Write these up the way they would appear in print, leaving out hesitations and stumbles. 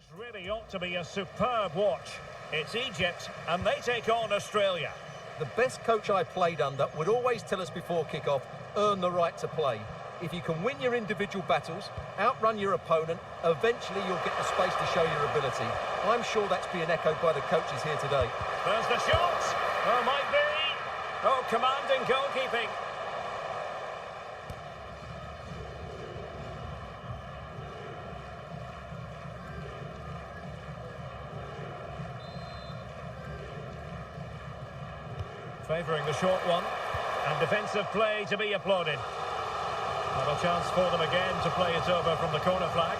This really ought to be a superb watch. It's Egypt, and they take on Australia. The best coach I played under would always tell us before kick-off, earn the right to play. If you can win your individual battles, outrun your opponent, eventually you'll get the space to show your ability. I'm sure that's being echoed by the coaches here today. There's the shot. Oh, might be. Oh, commanding goalkeeping. Favouring the short one, and defensive play to be applauded. Not a chance for them again to play it over from the corner flag.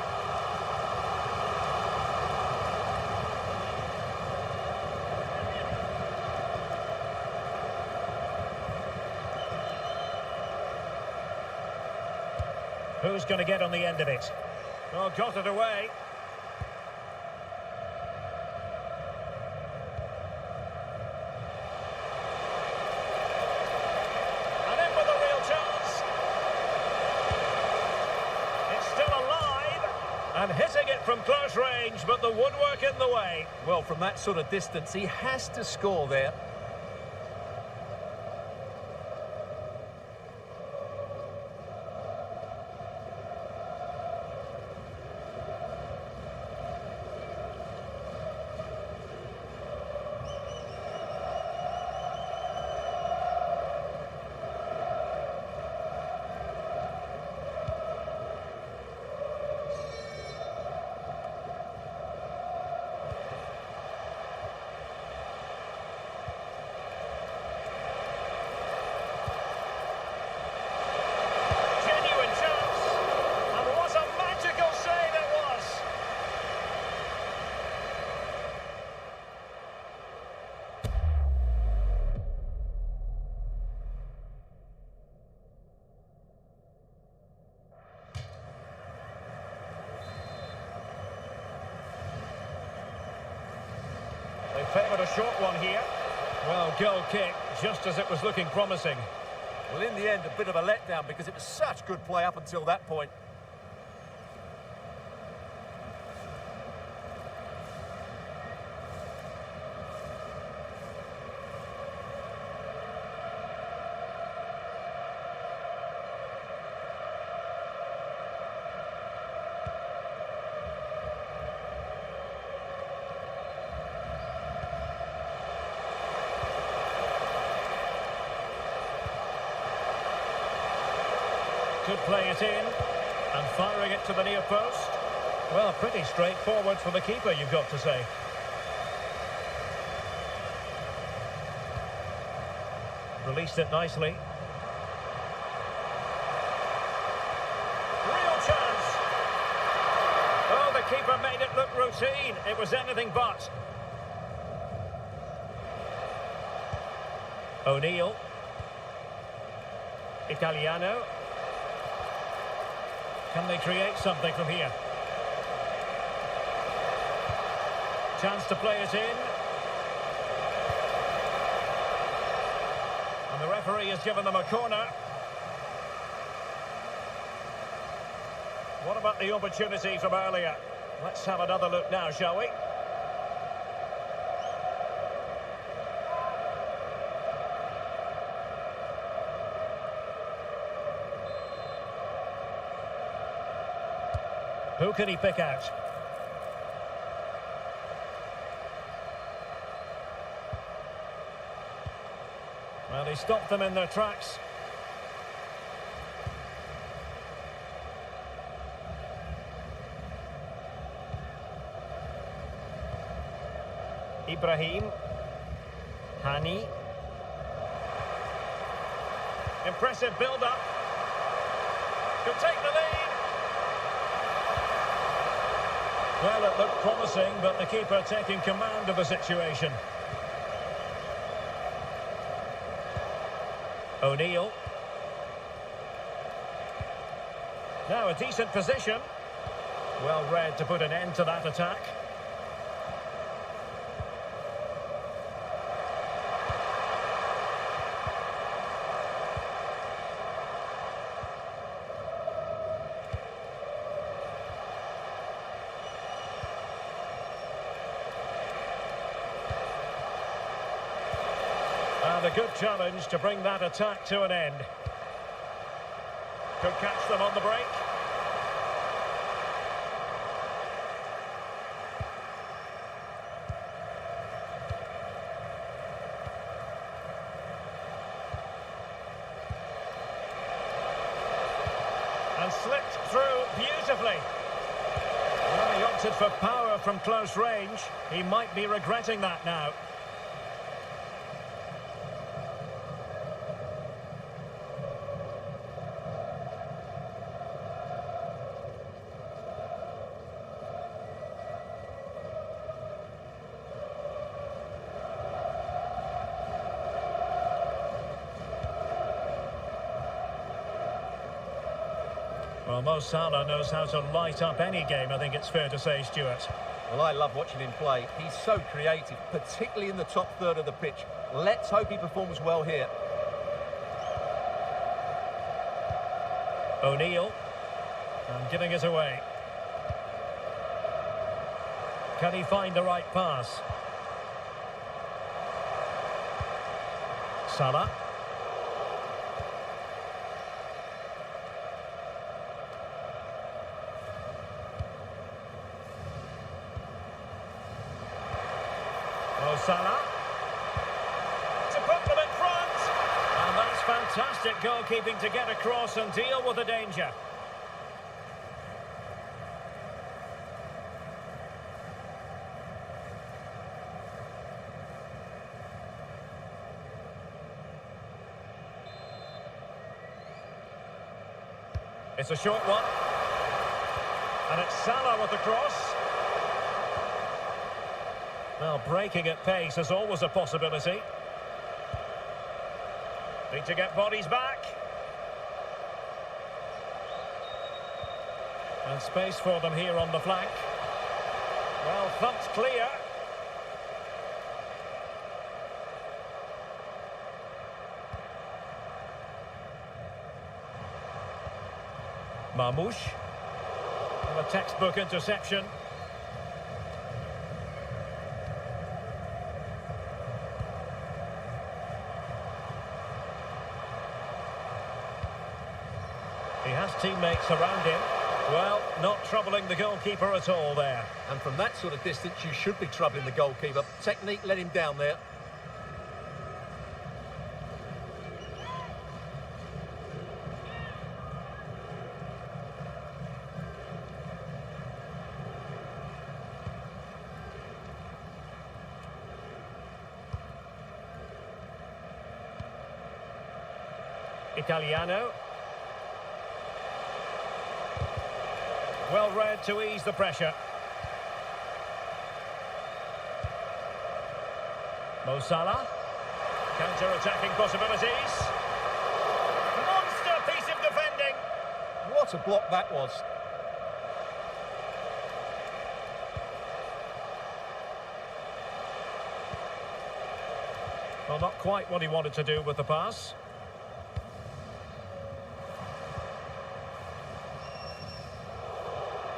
Who's going to get on the end of it? Oh, got it away. And hitting it from close range, but the woodwork in the way. Well, from that sort of distance, he has to score there. They favoured a short one here. Well, goal kick, just as it was looking promising. Well, in the end, a bit of a letdown because it was such good play up until that point. Could play it in, and firing it to the near post. Well, pretty straightforward for the keeper, you've got to say. Released it nicely. Real chance! Oh, the keeper made it look routine. It was anything but. O'Neill. Italiano. Can they create something from here? Chance to play it in. And the referee has given them a corner. What about the opportunity from earlier? Let's have another look now, shall we? Who can he pick out? Well, he stopped them in their tracks. Ibrahim. Hani. Impressive build-up. Could take the lead. Well, it looked promising, but the keeper taking command of the situation. O'Neill. Now a decent position. Well read to put an end to that attack. with a good challenge to bring that attack to an end. Could catch them on the break. And slipped through beautifully. Well, he opted for power from close range. He might be regretting that now. Well, Mo Salah knows how to light up any game, I think it's fair to say, Stuart. Well, I love watching him play. He's so creative, particularly in the top third of the pitch. Let's hope he performs well here. O'Neill. And giving it away. Can he find the right pass? Salah. Salah to put them in front, and that's fantastic goalkeeping to get across and deal with the danger. It's a short one, and it's Salah with the cross. Well, breaking at pace is always a possibility. Need to get bodies back. And space for them here on the flank. Well, thumped clear. Marmoush. And a textbook interception. He has teammates around him. Well, not troubling the goalkeeper at all there. And from that sort of distance, you should be troubling the goalkeeper. Technique let him down there. Italiano. Well read to ease the pressure. Mo Salah. Counter-attacking possibilities. Monster piece of defending. What a block that was. Well, not quite what he wanted to do with the pass.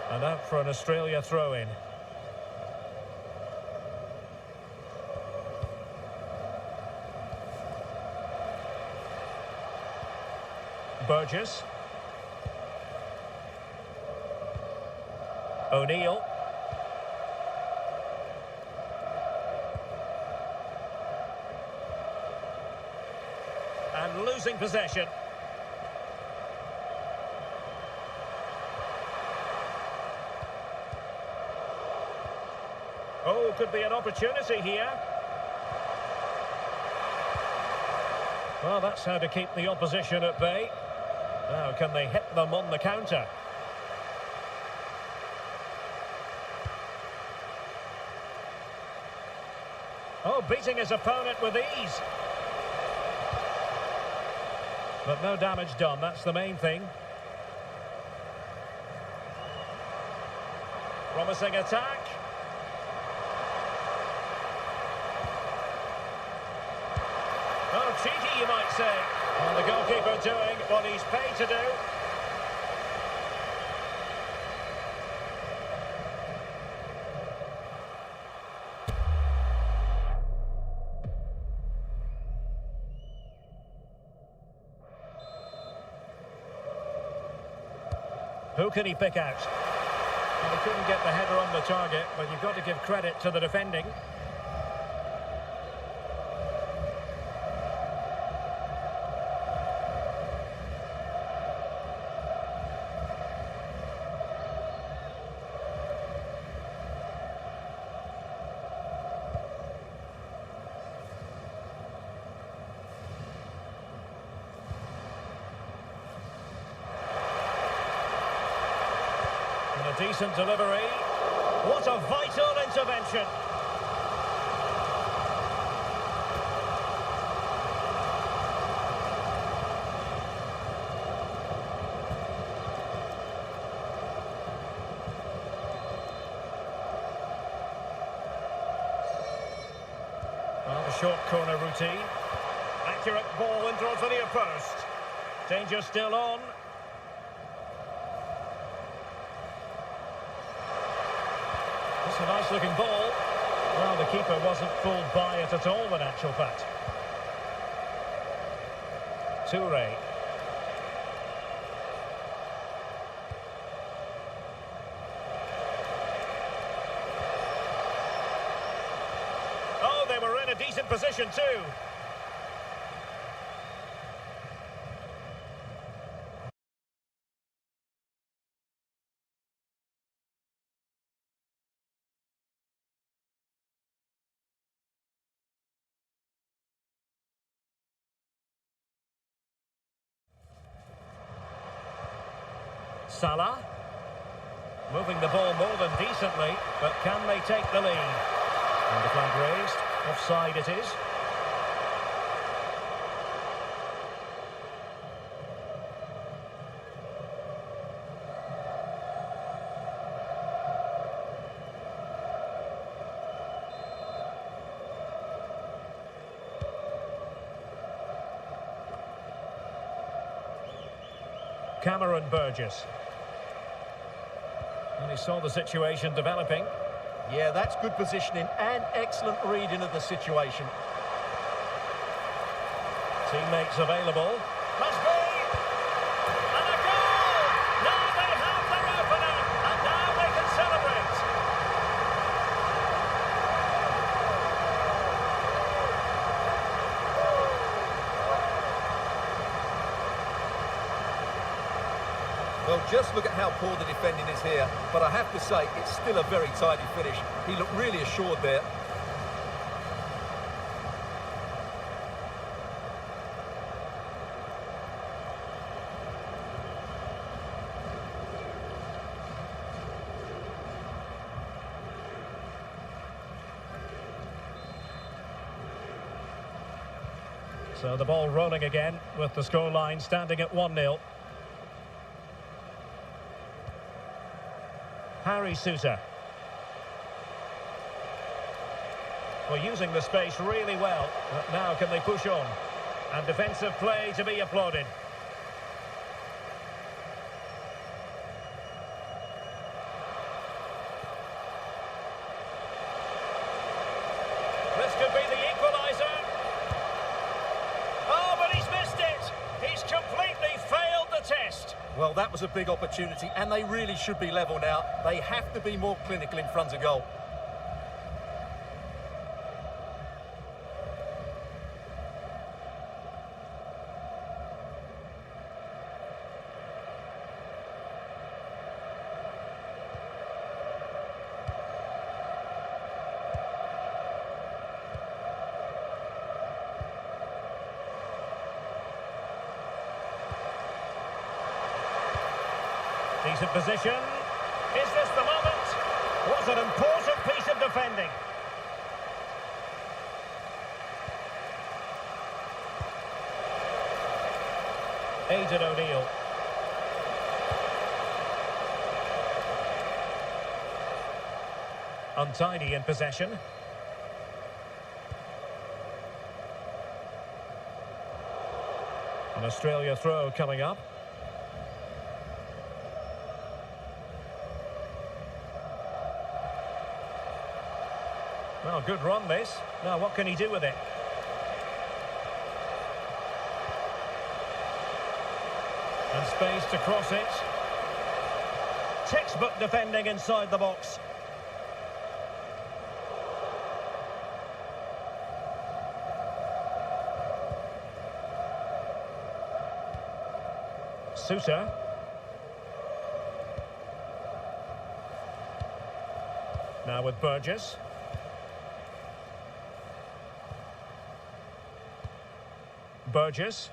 And out for an Australia throw-in. Burgess. O'Neill. And losing possession. Oh, could be an opportunity here. Well, that's how to keep the opposition at bay. Now, can they hit them on the counter? Oh, beating his opponent with ease. But no damage done, that's the main thing. Promising attack. Oh, cheeky, you might say. And the goalkeeper doing what he's paid to do. Who can he pick out? Well, he couldn't get the header on the target, but you've got to give credit to the defending. And a decent delivery. What a vital intervention. Well, the short corner routine. Accurate ball in towards the near post. Danger still on. It's a nice-looking ball. Well, the keeper wasn't fooled by it at all, in actual fact. Toure. Oh, they were in a decent position too. Salah, moving the ball more than decently, but can they take the lead? And the flag raised, offside it is. Cameron Burgess. And he saw the situation developing. Yeah, that's good positioning and excellent reading of the situation. Teammates available. Must be! And a goal! Now they have their opener, and now they can celebrate. Well, just look at how poor the defending is here, but I have to say, it's still a very tidy finish. He looked really assured there. So the ball rolling again, with the scoreline standing at 1-0. Harry Sousa. Well, using the space really well. But now can they push on? And defensive play to be applauded. This could be the equaliser. Oh, but he's missed it. He's completely failed the test. Well, that was a big opportunity, and they really should be level now. They have to be more clinical in front of goal. Decent position. Is this the moment? Was an important piece of defending. Aidan O'Neill. Untidy in possession. An Australia throw coming up. Well, good run this. Now what can he do with it? And space to cross it. Textbook defending inside the box. Sousa. Now with Burgess. Burgess.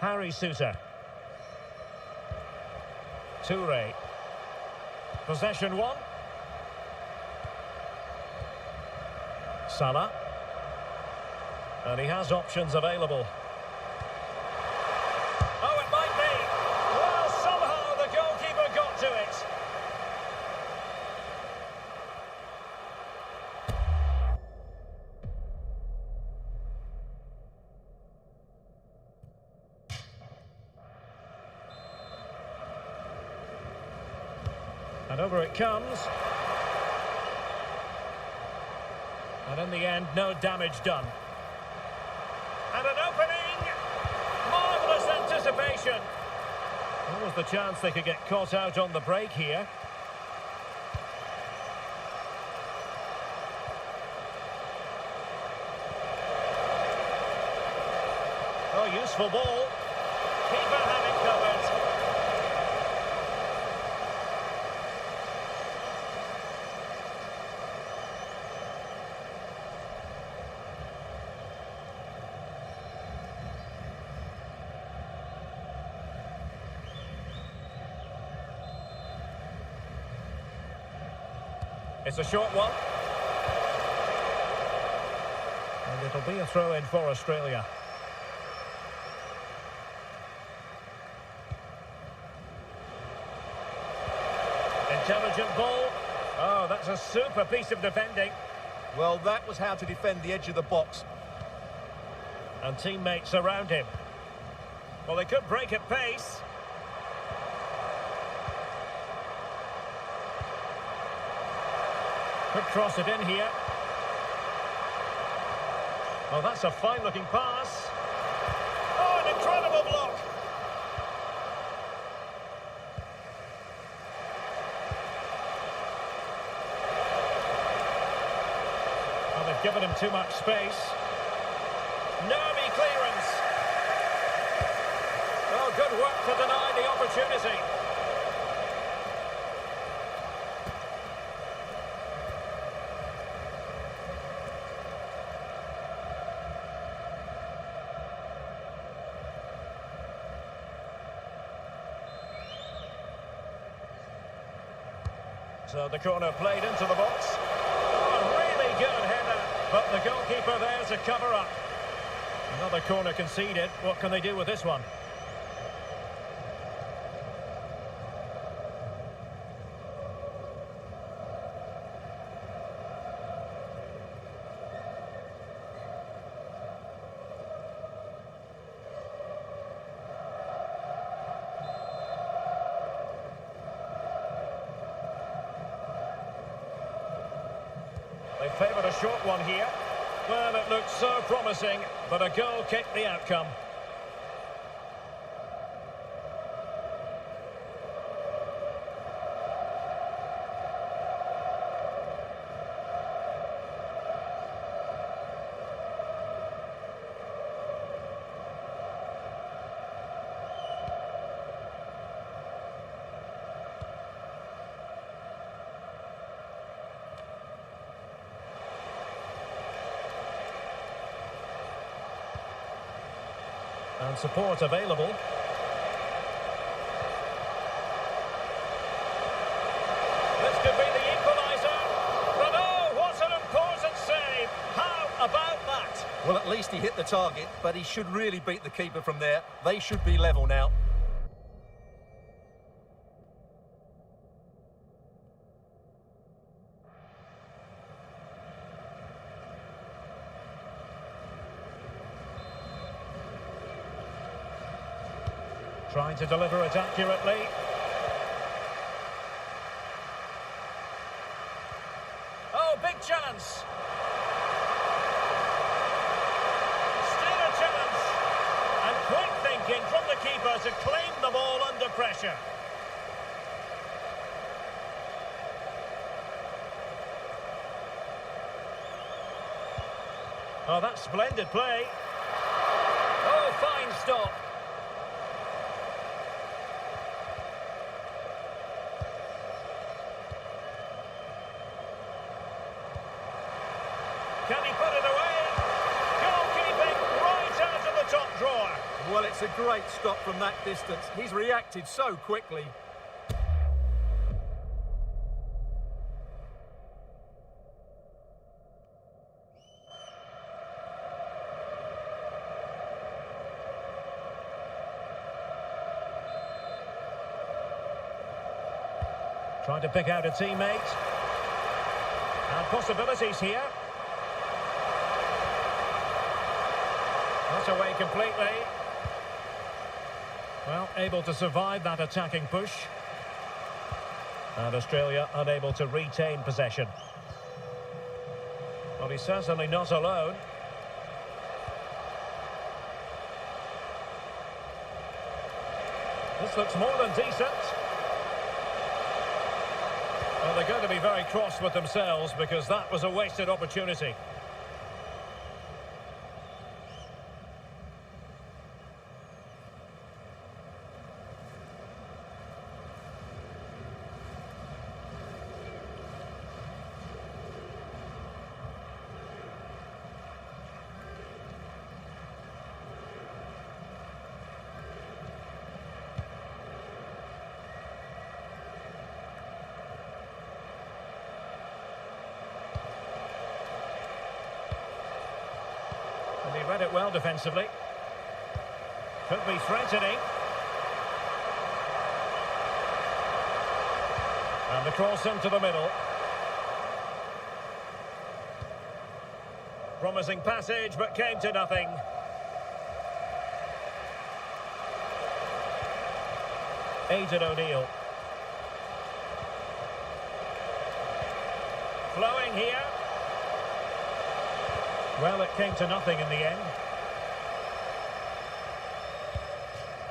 Harry Sousa. Toure. Possession one. Salah. And he has options available. Oh, it might be. Well, somehow the goalkeeper got to it. And over it comes. And in the end, no damage done. And an opening! Marvellous anticipation! What was the chance they could get caught out on the break here? Oh, useful ball. Keeper had it covered. It's a short one. And it'll be a throw-in for Australia. Intelligent ball. Oh, that's a super piece of defending. Well, that was how to defend the edge of the box. And teammates around him. Well, they could break at pace. Could cross it in here. Oh, that's a fine-looking pass. Oh, an incredible block. Oh, they've given him too much space. Nervy clearance. Oh, good work to deny the opportunity. So the corner played into the box. Oh, really good header, but the goalkeeper there to cover up. Another corner conceded. What can they do with this one? They favoured a short one here. Well, it looked so promising, but a goal kicked the outcome. And support available. This could be the equaliser. But oh, what an important save. How about that? Well, at least he hit the target, but he should really beat the keeper from there. They should be level now. Trying to deliver it accurately. Oh, big chance. Still a chance. And quick thinking from the keeper to claim the the ball under pressure. Oh, that's splendid play. Oh, fine stop. Can he put it away? Goalkeeping right out of the top drawer. Well, it's a great stop from that distance. He's reacted so quickly. Trying to pick out a teammate. And possibilities here. Not away completely. Well, able to survive that attacking push. And Australia unable to retain possession. Well, he's certainly not alone. This looks more than decent. Well, they're going to be very cross with themselves because that was a wasted opportunity. And he read it well defensively. Could be threatening. And the cross into the middle. Promising passage, but came to nothing. Aidan O'Neill. Flowing here. Well, it came to nothing in the end.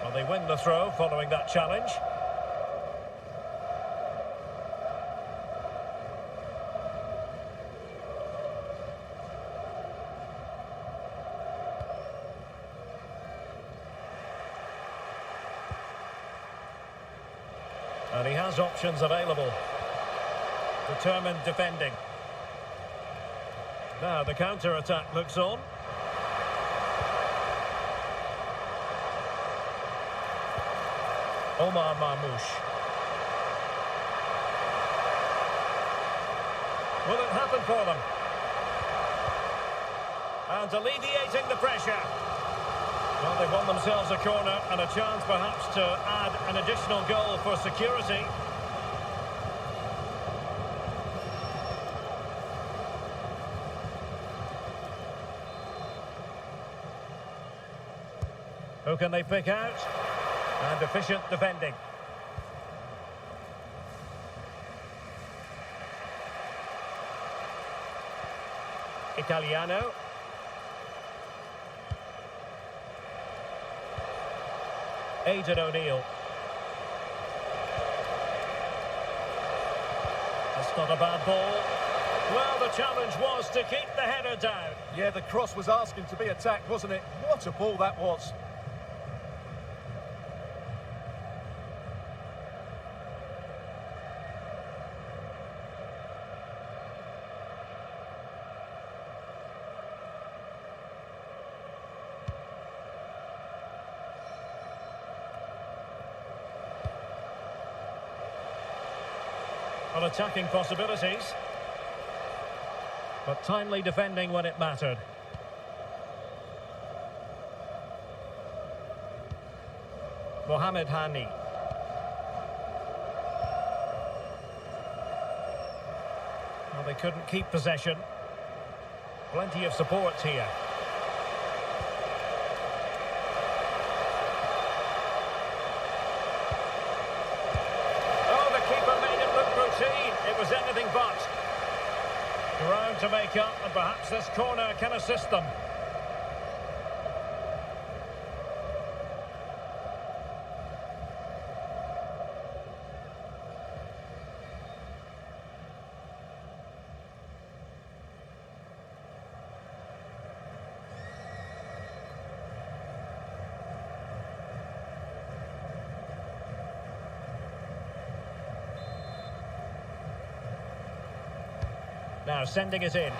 Well, they win the throw following that challenge. And he has options available. Determined defending. Now the counter-attack looks on. Omar Marmoush. Will it happen for them? And alleviating the pressure. Well, they've won themselves a corner and a chance perhaps to add an additional goal for security. Who can they pick out? And efficient defending. Italiano. Aidan O'Neill. That's not a bad ball. Well, the challenge was to keep the header down. Yeah, the cross was asking to be attacked, wasn't it? What a ball that was. Well, attacking possibilities, but timely defending when it mattered. Mohamed Hani. Well, they couldn't keep possession. Plenty of support here. It was anything but. Ground to make up, and perhaps this corner can assist them. Now sending it in.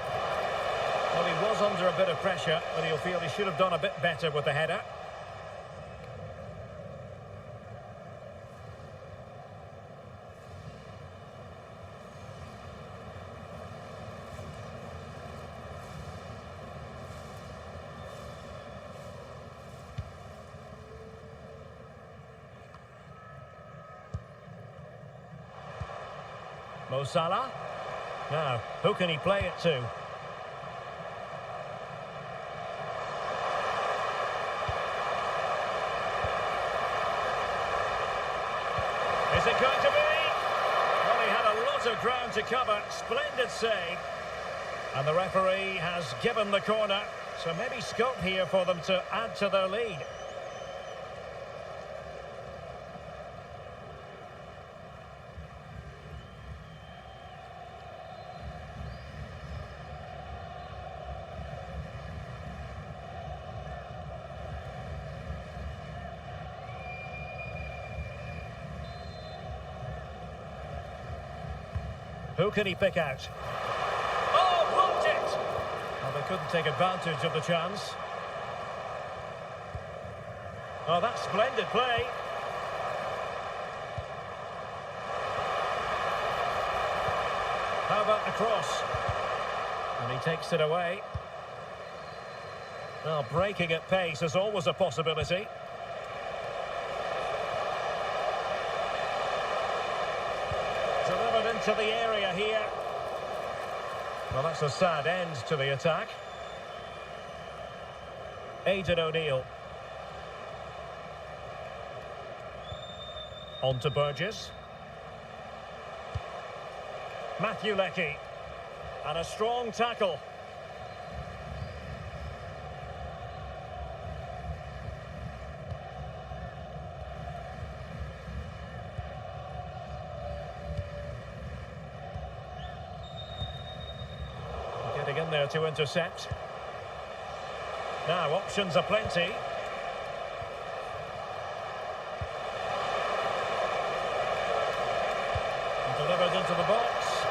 Well, he was under a bit of pressure, but he'll feel he should have done a bit better with the header. Mo Salah. Now, who can he play it to? Is it going to be? Well, he had a lot of ground to cover. Splendid save. And the referee has given the corner. So maybe scope here for them to add to their lead. Who can he pick out? Oh, blocked it! Well, they couldn't take advantage of the chance. Oh, that's splendid play. How about the cross? And he takes it away. Well, breaking at pace is always a possibility. Delivered into the area here. Well, that's a sad end to the attack. Aidan O'Neill. On to Burgess. Matthew Leckie. And a strong tackle. In there to intercept. Now options are plenty. Delivered into the box.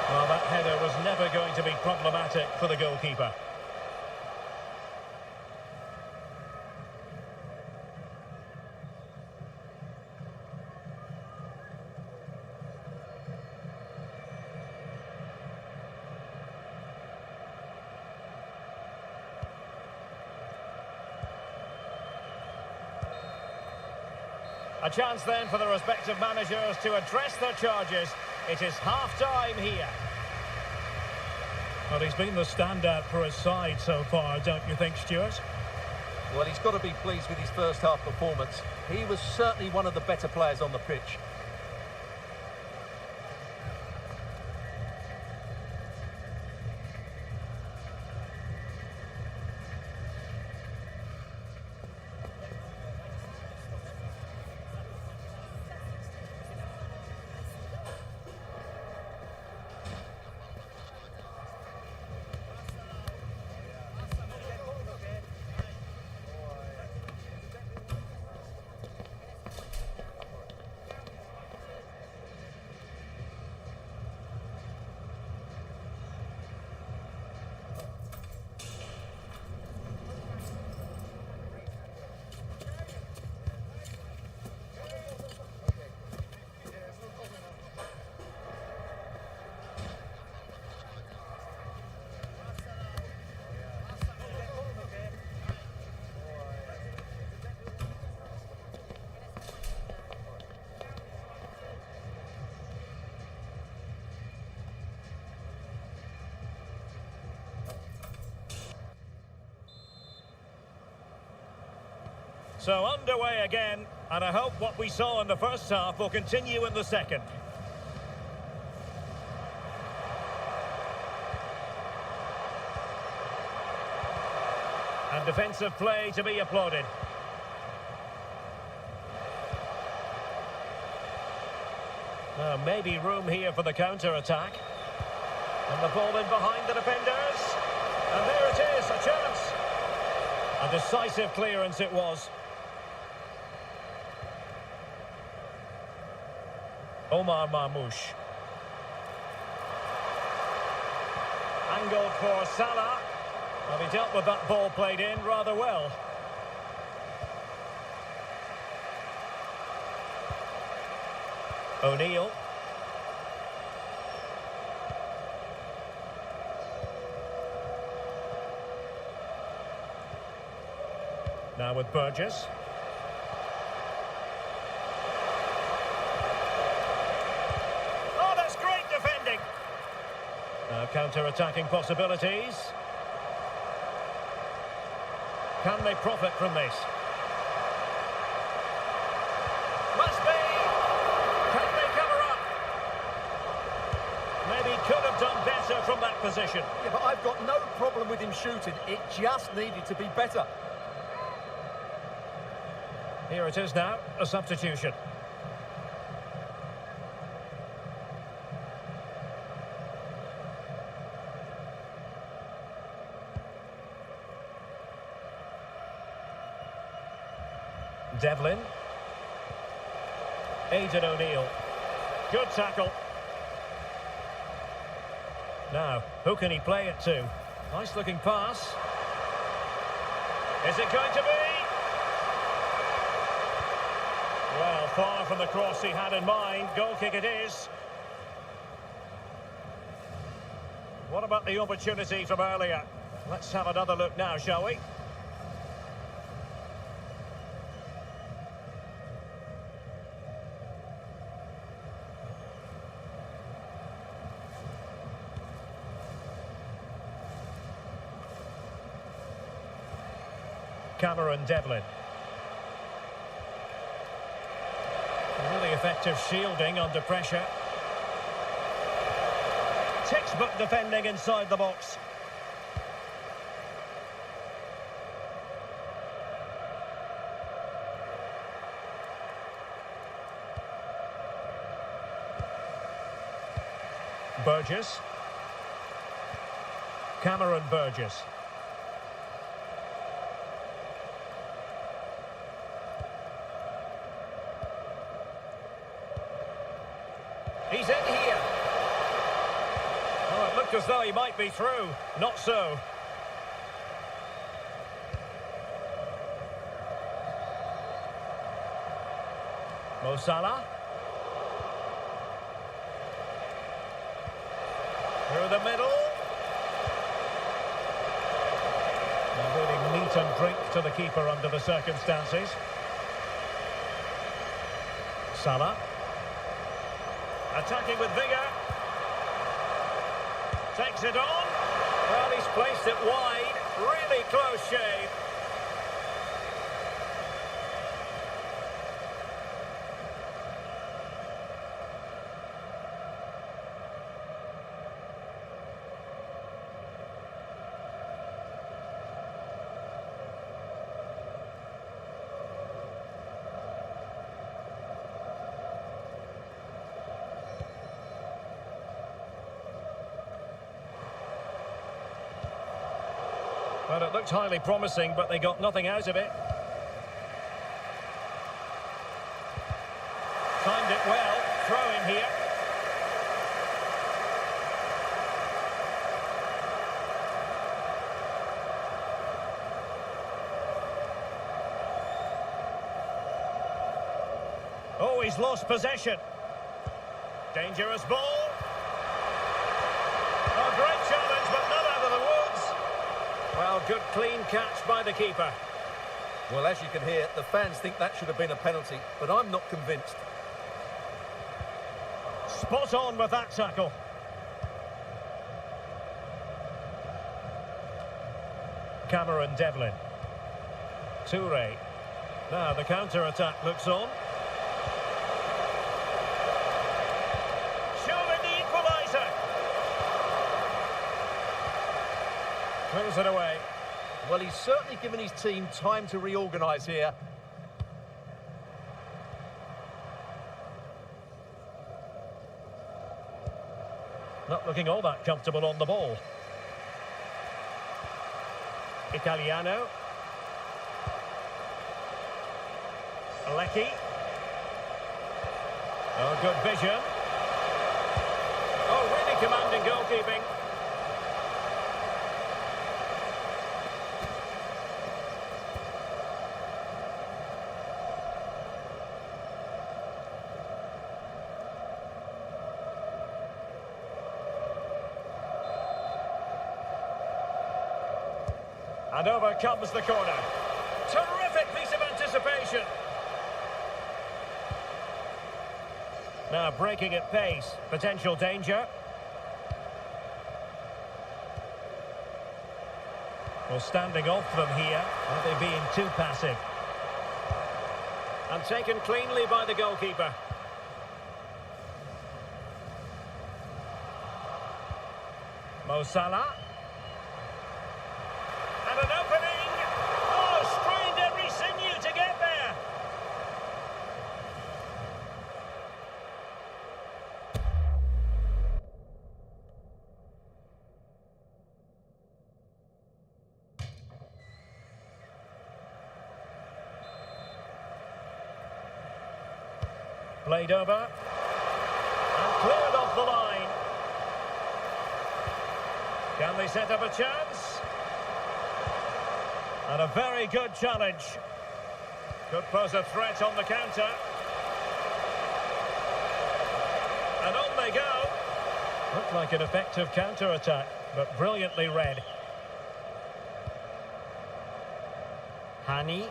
Well, that header was never going to be problematic for the goalkeeper. A chance then for the respective managers to address their charges. It is half-time here. Well, he's been the standout for his side so far, don't you think, Stuart? Well, he's got to be pleased with his first half performance. He was certainly one of the better players on the pitch. So underway again, and I hope what we saw in the first half will continue in the second. And defensive play to be applauded. Now maybe room here for the counter-attack. And the ball in behind the defenders. And there it is, a chance. A decisive clearance it was. Omar Marmoush. Angled for Salah. Well, he dealt with that ball played in rather well. O'Neill. Now with Burgess. Oh, that's great defending. Now counter-attacking possibilities. Can they profit from this? Must be. Can they cover up? Maybe could have done better from that position. Yeah, but I've got no problem with him shooting. It just needed to be better. Here it is now, a substitution. Devlin. Aidan O'Neill. Good tackle. Now, who can he play it to? Nice looking pass. Is it going to be? Well, far from the cross he had in mind. Goal kick it is. What about the opportunity from earlier? Let's have another look now, shall we? Cameron Devlin. Really effective shielding under pressure. Textbook defending inside the box. Burgess. Cameron Burgess. He's in here. Oh, it looked as though he might be through. Not so. Mo Salah. Through the middle. A really meat and drink to the keeper under the circumstances. Salah. Attacking with vigour. Takes it on. Well, he's placed it wide. Really close shave. Well, it looked highly promising, but they got nothing out of it. Timed it well. Throw in here. Oh, he's lost possession. Dangerous ball. A great challenge, but not out of the woods. Well, good clean catch by the keeper. Well, as you can hear, the fans think that should have been a penalty, but I'm not convinced. Spot on with that tackle. Cameron Devlin. Toure. Now the counter-attack looks on. Surely the equaliser. Throws it away. Well, he's certainly given his team time to reorganise here. Not looking all that comfortable on the ball. Italiano. Lecky. Oh, good vision. Oh, really commanding goalkeeping. And over comes the corner. Terrific piece of anticipation. Now breaking at pace. Potential danger. Well, standing off them here. Are they being too passive? And taken cleanly by the goalkeeper. Mo Salah. And an opening. Oh, strained every sinew to get there. Played over. And cleared off the line. Can they set up a chance? And a very good challenge. Could pose a threat on the counter. And on they go. Looked like an effective counter-attack, but brilliantly read. Hani.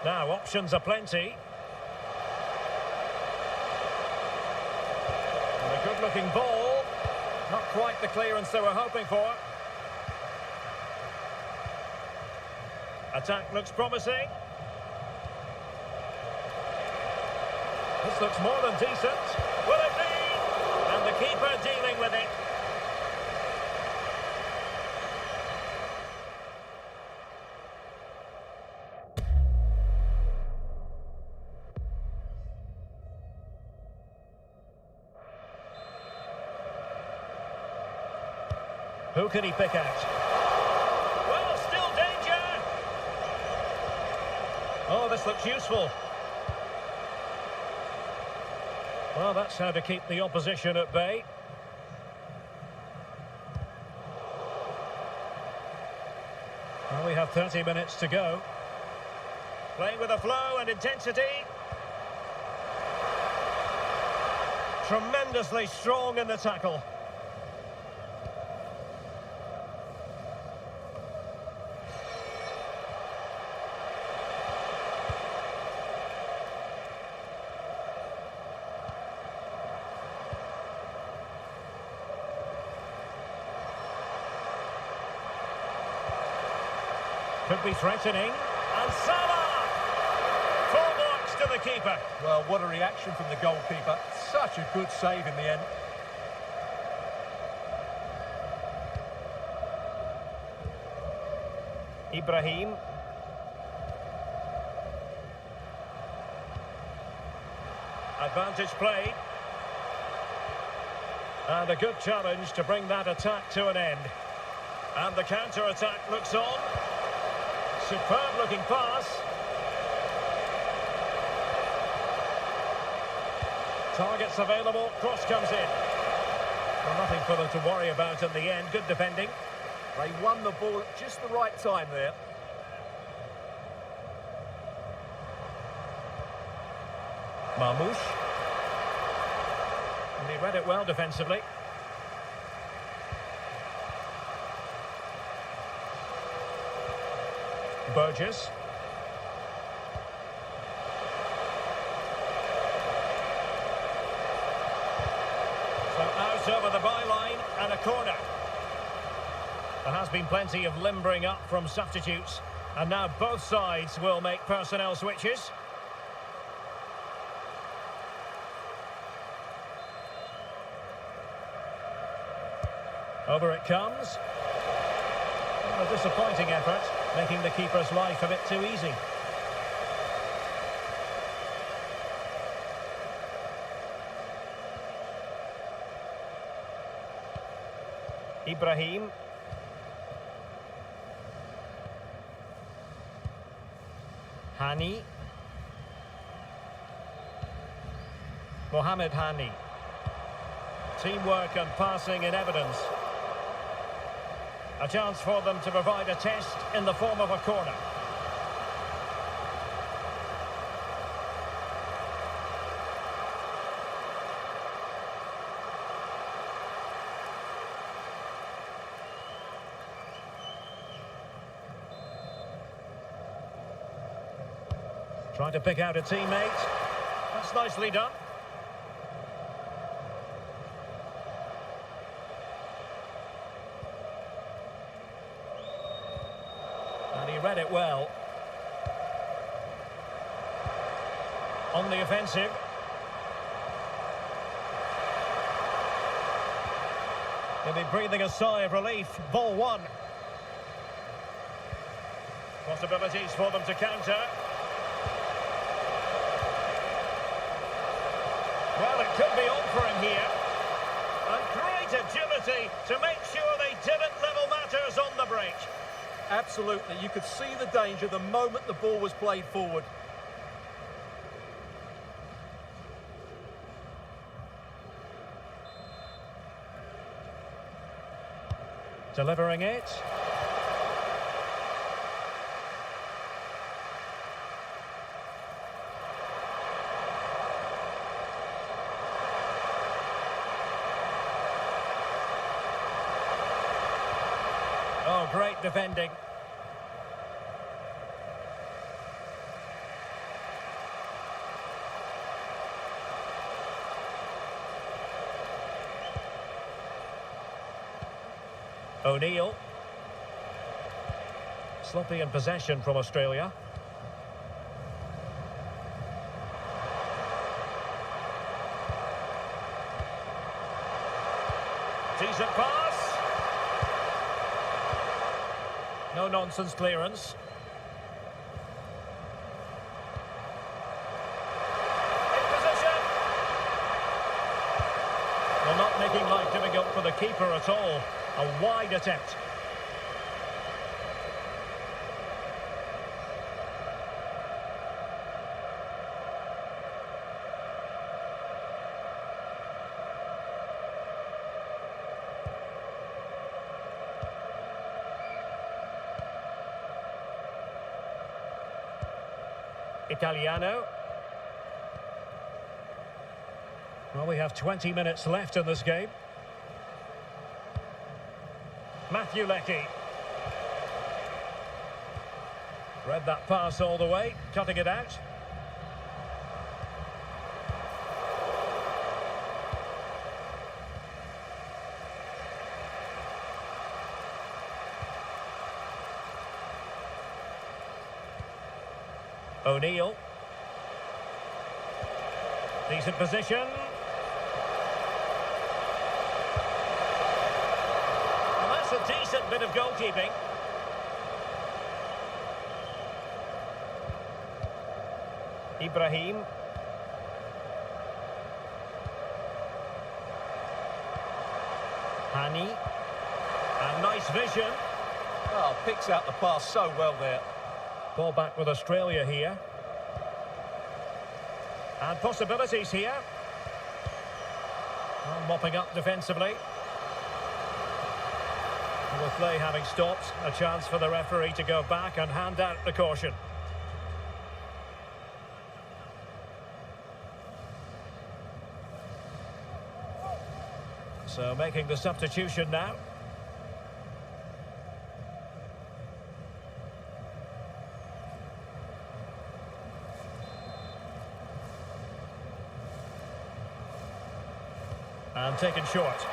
Now, options are plenty. And a good-looking ball. Not quite the clearance they were hoping for. Attack looks promising. This looks more than decent. Will it be? And the keeper dealing with it. Who can he pick out? Well, still danger. Oh, this looks useful. Well, that's how to keep the opposition at bay. Well, we have 30 minutes to go. Playing with a flow and intensity. Tremendously strong in the tackle. Could be threatening. And Salah! Full marks to the keeper. Well, what a reaction from the goalkeeper. Such a good save in the end. Ibrahim. Advantage played. And a good challenge to bring that attack to an end. And the counter-attack looks on. Superb looking pass. Targets available, cross comes in. Well, nothing for them to worry about in the end. Good defending. They won the ball at just the right time there. Marmoush. And he read it well defensively. Burgess. So out over the byline and a corner. There has been plenty of limbering up from substitutes, and now both sides will make personnel switches. Over it comes. A disappointing effort, making the keeper's life a bit too easy. Ibrahim. Hani. Mohamed Hani. Teamwork and passing in evidence. A chance for them to provide a test in the form of a corner. Trying to pick out a teammate. That's nicely done. And he read it well. On the offensive. They'll be breathing a sigh of relief. Ball one. Possibilities for them to counter. Well, it could be on for him here. And great agility to make sure they didn't level matters on the break. Absolutely. You could see the danger the moment the ball was played forward. Delivering it. Oh, great defending. O'Neill. Sloppy in possession from Australia. Decent pass. No nonsense clearance. In position. Well, not making life difficult for the keeper at all. A wide attempt. Italiano. Well, we have 20 minutes left in this game. Matthew Leckie. Read that pass all the way, cutting it out. O'Neill. Decent position. Well, that's a decent bit of goalkeeping. Ibrahim. Hani. And nice vision. Oh, picks out the pass so well there. Ball back with Australia here. And possibilities here. Well, mopping up defensively. And with play having stopped, a chance for the referee to go back and hand out the caution. So making the substitution now. And taken short.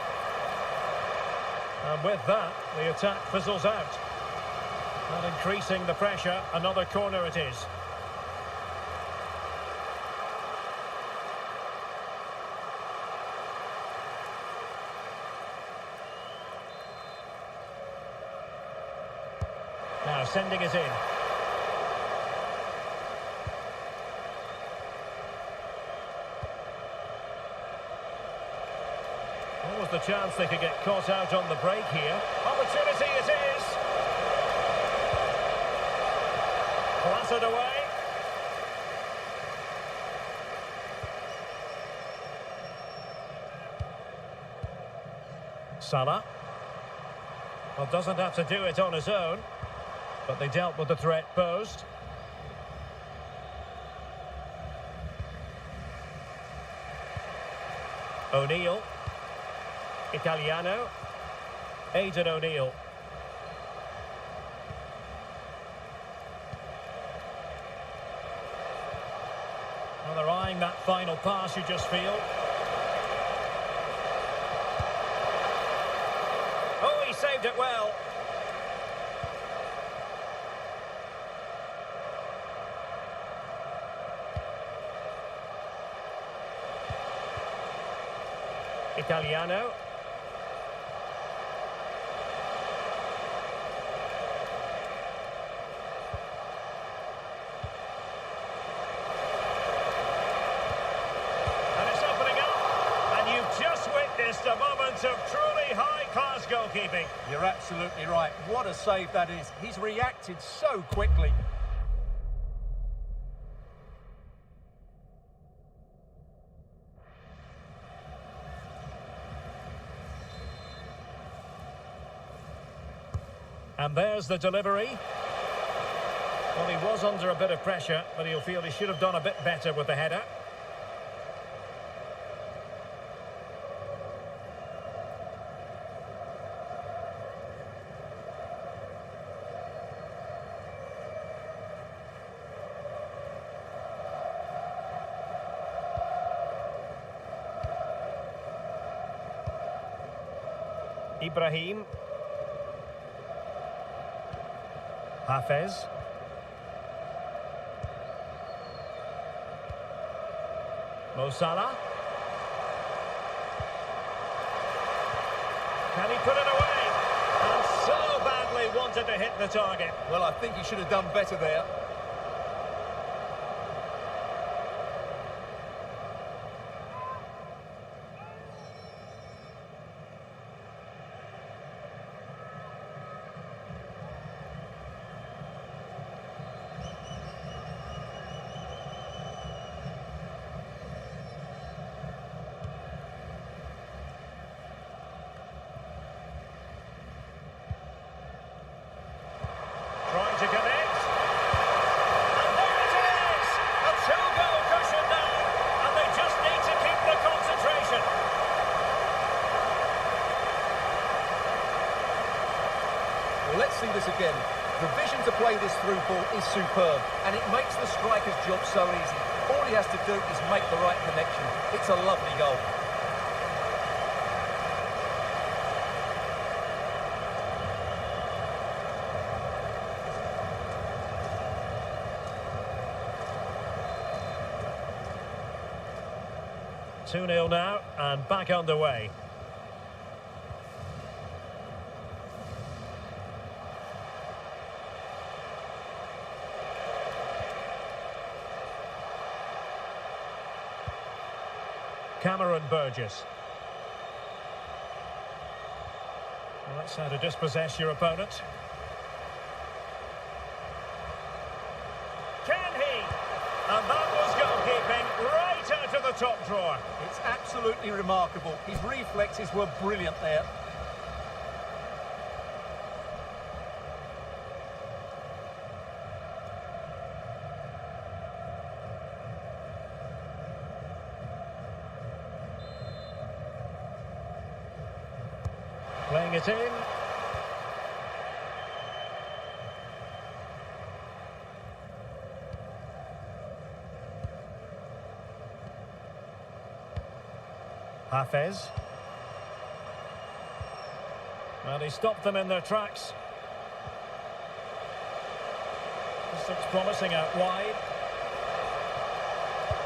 And with that, the attack fizzles out. And increasing the pressure, another corner it is. Now sending it in. What was the chance they could get caught out on the break here? Opportunity it is! Blasted away. Salah. Well, doesn't have to do it on his own, but they dealt with the threat posed. O'Neill. Italiano. Aidan O'Neill. Well, they're eyeing that final pass, you just feel. Oh, he saved it well. Italiano. And it's opening up. And you've just witnessed a moment of truly high-class goalkeeping. You're absolutely right. What a save that is. He's reacted so quickly. And there's the delivery. Well, he was under a bit of pressure, but he'll feel he should have done a bit better with the header. Ibrahim. Hafez. Mo Salah. Can he put it away? And so badly wanted to hit the target. Well, I think he should have done better there. Trying to connect. And there it is! A two-goal cushion now. And they just need to keep the concentration. Well, let's see this again. The vision to play this through ball is superb, and it makes the striker's job so easy. All he has to do is make the right connection. It's a lovely goal. Two 2-0 now, and back underway. Cameron Burgess. Well, that's how to dispossess your opponent. Can he? And that was goalkeeping right out of the top drawer. It's absolutely remarkable. His reflexes were brilliant there. Playing it in. Hafez. Well, he stopped them in their tracks. This looks promising out wide.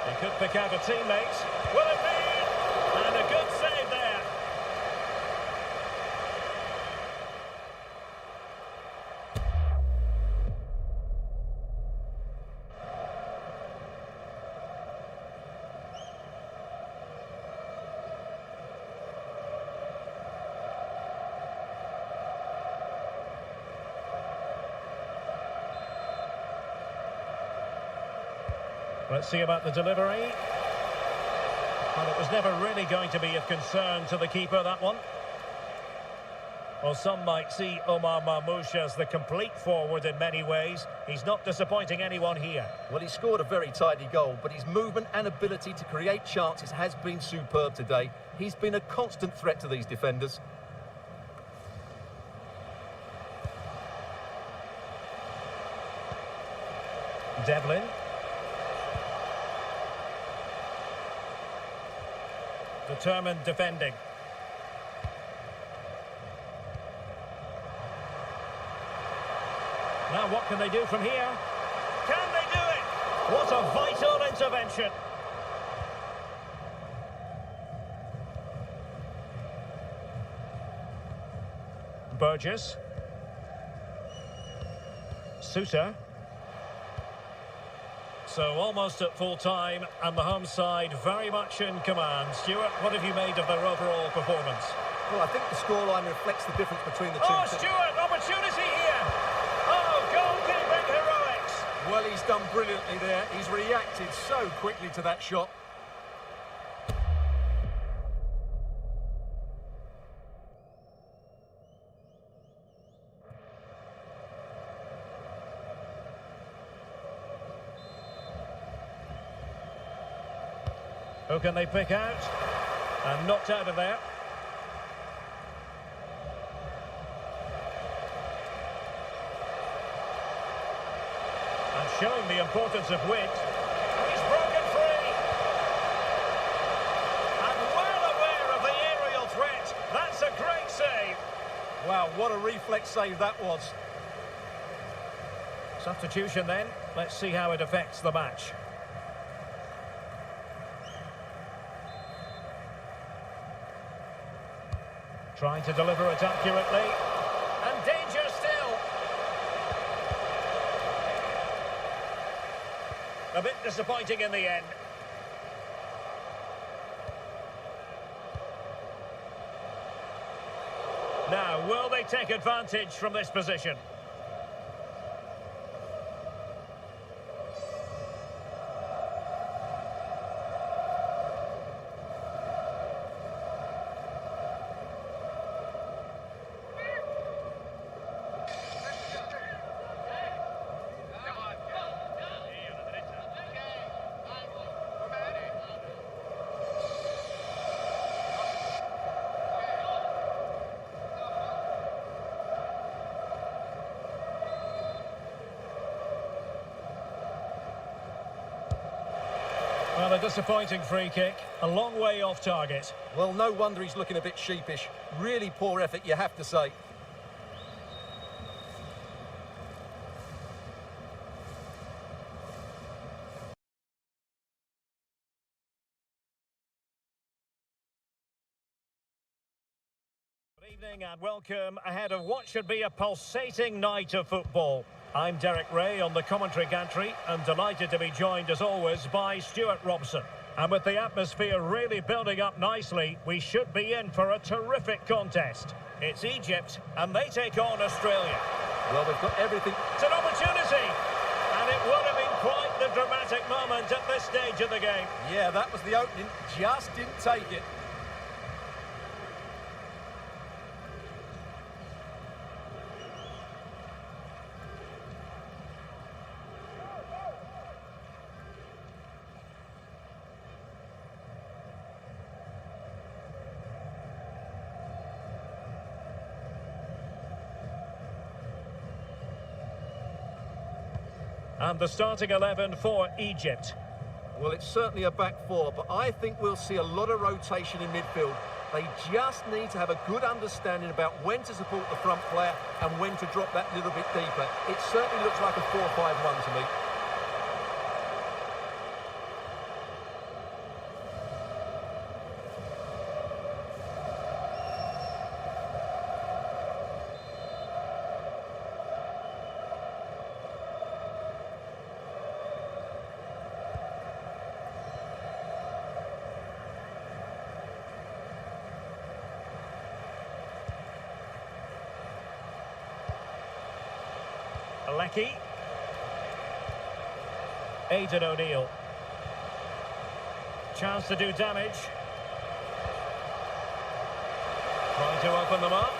He could pick out a teammate. Will it be? And a good save there. Let's see about the delivery. Well, it was never really going to be of concern to the keeper, that one. Well, some might see Omar Marmoush as the complete forward in many ways. He's not disappointing anyone here. Well, he scored a very tidy goal, but his movement and ability to create chances has been superb today. He's been a constant threat to these defenders. Devlin. Determined defending. Now what can they do from here? Can they do it? What a vital intervention. Burgess. Suter. So almost at full time, and the home side very much in command. Stuart, what have you made of their overall performance? Well, I think the scoreline reflects the difference between the two. Oh, Stuart, opportunity here! Oh, goalkeeping heroics! Well, he's done brilliantly there. He's reacted so quickly to that shot. Who can they pick out? And knocked out of there. And showing the importance of width. And he's broken free. And well aware of the aerial threat. That's a great save. Wow, what a reflex save that was. Substitution then. Let's see how it affects the match. Trying to deliver it accurately. And danger still. A bit disappointing in the end. Now, will they take advantage from this position? Well, a disappointing free kick, a long way off target. Well, no wonder he's looking a bit sheepish. Really poor effort, you have to say. Good evening and welcome ahead of what should be a pulsating night of football. I'm Derek Ray on the commentary gantry and delighted to be joined as always by Stuart Robson. And with the atmosphere really building up nicely, we should be in for a terrific contest. It's Egypt and they take on Australia. Well, they've got everything. It's an opportunity and it would have been quite the dramatic moment at this stage of the game. Yeah, that was the opening, just didn't take it. And the starting 11 for Egypt. Well, it's certainly a back four, but I think we'll see a lot of rotation in midfield. They just need to have a good understanding about when to support the front player and when to drop that little bit deeper. It certainly looks like a 4-5-1 to me. Lecky. Aidan O'Neill. Chance to do damage. Trying to open them up.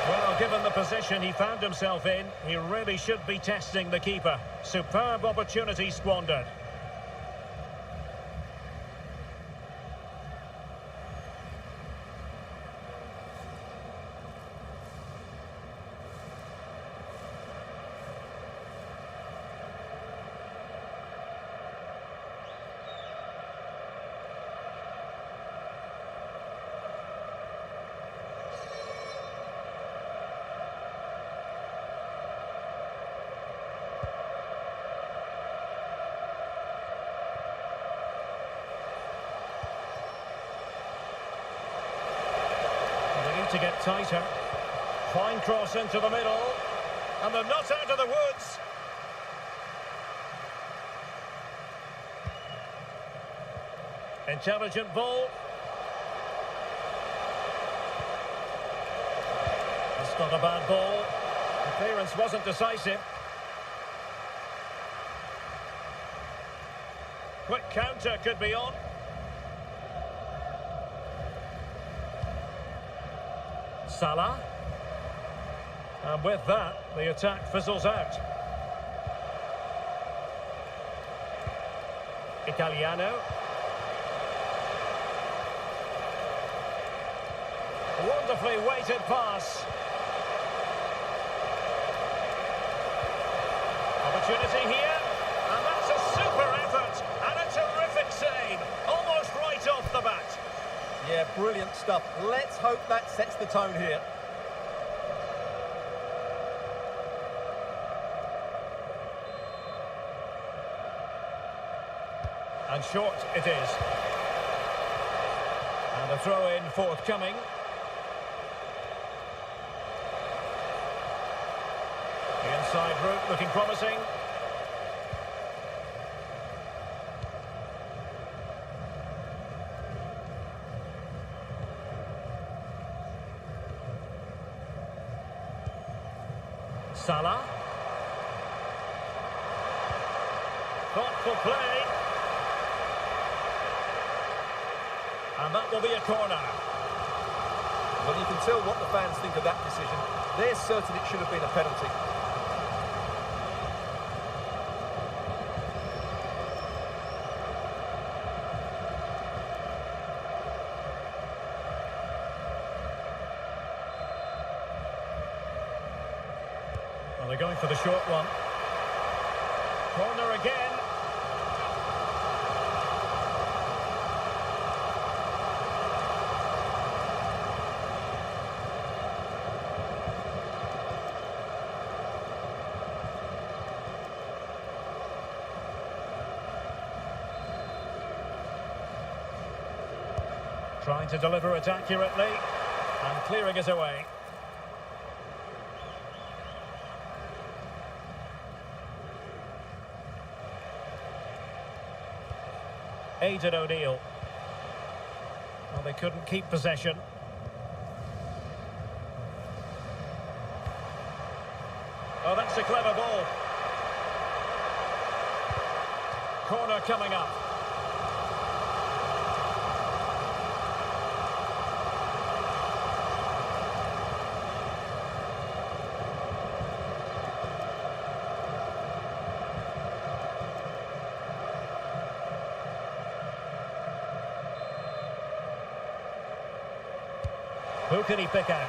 Well, given the position he found himself in, he really should be testing the keeper. Superb opportunity squandered. need to get tighter. Fine cross into the middle. And they're not out of the woods. Intelligent ball. That's not a bad ball. The clearance wasn't decisive. Quick counter could be on. Salah. And with that, the attack fizzles out. Italiano. Wonderfully weighted pass. Opportunity here. And that's a super effort. And a terrific save. Almost right off the bat. Yeah, brilliant stuff. Let's hope that sets the tone here. And short it is. And a throw-in forthcoming. The inside route looking promising. Salah. Thoughtful play. And that will be a corner. Well, you can tell what the fans think of that decision. They're certain it should have been a penalty. Well, they're going for the short one. Corner again. Trying to deliver it accurately and clearing it away. Aidan O'Neill. Well, they couldn't keep possession. Oh, that's a clever ball. Corner coming up. Who can he pick out?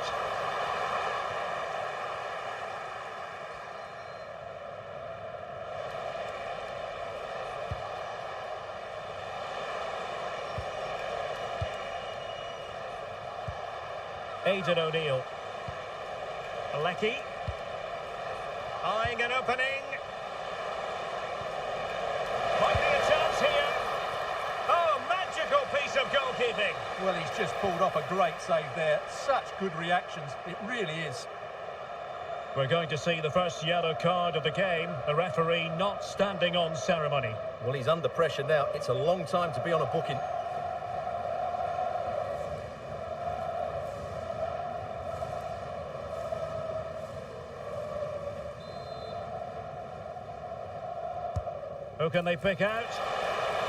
Aidan O'Neill. Lecky. Eyeing an opening. Might be a chance here. Oh, magical piece of goalkeeping. Well, he's just pulled off a great save there. Such good reactions. It really is. We're going to see the first yellow card of the game. The referee not standing on ceremony. Well, he's under pressure now. It's a long time to be on a booking. Who can they pick out?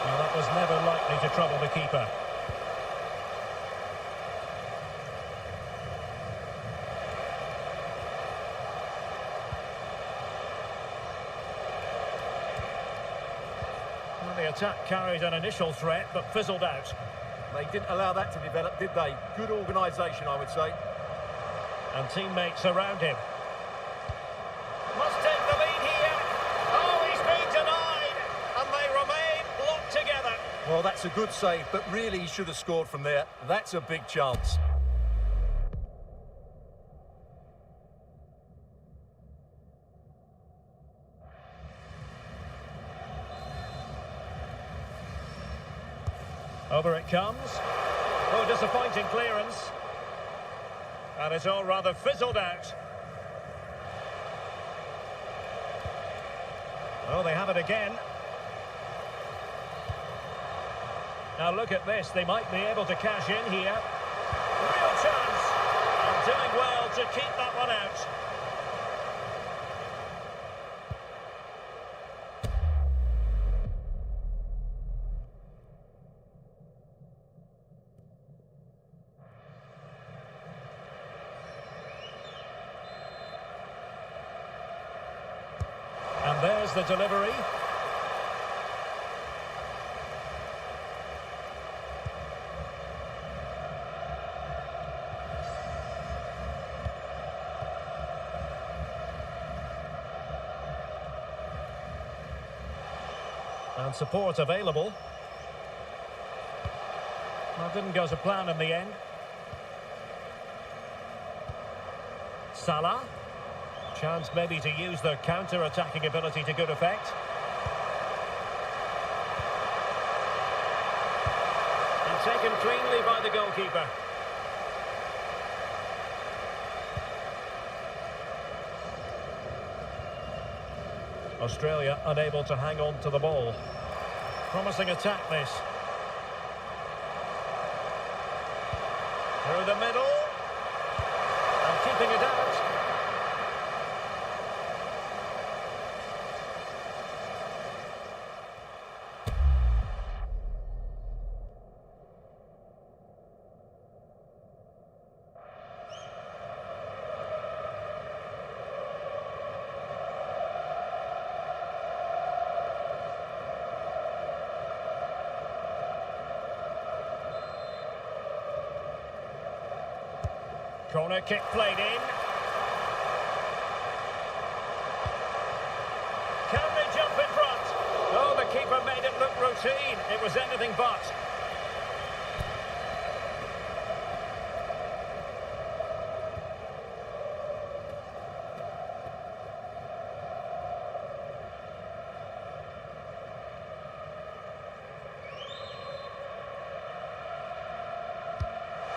Well, that was never likely to trouble the keeper. Well, the attack carried an initial threat, but fizzled out. They didn't allow that to develop, did they? Good organisation, I would say. And teammates around him. Must take the lead here. Oh, he's been denied. And they remain locked together. Well, that's a good save, but really he should have scored from there. That's a big chance. Over it comes. Oh, disappointing clearance. And it's all rather fizzled out. Oh, they have it again. Now look at this, they might be able to cash in here. Real chance, and doing well to keep that one out. And there's the delivery. And support available. Well, didn't go to plan in the end. Salah. Chance maybe to use their counter-attacking ability to good effect. And taken cleanly by the goalkeeper. Australia unable to hang on to the ball. Promising attack this. Through the middle. And keeping it out. Corner kick played in. Can they jump in front? Oh, the keeper made it look routine. It was anything but.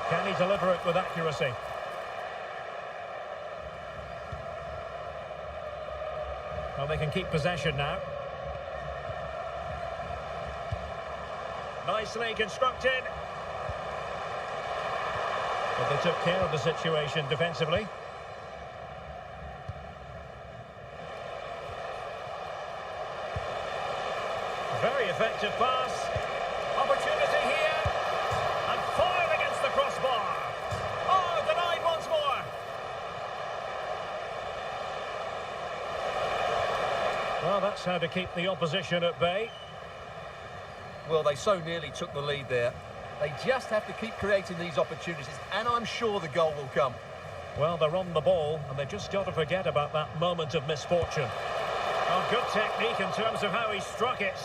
Can he deliver it with accuracy? Well, they can keep possession now. Nicely constructed. But they took care of the situation defensively. Very effective pass. Opportunity here. And fired against the crossbar. Oh, denied once more. Well, that's how to keep the opposition at bay. Well, they so nearly took the lead there. They just have to keep creating these opportunities, and I'm sure the goal will come. Well, they're on the ball, and they've just got to forget about that moment of misfortune. Oh, good technique in terms of how he struck it.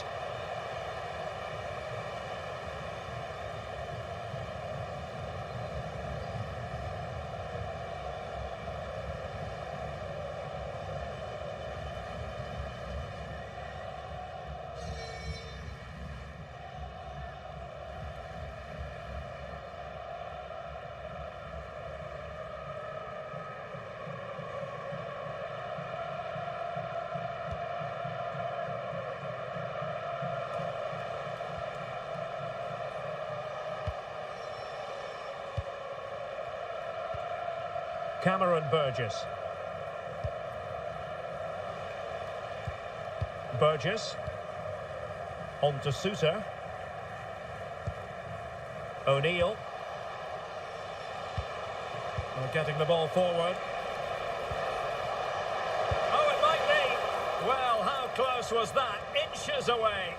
Cameron Burgess. Burgess. On to Suter. O'Neill. Getting the ball forward. Oh, it might be. Well, how close was that? Inches away.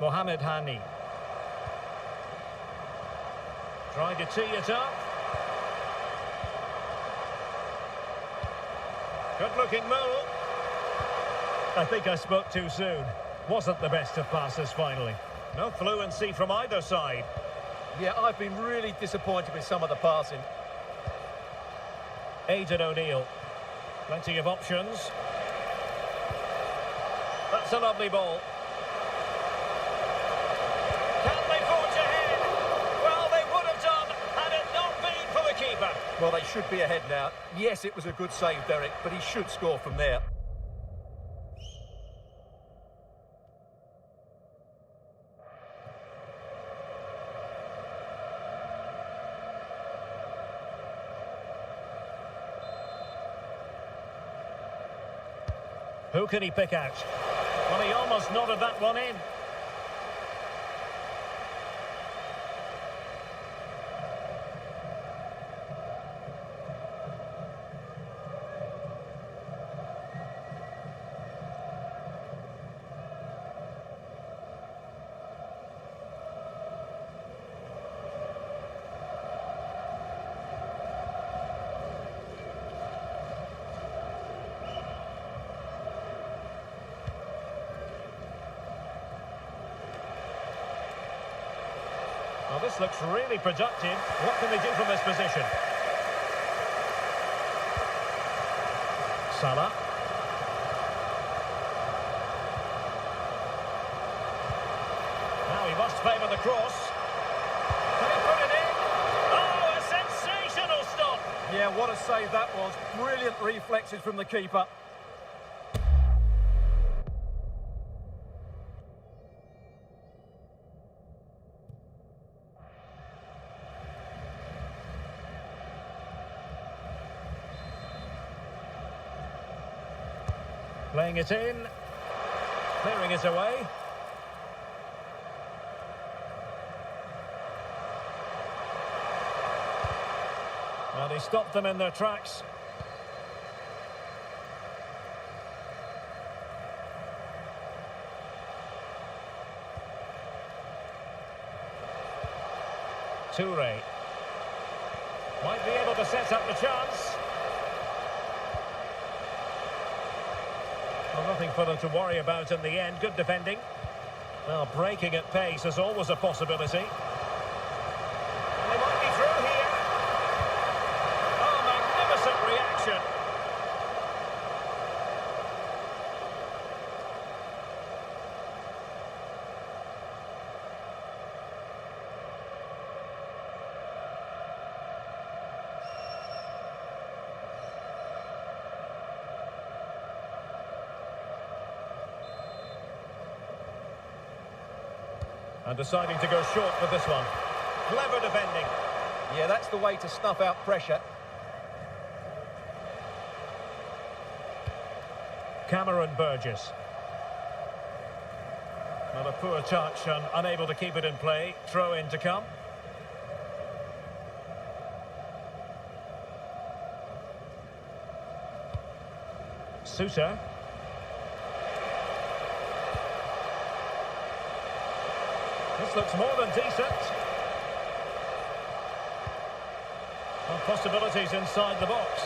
Mohamed Hani. Trying to tee it up. Good-looking move. I think I spoke too soon. Wasn't the best of passes finally. No fluency from either side. Yeah, I've been really disappointed with some of the passing. Aidan O'Neill. Plenty of options. That's a lovely ball. Can they forge ahead? Well, they would have done had it not been for the keeper. Well, they should be ahead now. Yes, it was a good save, Derek, but he should score from there. Who can he pick out? Well, he almost nodded that one in. Well, this looks really productive. What can they do from this position? Salah. Now he must favour the cross. Can he put it in? Oh, a sensational stop! Yeah, what a save that was. Brilliant reflexes from the keeper. Playing it in, clearing it away. Well, he stopped them in their tracks. Toure might be able to set up the chance. Well, nothing for them to worry about in the end. Good defending. Well, breaking at pace is always a possibility. And they might be through here. Oh, magnificent reaction. And deciding to go short with this one. Clever defending. Yeah, that's the way to snuff out pressure. Cameron Burgess. Well, a poor touch and unable to keep it in play. Throw in to come. Sousa. This looks more than decent. Well, possibilities inside the box.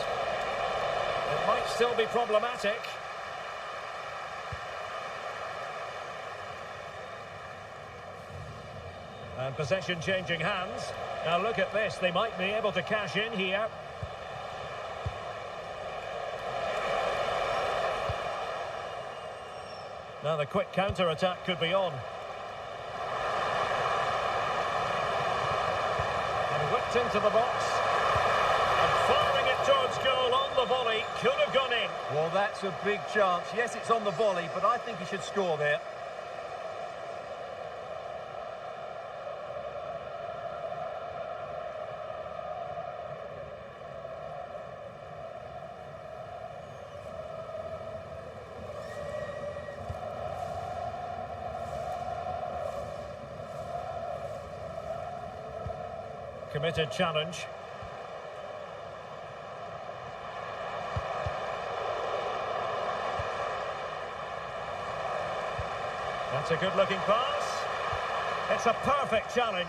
It might still be problematic. And possession changing hands. Now look at this, they might be able to cash in here. Now the quick counter-attack could be on. Whipped into the box and firing it towards goal on the volley. Could have gone in. Well, that's a big chance. Yes, it's on the volley, but I think he should score there. Committed challenge. That's a good-looking pass. It's a perfect challenge.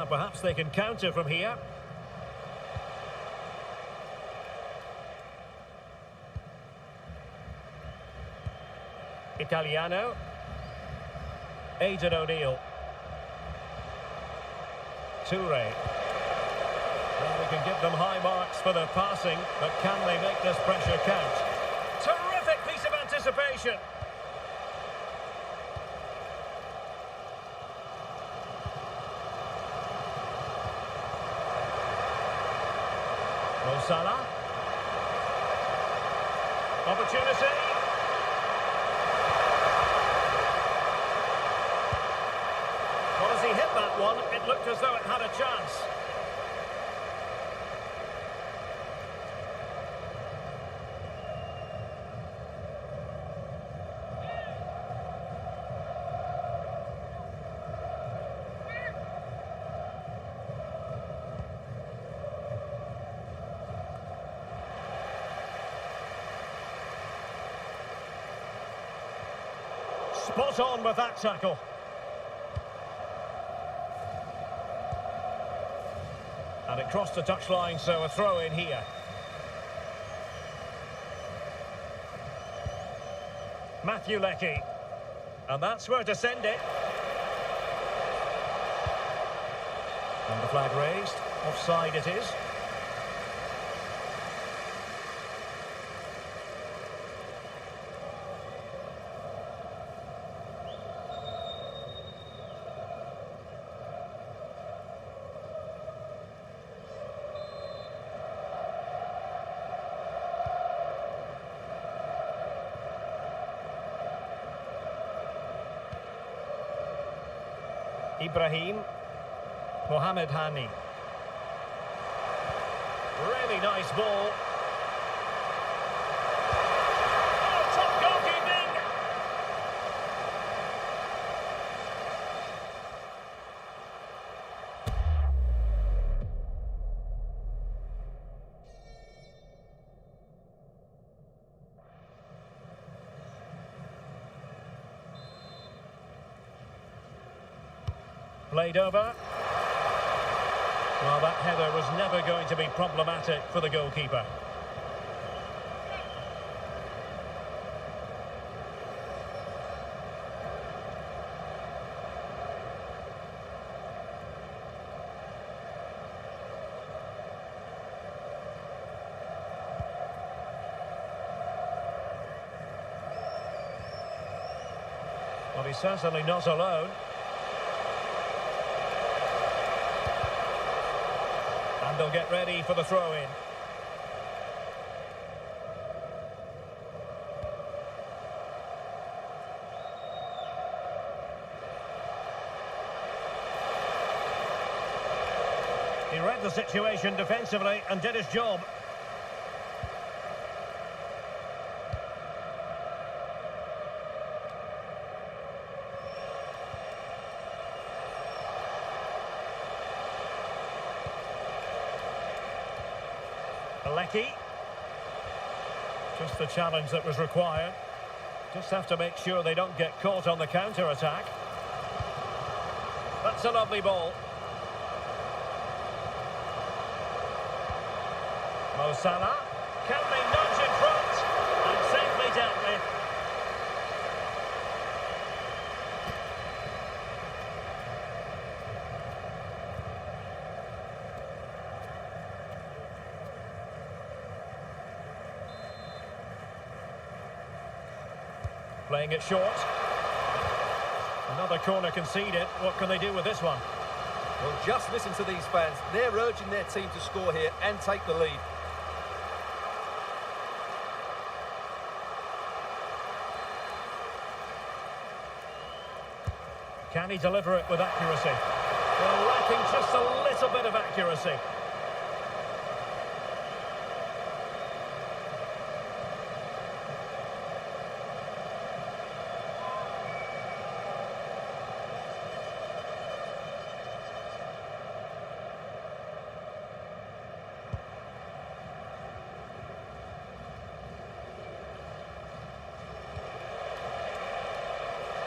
perhaps they can counter from here. Italiano. Aidan O'Neill. Toure. Well, we can give them high marks for their passing, but can they make this pressure count? Terrific piece of anticipation. Mo Salah. Opportunity. Well, as he hit that one, it looked as though it had a chance. Spot on with that tackle. And it crossed the touchline, so a throw in here. Matthew Leckie. And that's where to send it. And the flag raised. Offside it is. Ibrahim. Mohamed Hani. Really nice ball. Oh, top goalkeeping! Played over. Well, that header was never going to be problematic for the goalkeeper. Well, he's certainly not alone. And they'll get ready for the throw-in. He read the situation defensively and did his job. Leckie. Just the challenge that was required. Just have to make sure they don't get caught on the counter-attack. That's a lovely ball. Mo Salah. Can they nudge in front? And safely dealt with. Playing it short. Another corner conceded. What can they do with this one? Well, just listen to these fans. They're urging their team to score here and take the lead. Can he deliver it with accuracy? Well, lacking just a little bit of accuracy.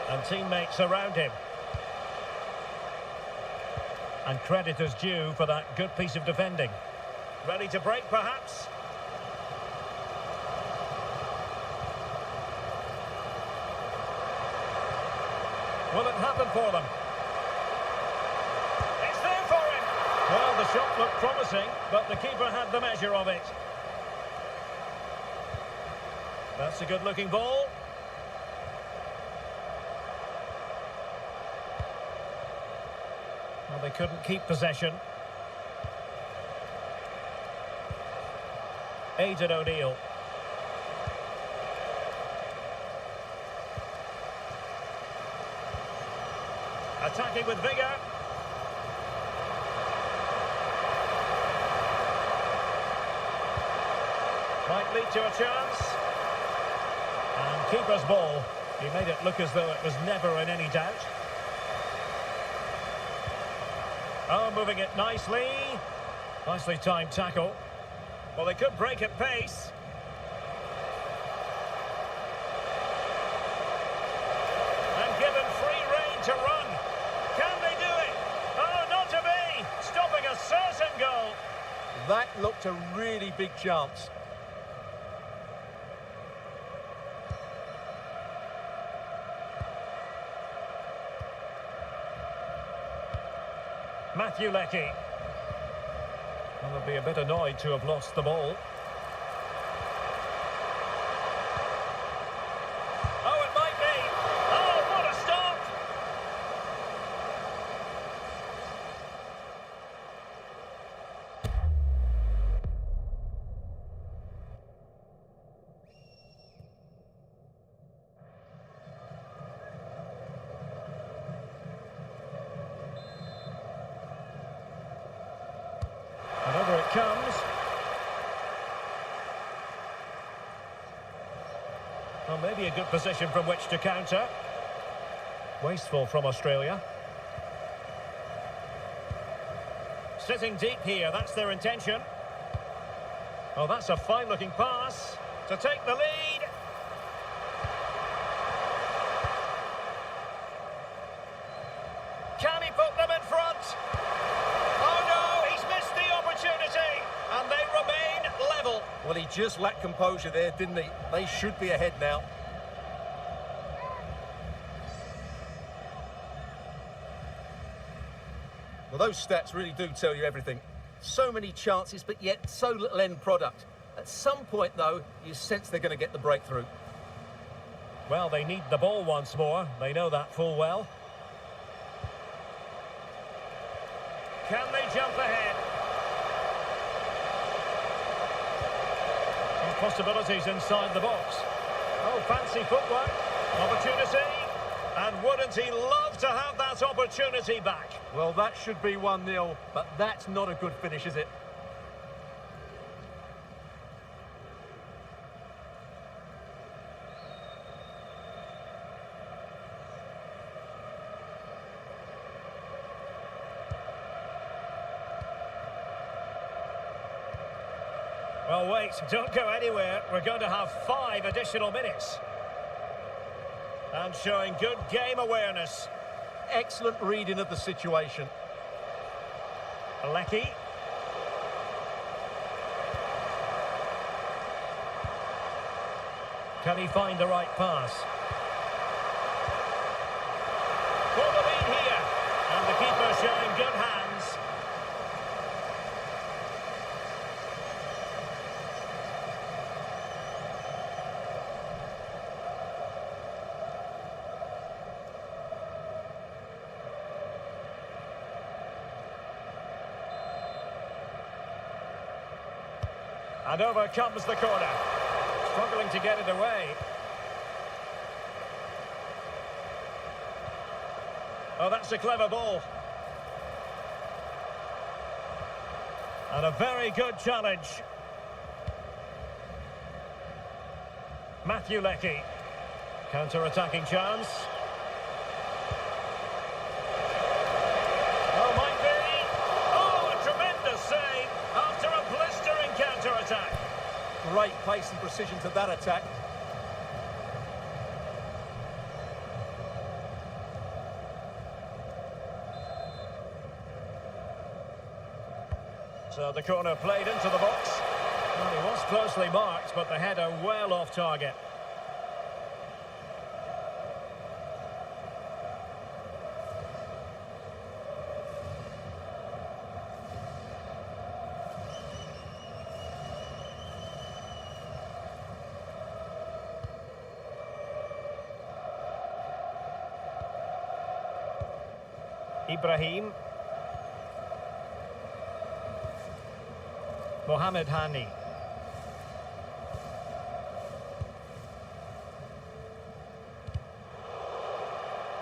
And teammates around him. And credit is due for that good piece of defending. Ready to break, perhaps? Will it happen for them? It's there for him! Well, the shot looked promising, but the keeper had the measure of it. That's a good-looking ball. Well, they couldn't keep possession. Aidan O'Neill. Attacking with vigour. Might lead to a chance. And keeper's ball. He made it look as though it was never in any doubt. Oh, moving it nicely. Nicely timed tackle. Well, they could break at pace. And given free rein to run. Can they do it? Oh, not to be. Stopping a certain goal. That looked a really big chance. Matthew Leckie. Well, they'll be a bit annoyed to have lost the ball. Oh, it might be. Oh, what a stop! And over it comes. Well, maybe a good position from which to counter. Wasteful from Australia. Sitting deep here, that's their intention. Oh, that's a fine-looking pass to take the lead. Can he put them in front? Oh no, he's missed the opportunity, and they remain level. Well, he just lacked composure there, didn't he? They should be ahead now. Well, those stats really do tell you everything. So many chances, but yet so little end product. At some point, though, you sense they're going to get the breakthrough. Well, they need the ball once more. They know that full well. Can they jump ahead? Some possibilities inside the box. Oh, fancy footwork. Opportunity. And wouldn't he love to have that opportunity back? Well, that should be 1-0, but that's not a good finish, is it? Well, wait, don't go anywhere. We're going to have 5 additional minutes. And showing good game awareness. Excellent reading of the situation. Leckie. Can he find the right pass? For the lead here. And the keeper showing good hands. And over comes the corner. Struggling to get it away. Oh, that's a clever ball. And a very good challenge. Matthew Leckie. Counter-attacking chance. Oh, might be. Oh, a tremendous save after a blistering counter-attack. Great pace and precision to that attack. So the corner played into the box. Well, he was closely marked, but the header well off target. Ibrahim. Mohamed Hani.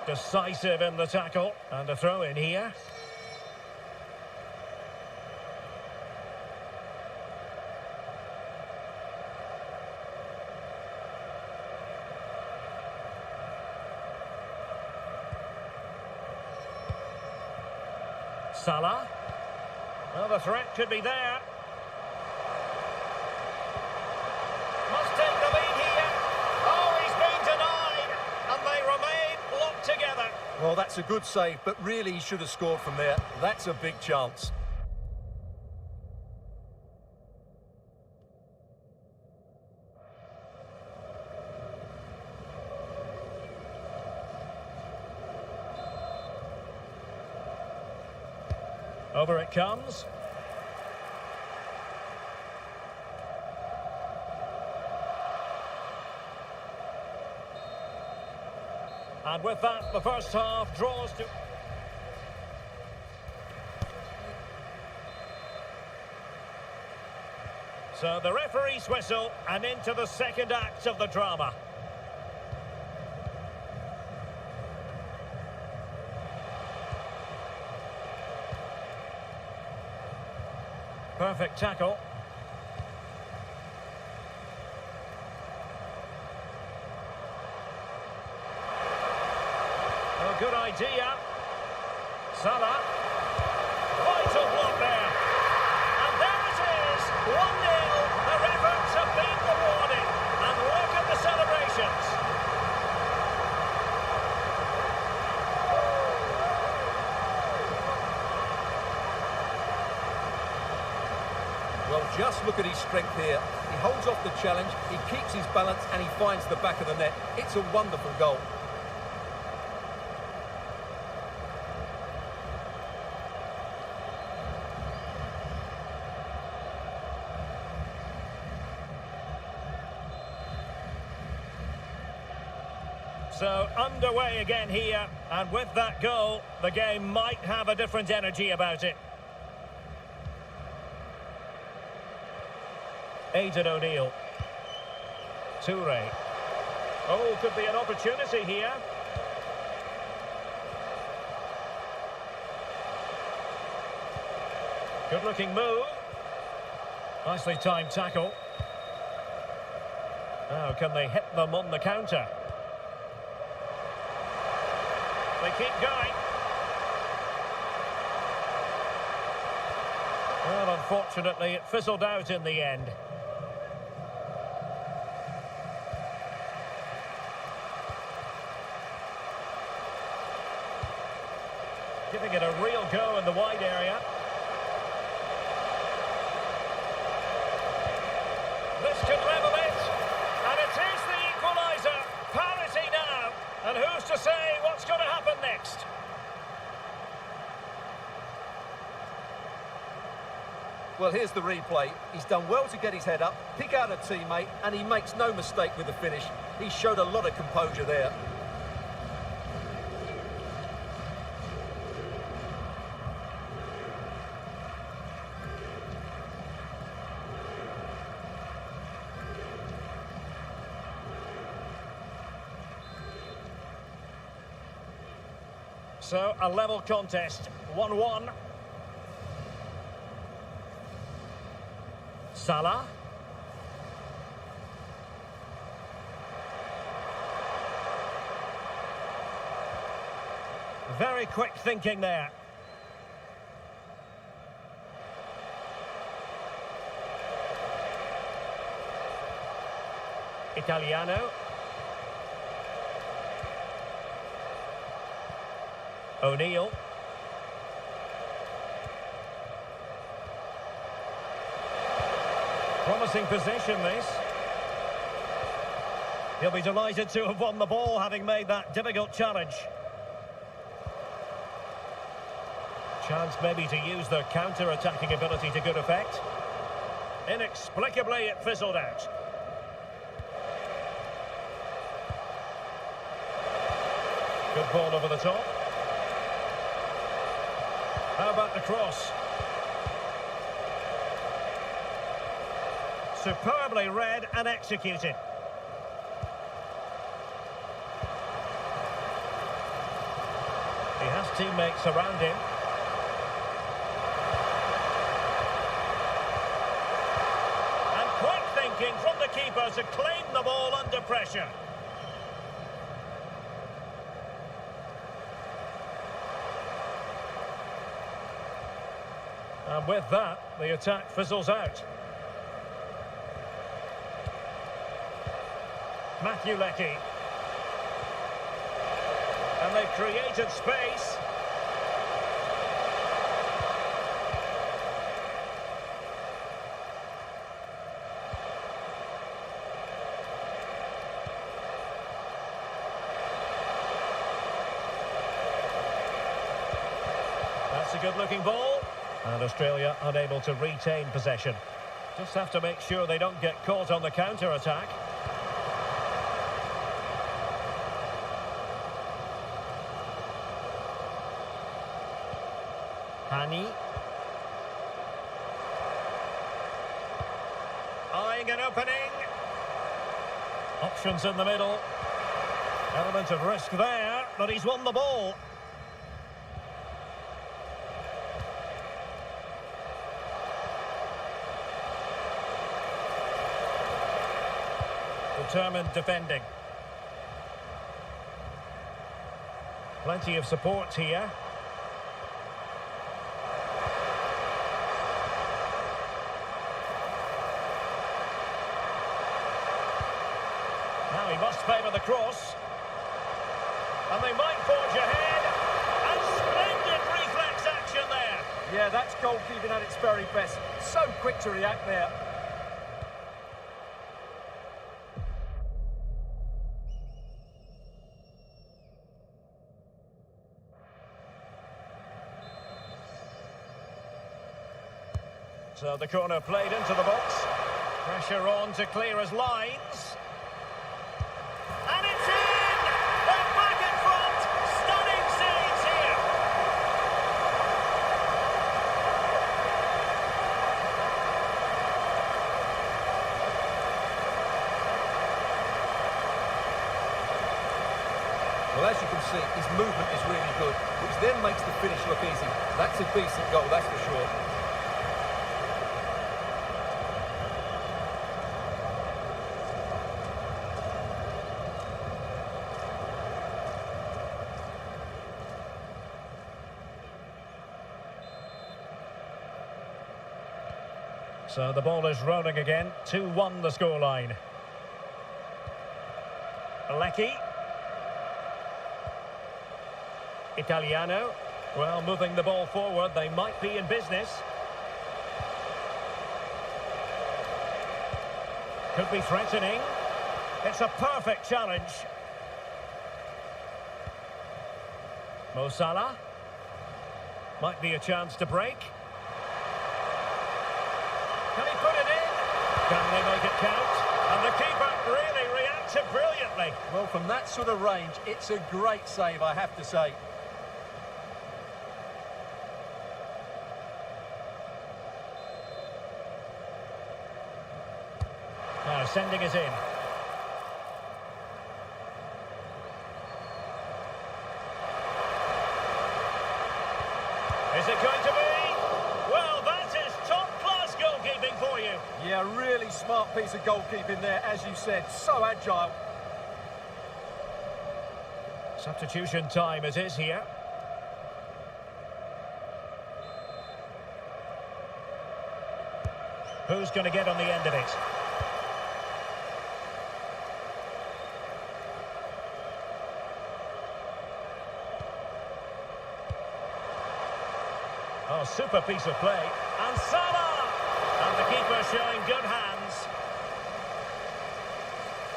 Decisive in the tackle. And a throw in here. Salah. Well, the threat could be there. Must take the lead here. Oh, he's been denied. And they remain locked together. Well, that's a good save, but really he should have scored from there. That's a big chance. Over it comes. And with that, the first half draws to... So the referee's whistle, and into the second act of the drama. Perfect tackle. Oh, good idea. Salah. Vital block there. And there it is. 1-0. Their efforts have been rewarded. And look at the celebrations. Well, just look at his strength here. He holds off the challenge, he keeps his balance, and he finds the back of the net. It's a wonderful goal. So underway again here, and with that goal, the game might have a different energy about it. Aidan O'Neill. Toure. Oh, could be an opportunity here. Good looking move. Nicely timed tackle. Now, can they hit them on the counter? They keep going. Well, unfortunately, it fizzled out in the end. Giving it a real go in the wide area. This could level it. And it is the equaliser. Parity now. And who's to say what's going to happen next? Well, here's the replay. He's done well to get his head up, pick out a teammate, and he makes no mistake with the finish. He showed a lot of composure there. So, a level contest, 1-1. Salah. Very quick thinking there. Italiano. O'Neill. Promising position, this. He'll be delighted to have won the ball, having made that difficult challenge. Chance maybe to use their counter-attacking ability to good effect. Inexplicably, it fizzled out. Good ball over the top. How about the cross? Superbly read and executed. He has teammates around him. And quick thinking from the keeper to claim the ball under pressure. And with that, the attack fizzles out. Matthew Leckie. And they've created space. That's a good-looking ball. And Australia unable to retain possession. Just have to make sure they don't get caught on the counter-attack. Hani. Eyeing an opening. Options in the middle. Element of risk there, but he's won the ball. Determined defending. Plenty of support here. Now he must favour the cross. And they might forge ahead. And splendid reflex action there. Yeah, that's goalkeeping at its very best. So quick to react there. So the corner played into the box. Pressure on to clear his lines. And it's in! They're back in front! Stunning scenes here! Well, as you can see, his movement is really good, which then makes the finish look easy. That's a decent goal, that's for sure. So the ball is rolling again. 2-1 the scoreline. Leckie. Italiano. Well, moving the ball forward, they might be in business. Could be threatening. It's a perfect challenge. Mo Salah. Might be a chance to break. Can he put it in? Can they make it count? And the keeper really reacted brilliantly. Well, from that sort of range, it's a great save, I have to say. Now sending it in. Is it going to be? Well, that is top-class goalkeeping for you. Yeah, really smart piece of goalkeeping there, as you said. So agile. Substitution time it is here. Who's going to get on the end of it? Oh, super piece of play. And Salah! And the keeper showing good hands.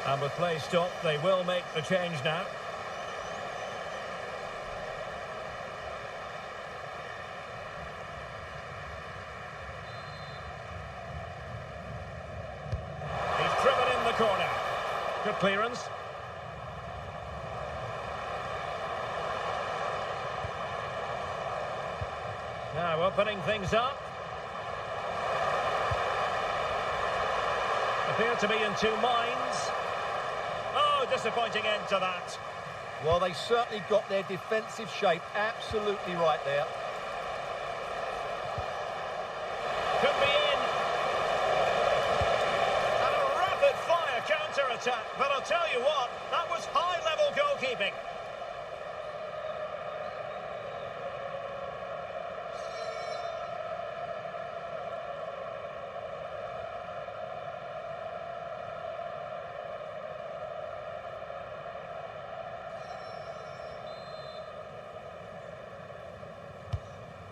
And with play stopped, they will make the change now. He's driven in the corner. Good clearance. Now opening things up. Appear to be in two minds. Oh, disappointing end to that. Well, they certainly got their defensive shape absolutely right there. Could be in. And a rapid-fire counter-attack. But I'll tell you what, that was high-level goalkeeping.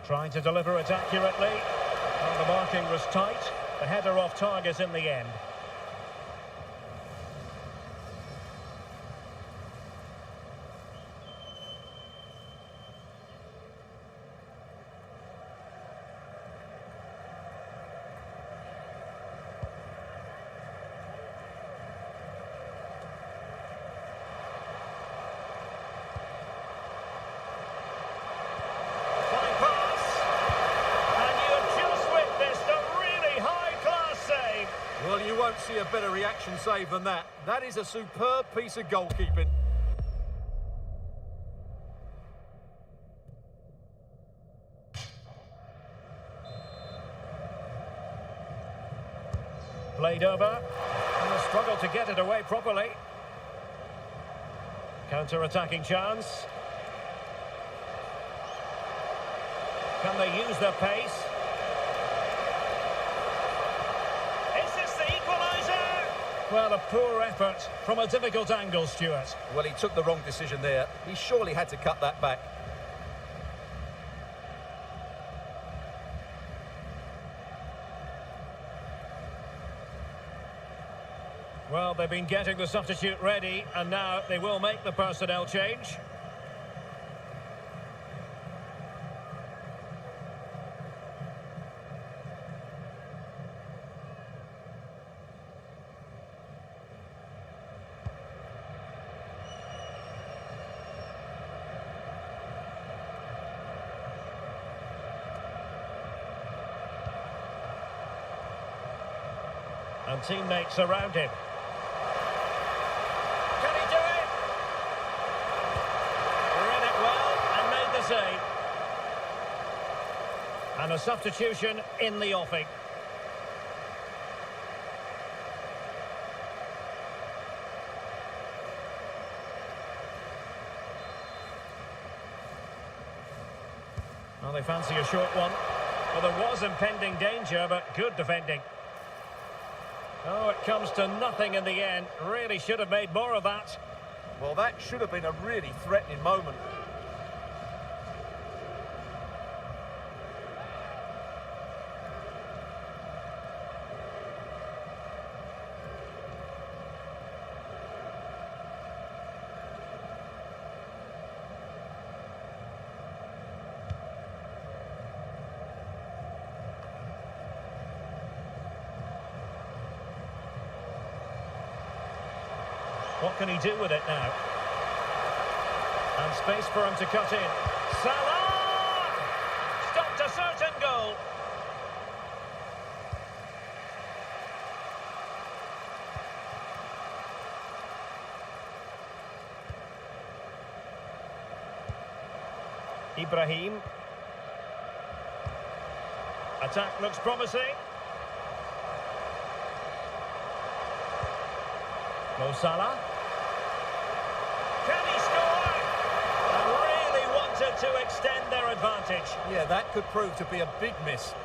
Trying to deliver it accurately. Well, the marking was tight. The header off target in the end. Well, you won't see a better reaction save than that. That is a superb piece of goalkeeping. Played over. And a struggle to get it away properly. Counter-attacking chance. Can they use their pace? Well, a poor effort from a difficult angle, Stuart. Well, he took the wrong decision there. He surely had to cut that back. Well, they've been getting the substitute ready, and now they will make the personnel change. And teammates around him. Can he do it? Read it well and made the save. And a substitution in the offing. Well, they fancy a short one. Well, there was impending danger, but good defending. Oh, it comes to nothing in the end. Really should have made more of that. Well, that should have been a really threatening moment. What can he do with it now? And space for him to cut in. Salah! Stopped a certain goal. Ibrahim. Attack looks promising. Mo Salah. Can he score? And really wanted to extend their advantage. Yeah, that could prove to be a big miss.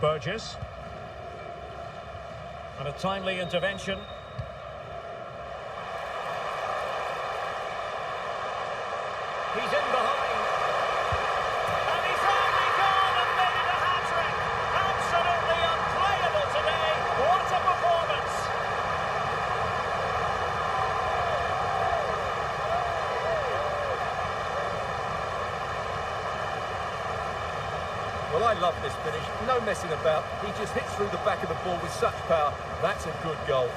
Burgess. And a timely intervention. He's in behind. And he's only gone and made it a hat-trick. Absolutely unplayable today. What a performance. Well, I love this finish. No messing about. He just hits through the back of the ball with such power. That's a good goal.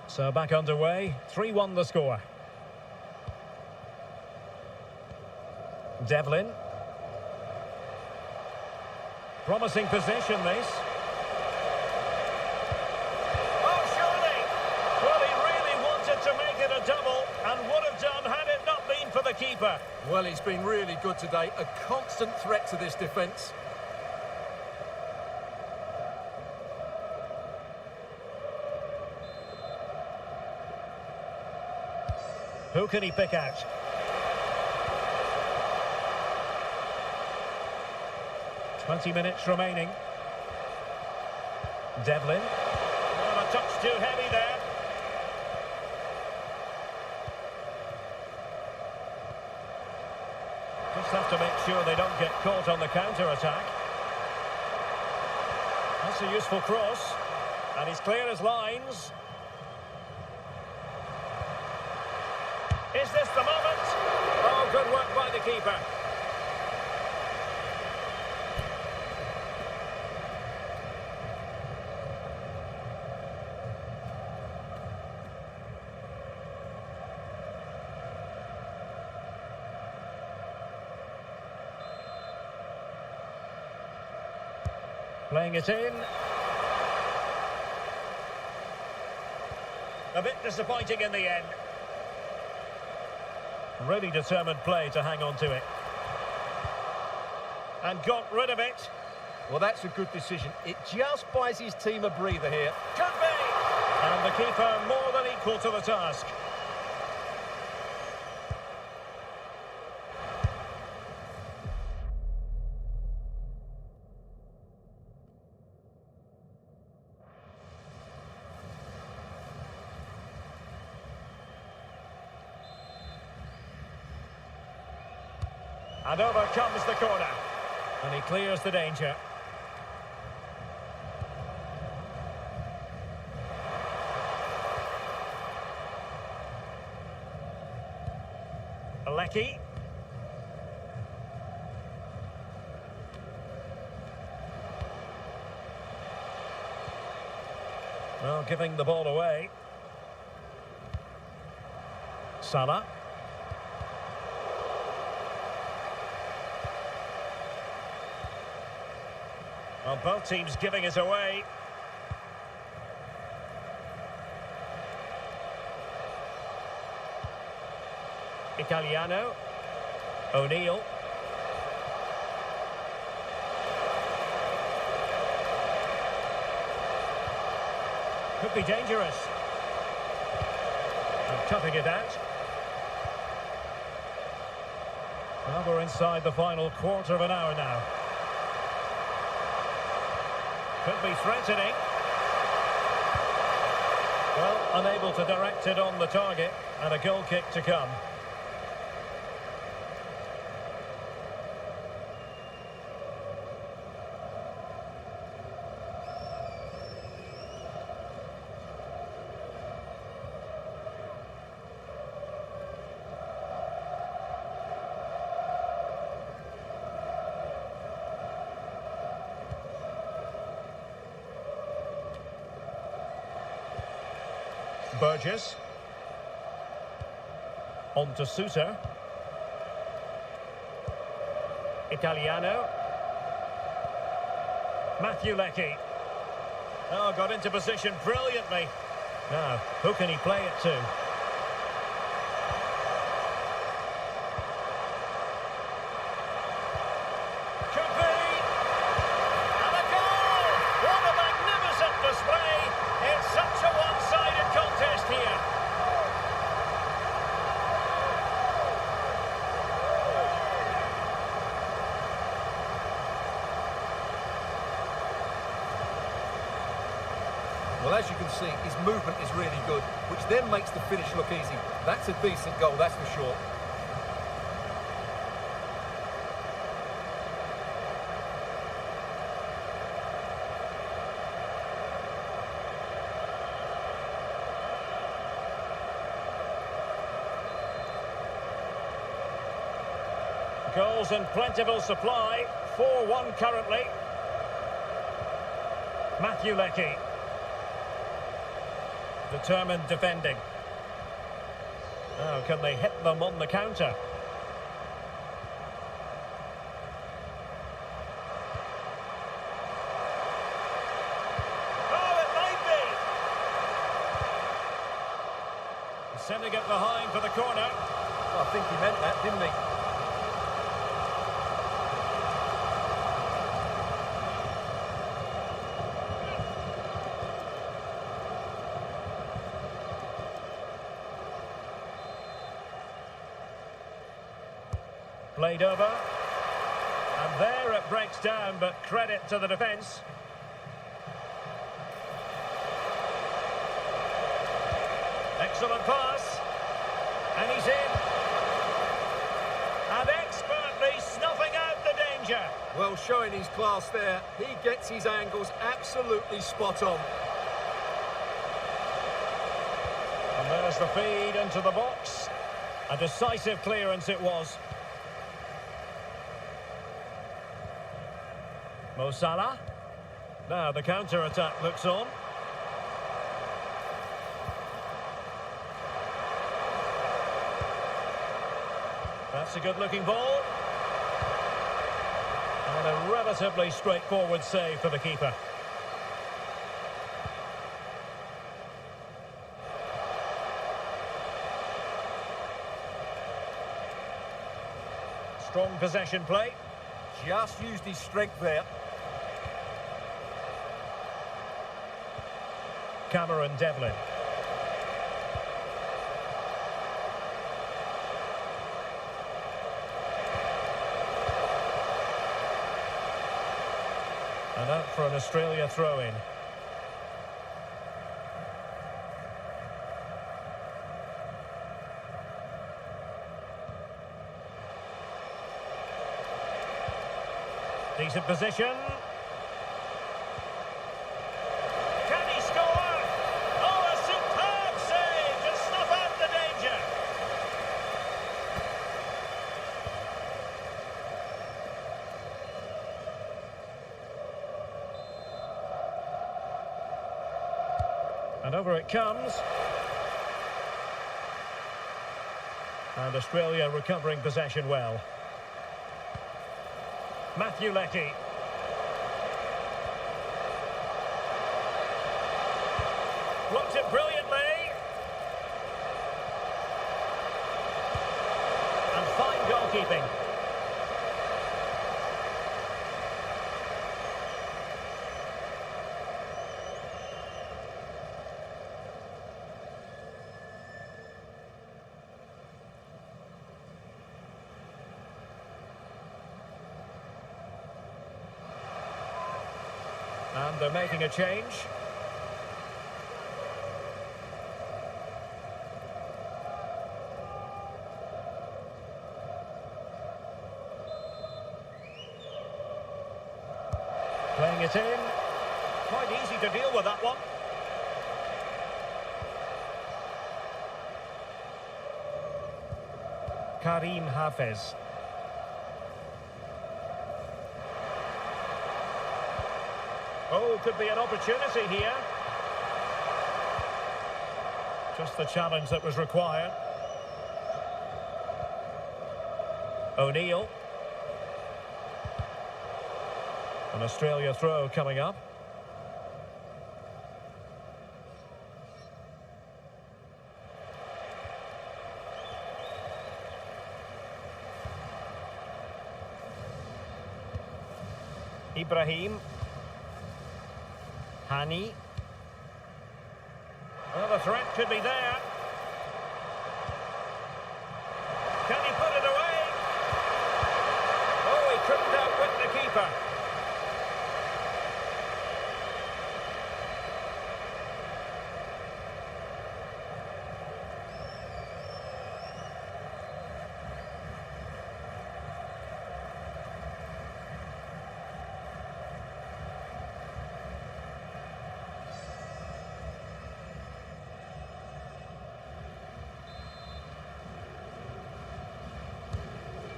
So back underway, 3-1 the score. Devlin. Promising position, this. Oh, surely! Well, he really wanted to make it a double and would have done had it not been for the keeper. Well, he's been really good today. A constant threat to this defence. Who can he pick out? "20 minutes remaining. Devlin. Oh, a touch too heavy there. Just have to make sure they don't get caught on the counter-attack. That's a useful cross. And he's clear as lines. Is this the moment? Oh, good work by the keeper. Playing it in. A bit disappointing in the end. Really determined play to hang on to it. And got rid of it. Well, that's a good decision. It just buys his team a breather here. Could be! And the keeper more than equal to the task. And over comes the corner. And he clears the danger. Lecky. Well, giving the ball away. Salah. Well, both teams giving it away. Italiano. O'Neill. Could be dangerous. And cutting it out. Well, we're inside the final quarter of an hour now. Could be threatening. Well, unable to direct it on the target, and a goal kick to come. Burgess. On to Sousa. Italiano. Matthew Lecky. Oh, got into position brilliantly. Now, who can he play it to? Could be! Well, as you can see, his movement is really good, which then makes the finish look easy. That's a decent goal, that's for sure. Goals in plentiful supply. 4-1 currently. Matthew Leckie. Determined defending. Now, can they hit them on the counter? Oh, it might be! Sending it behind for the corner. I think he meant that, didn't he? Played over, and there it breaks down, but credit to the defence. Excellent pass, and he's in, and expertly snuffing out the danger. Well, showing his class there, he gets his angles absolutely spot on. And there's the feed into the box. A decisive clearance it was. Mo Salah. Now the counter-attack looks on. That's a good-looking ball. And a relatively straightforward save for the keeper. Strong possession play. Just used his strength there. Cameron Devlin. And out for an Australia throw-in. Decent position. Can he score? Oh, a superb save to snuff out the danger. And over it comes. And Australia recovering possession well. Matthew Leckie. Blocked it brilliantly. And fine goalkeeping. And they're making a change. Playing it in. Quite easy to deal with that one. Karim Hafez. Oh, could be an opportunity here. Just the challenge that was required. O'Neill. An Australia throw coming up. Ibrahim. Hani. Well, the threat could be there. Can he put it away? Oh, he couldn't outwit the keeper.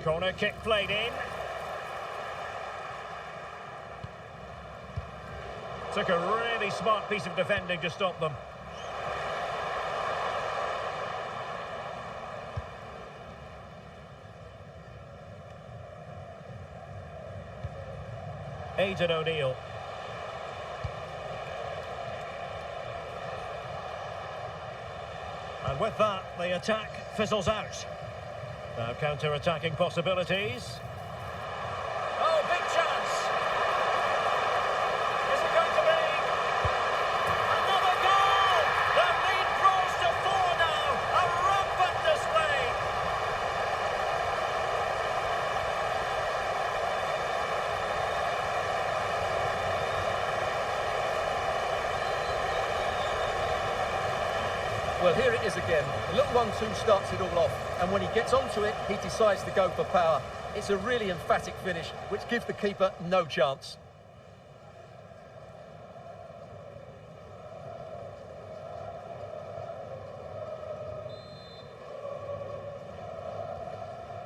Corner kick played in. Took a really smart piece of defending to stop them. Aidan O'Neill. And with that, the attack fizzles out. Now counter-attacking possibilities. Oh, big chance! Is it going to be? Another goal! The lead grows to 4 now. A rampant display. Well, here it is again. The little 1-2 starts it all off, and when he gets onto it, he decides to go for power. It's a really emphatic finish, which gives the keeper no chance.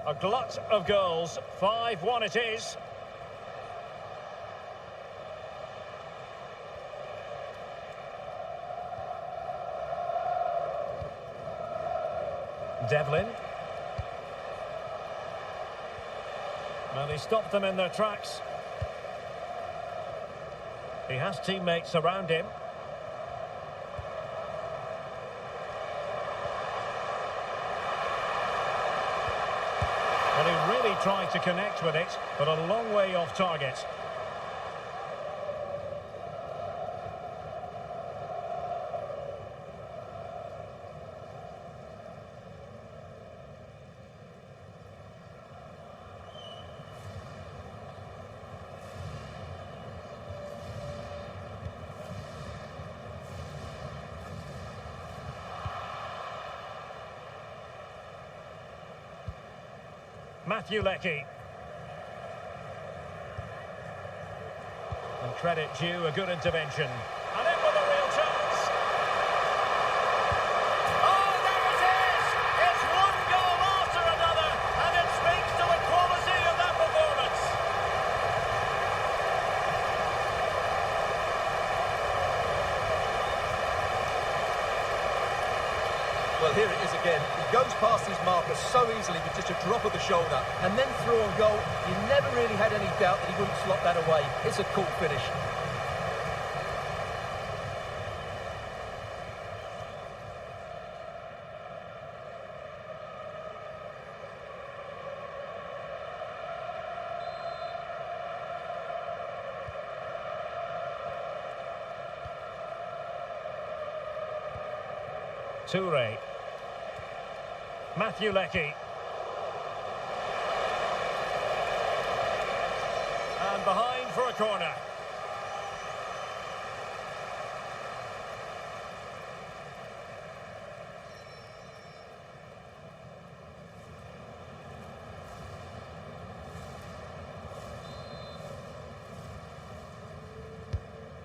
A glut of goals. 5-1 it is. Devlin. Well, he stopped them in their tracks. He has teammates around him. Well, he really tried to connect with it, but a long way off target. Matthew Leckie. And credit due, a good intervention. And in with a real chance. Oh, there it is! It's one goal after another, and it speaks to the quality of that performance. Well, here it is again. He goes past his marker so easily with just a drop of the shoulder, and then through on goal. You never really had any doubt that he wouldn't slot that away. It's a cool finish. Toure. Matthew Leckie. And behind for a corner.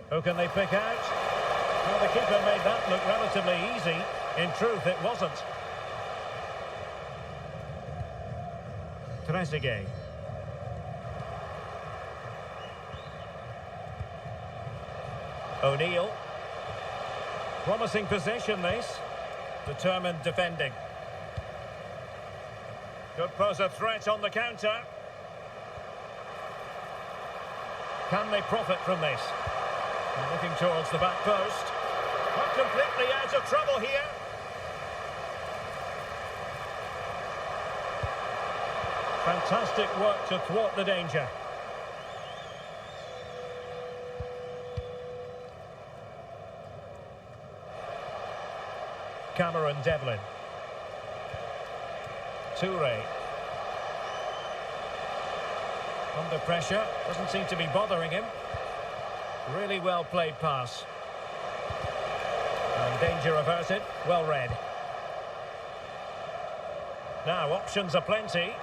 Who can they pick out? Well, the keeper made that look relatively easy. In truth, it wasn't. Trezeguet. O'Neill. Promising possession, this. Determined defending. Could pose a threat on the counter. Can they profit from this? And looking towards the back post. Not completely out of trouble here. Fantastic work to thwart the danger. Cameron Devlin. Toure. Under pressure, doesn't seem to be bothering him. Really well played pass. And danger averted, well read. Now options are plenty.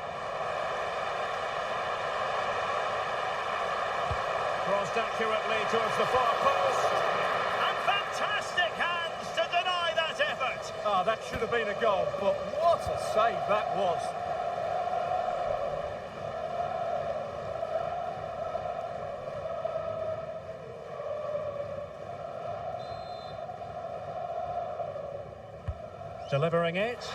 Crossed accurately towards the far post. And fantastic hands to deny that effort. Ah, that should have been a goal, but what a save that was. Delivering it.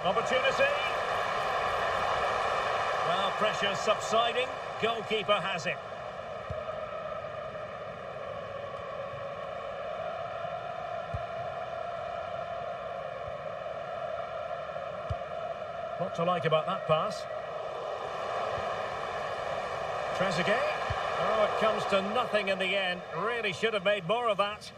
Opportunity. Well, pressure subsiding. Goalkeeper has it. What to like about that pass? Trezeguet. Oh, it comes to nothing in the end. Really should have made more of that.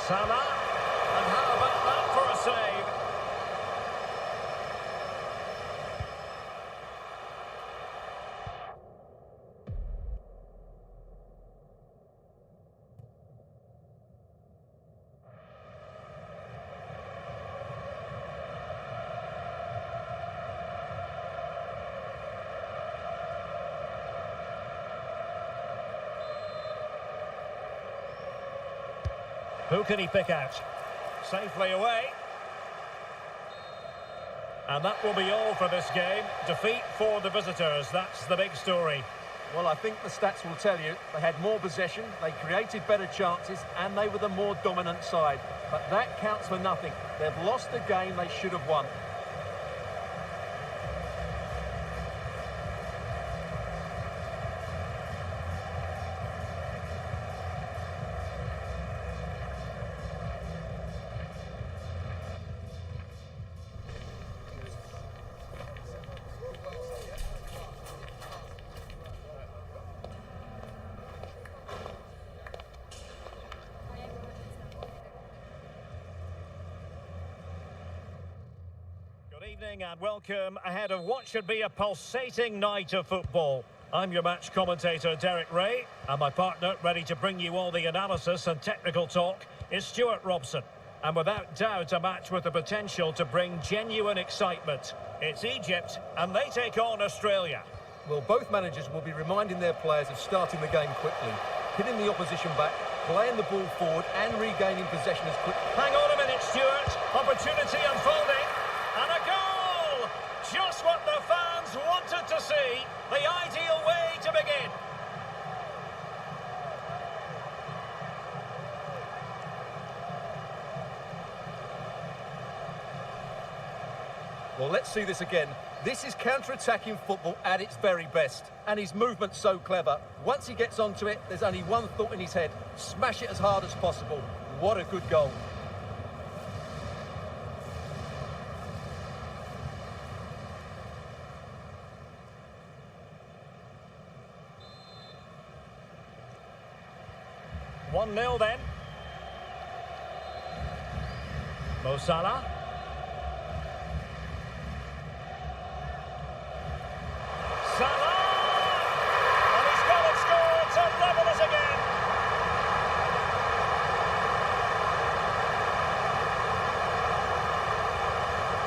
Salah, and how about that for a save? Who can he pick out? Safely away. And that will be all for this game. Defeat for the visitors. That's the big story. Well, I think the stats will tell you they had more possession, they created better chances, and they were the more dominant side. But that counts for nothing. They've lost the game they should have won. Good evening and welcome ahead of what should be a pulsating night of football. I'm your match commentator, Derek Ray, and my partner, ready to bring you all the analysis and technical talk, is Stuart Robson. And without doubt, a match with the potential to bring genuine excitement. It's Egypt, and they take on Australia. Well, both managers will be reminding their players of starting the game quickly, hitting the opposition back, playing the ball forward, and regaining possession as quickly. Hang on a minute, Stuart. Opportunity unfolding. And a goal! Just what the fans wanted to see. The ideal way to begin. Well, let's see this again. This is counter-attacking football at its very best. And his movement's so clever. Once he gets onto it, there's only one thought in his head. Smash it as hard as possible. What a good goal. One 0 then. Mo Salah. Salah! And he's got it scored to level it again.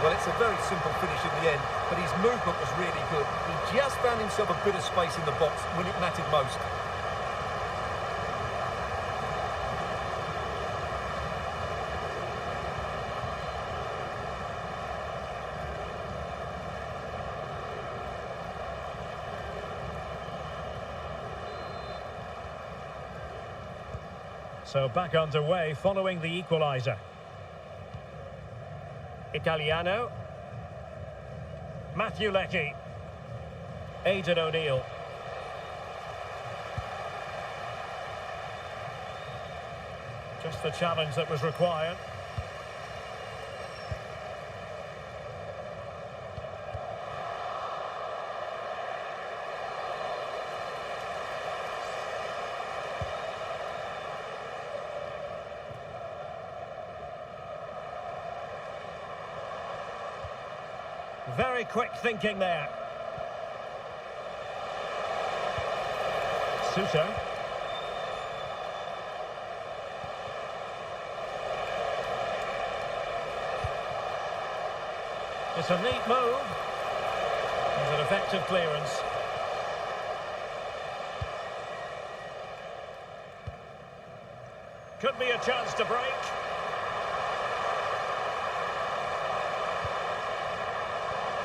Well, it's a very simple finish in the end, but his movement was really good. He just found himself a bit of space in the box when it mattered most. So back underway following the equaliser. Italiano. Matthew Leckie. Aidan O'Neill. Just the challenge that was required. Very quick thinking there. Suter. It's a neat move. And an effective clearance. Could be a chance to break.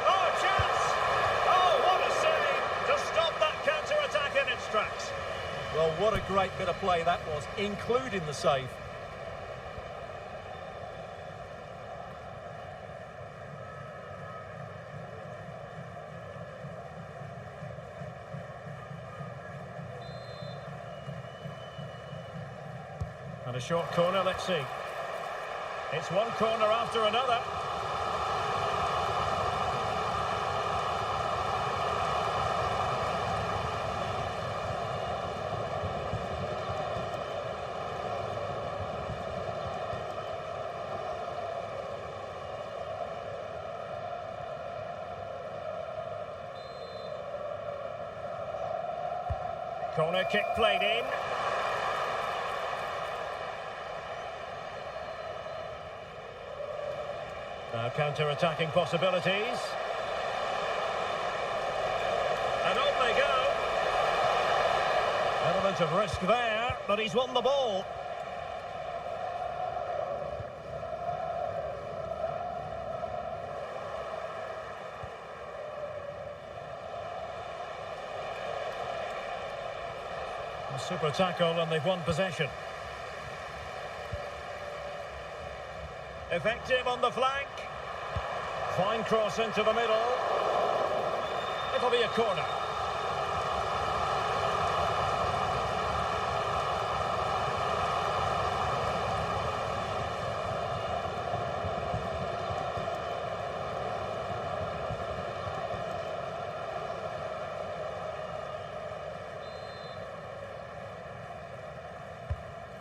Oh, chance! Oh, what a save to stop that counter-attack in its tracks. Well, what a great bit of play that was, including the save. And a short corner, let's see. It's one corner after another. Corner kick played in. Now counter-attacking possibilities. And on they go. Element of risk there, but he's won the ball. A super tackle and they've won possession. Effective on the flank. Fine cross into the middle. It'll be a corner.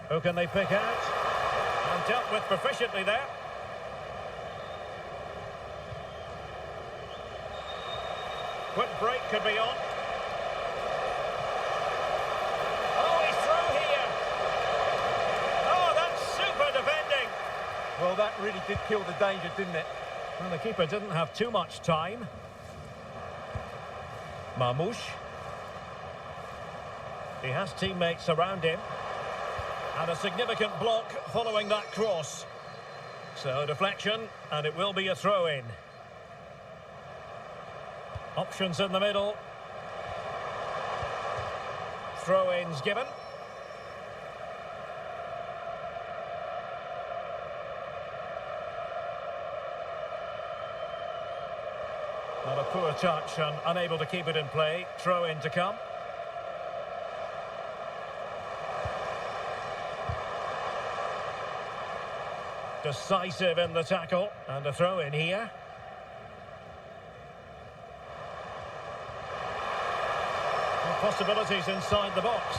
Who can they pick out? And dealt with proficiently there. Quick break could be on. Oh, he's through here. Oh, that's super defending. Well, that really did kill the danger, didn't it? Well, the keeper didn't have too much time. Marmouche. He has teammates around him. And a significant block following that cross. So deflection, and it will be a throw-in. Options in the middle. Throw-ins given. Not a poor touch and unable to keep it in play. Throw-in to come. Decisive in the tackle. And a throw-in here. Possibilities inside the box.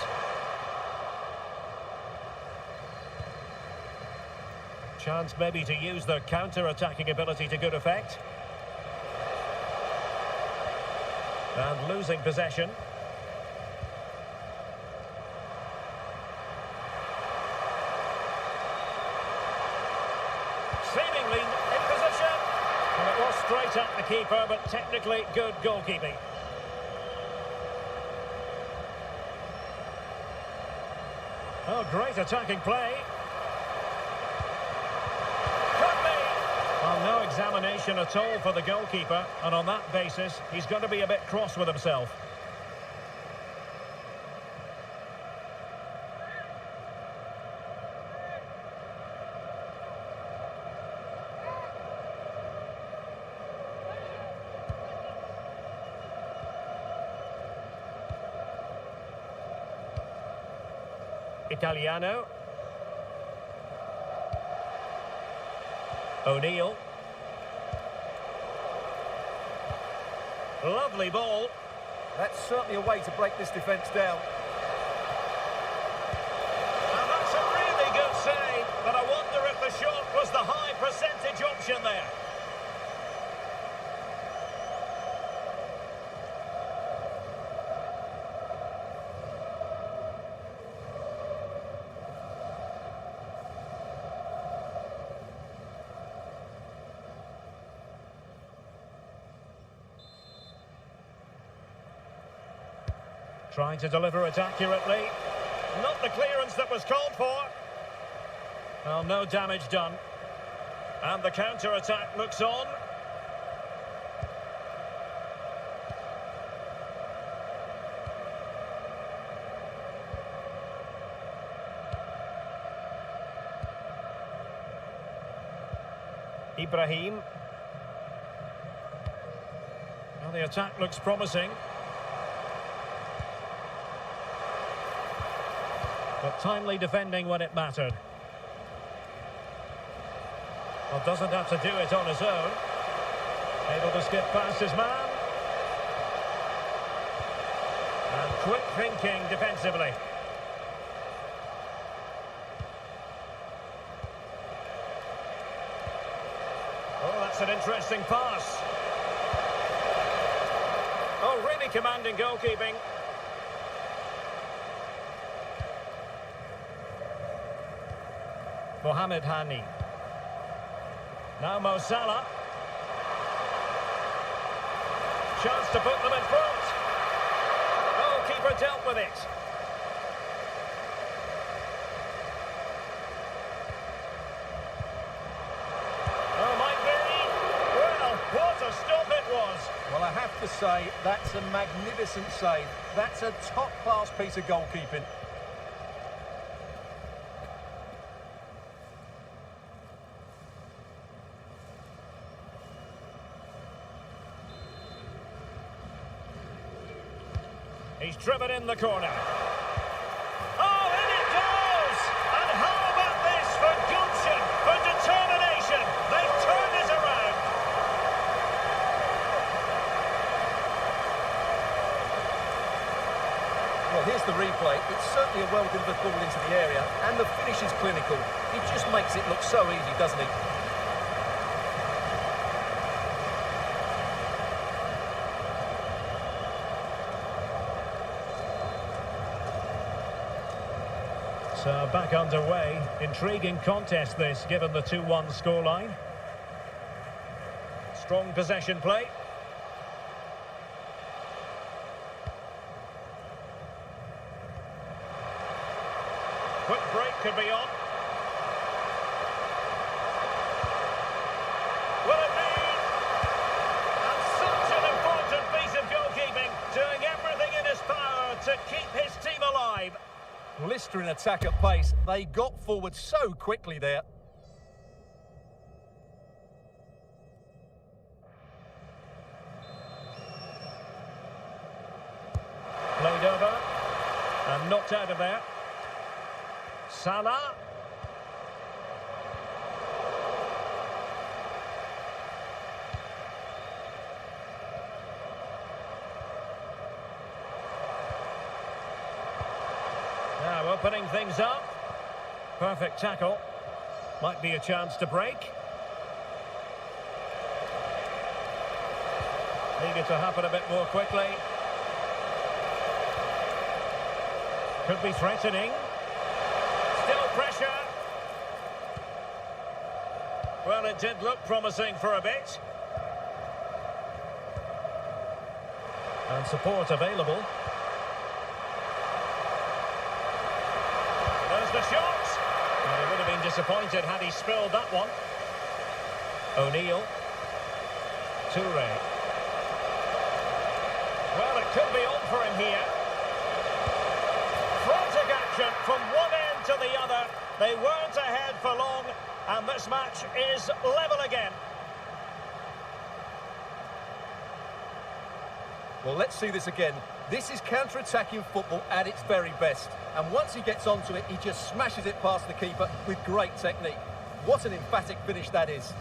Chance maybe to use their counter-attacking ability to good effect. And losing possession. Seemingly in position. And it was straight at the keeper, but technically good goalkeeping. Oh, great attacking play. Could be. Well, no examination at all for the goalkeeper, and on that basis, he's going to be a bit cross with himself. Italiano. O'Neill. Lovely ball. That's certainly a way to break this defence down. And that's a really good save, but I wonder if the shot was the high percentage option there. Trying to deliver it accurately. Not the clearance that was called for. Well, no damage done. And the counter-attack looks on. Ibrahim. Well, the attack looks promising. But timely defending when it mattered. Well, doesn't have to do it on his own. Able to skip past his man. And quick thinking defensively. Oh, that's an interesting pass. Oh, really commanding goalkeeping. Mohamed Hani. Now Mo Salah. Chance to put them in front. Oh, keeper dealt with it. Oh, might be. Well, what a stop it was. Well, I have to say, that's a magnificent save. That's a top-class piece of goalkeeping. He's driven in the corner. Oh, in it goes! And how about this for gumption, for determination? They've turned it around. Well, here's the replay. It's certainly a well-delivered ball into the area, and the finish is clinical. He just makes it look so easy, doesn't he? So back underway. Intriguing contest this, given the 2-1 scoreline. Strong possession play. Quick break could be on. Will it be? And such an important piece of goalkeeping, doing everything in his power to keep his team alive. Blistering attack at pace. They got forward so quickly there. Played over and knocked out of there. Salah. Now opening things up. Perfect tackle. Might be a chance to break. Needed to happen a bit more quickly. Could be threatening. Still pressure. Well, it did look promising for a bit. And support available. There's the shot. Well, he would have been disappointed had he spilled that one. O'Neill. Toure. Well, it could be on for him here. Frantic action from one end to the other. They weren't ahead for long, and this match is level again. Well, let's see this again. This is counter-attacking football at its very best. And once he gets onto it, he just smashes it past the keeper with great technique. What an emphatic finish that is.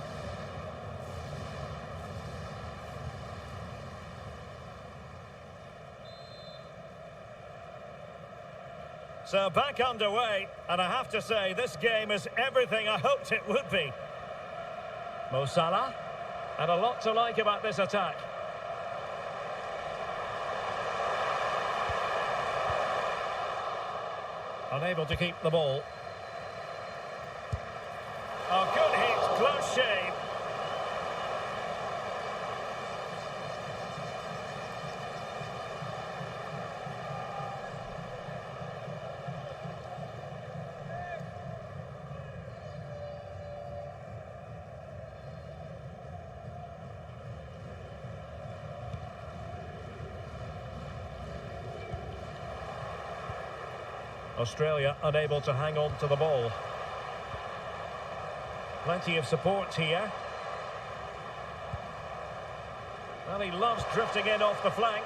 So back underway, and I have to say, this game is everything I hoped it would be. Mo Salah, and a lot to like about this attack. Unable to keep the ball. Oh, good hit, close shave. Australia unable to hang on to the ball. Plenty of support here. Well, he loves drifting in off the flank,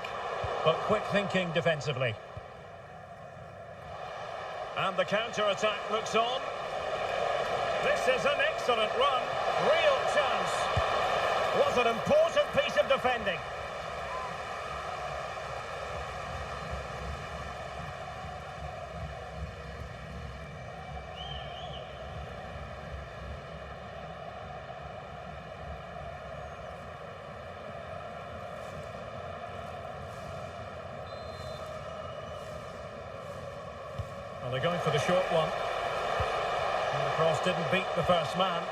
but quick thinking defensively. And the counter-attack looks on. This is an excellent run. Real chance. Was an important piece of defending. Well, they're going for the short one. And the cross didn't beat the first man.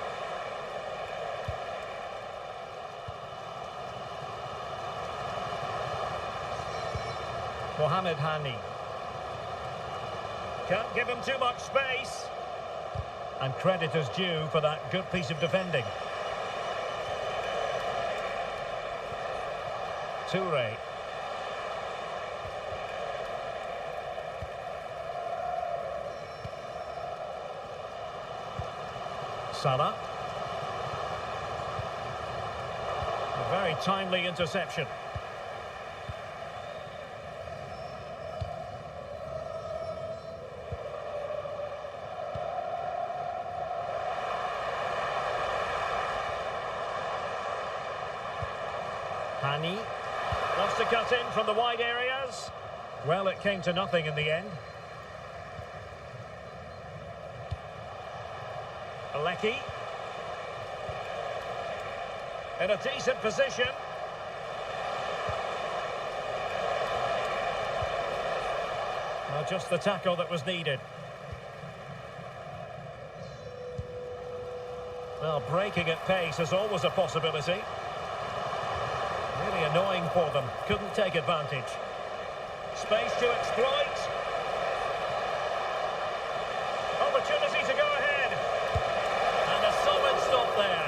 Mohamed Hani. Can't give him too much space. And credit is due for that good piece of defending. Toure. Salah. A very timely interception. Hani wants to cut in from the wide areas. Well, it came to nothing in the end. Lecky. In a decent position. Well, just the tackle that was needed. Well, breaking at pace is always a possibility. Really annoying for them. Couldn't take advantage. Space to exploit. Opportunity to go ahead. And a solid stop there.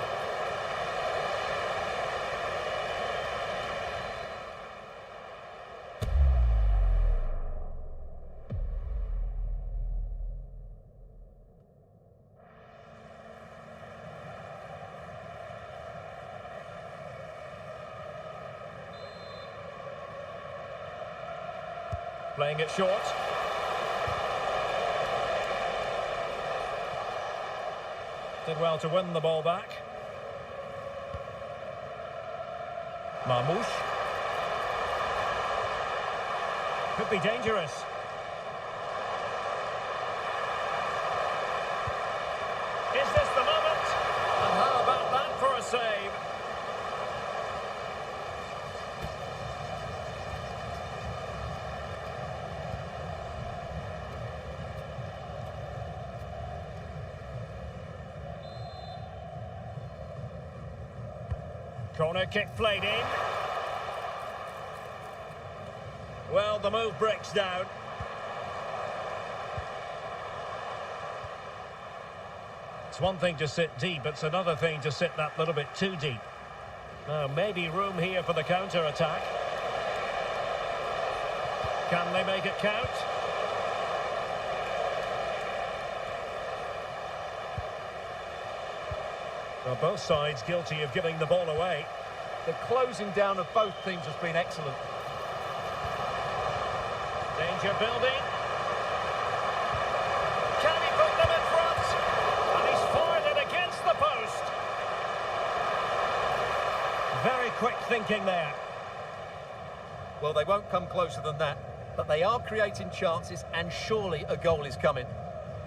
Playing it short. Did well to win the ball back. Marmouche. Could be dangerous. Is this the moment? And how about that for a save? Corner kick played in. Well, the move breaks down. It's one thing to sit deep, it's another thing to sit that little bit too deep. Now, maybe room here for the counter-attack. Can they make it count? Well, both sides guilty of giving the ball away. The closing down of both teams has been excellent. Danger building. Can he put them in front? And he's fired it against the post. Very quick thinking there. Well, they won't come closer than that, but they are creating chances, and surely a goal is coming.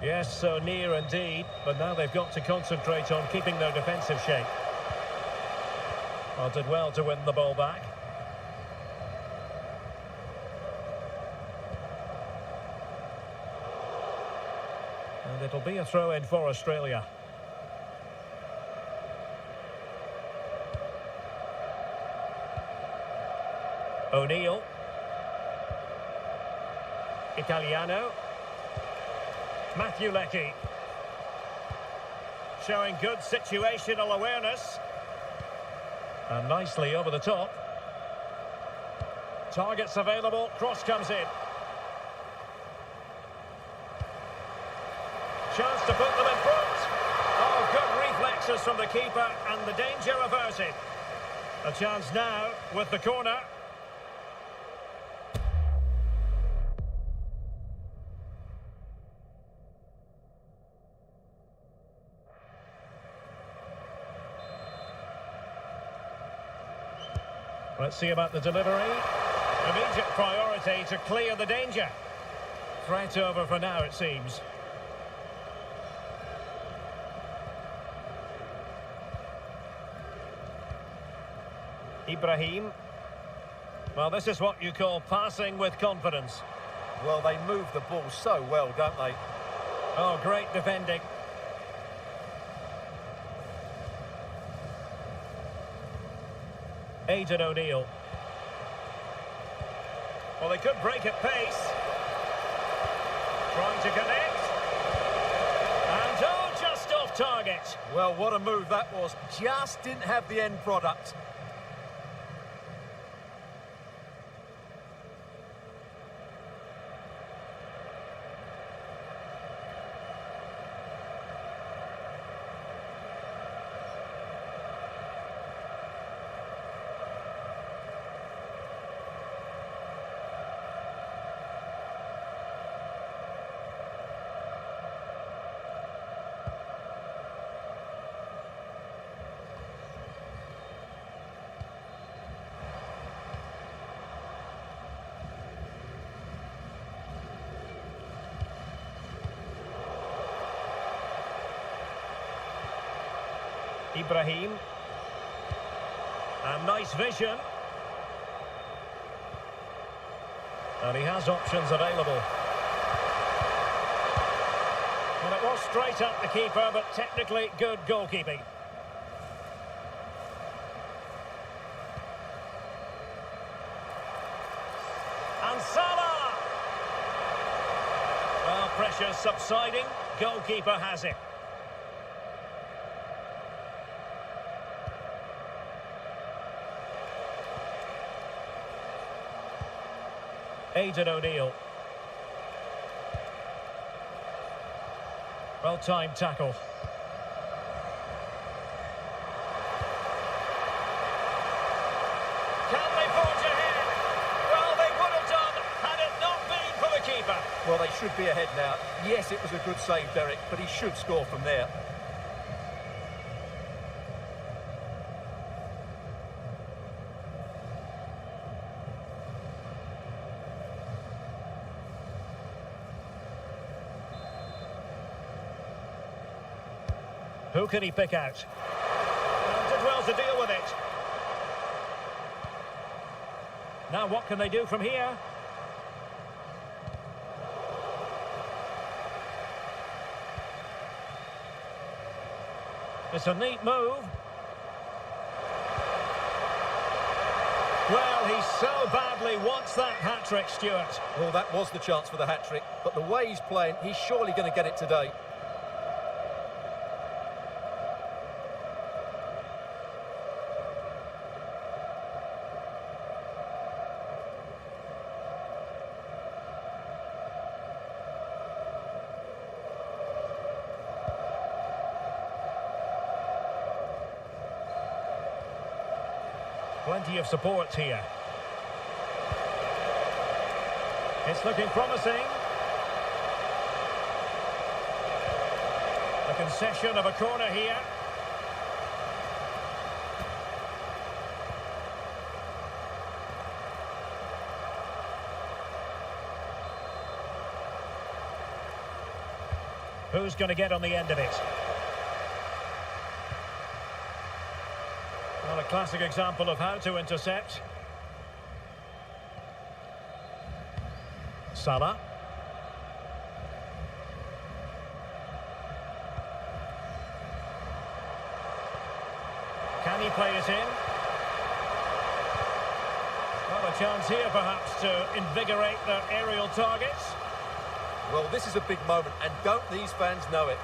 Yes, so near indeed, but now they've got to concentrate on keeping their defensive shape. Well, did well to win the ball back. And it'll be a throw-in for Australia. O'Neill. Italiano. Matthew Lecky. Showing good situational awareness. And nicely over the top. Targets available, cross comes in. Chance to put them in front. Oh, good reflexes from the keeper and the danger averted. A chance now with the corner. Let's see about the delivery. Immediate priority to clear the danger. Threat over for now, it seems. Ibrahim. Well, this is what you call passing with confidence. Well, they move the ball so well, don't they? Oh, great defending. Aidan O'Neill. Well, they could break at pace. Trying to connect. And oh, just off target. Well, what a move that was. Just didn't have the end product. Ibrahim. And nice vision. And he has options available. Well, it was straight at the keeper, but technically good goalkeeping. And Salah! Well, pressure subsiding. Goalkeeper has it. Aidan O'Neill. Well-timed tackle. Can they forge ahead? Well, they would have done had it not been for the keeper. Well, they should be ahead now. Yes, it was a good save, Derek, but he should score from there. Who can he pick out? Well, did well to deal with it. Now what can they do from here? It's a neat move. Well, he so badly wants that hat-trick, Stuart. Well, that was the chance for the hat-trick, but the way he's playing, he's surely going to get it today. Plenty of support here. It's looking promising. A concession of a corner here. Who's going to get on the end of it? Well, a classic example of how to intercept. Salah. Can he play it in? Well, a chance here perhaps to invigorate their aerial targets. Well, this is a big moment, and don't these fans know it?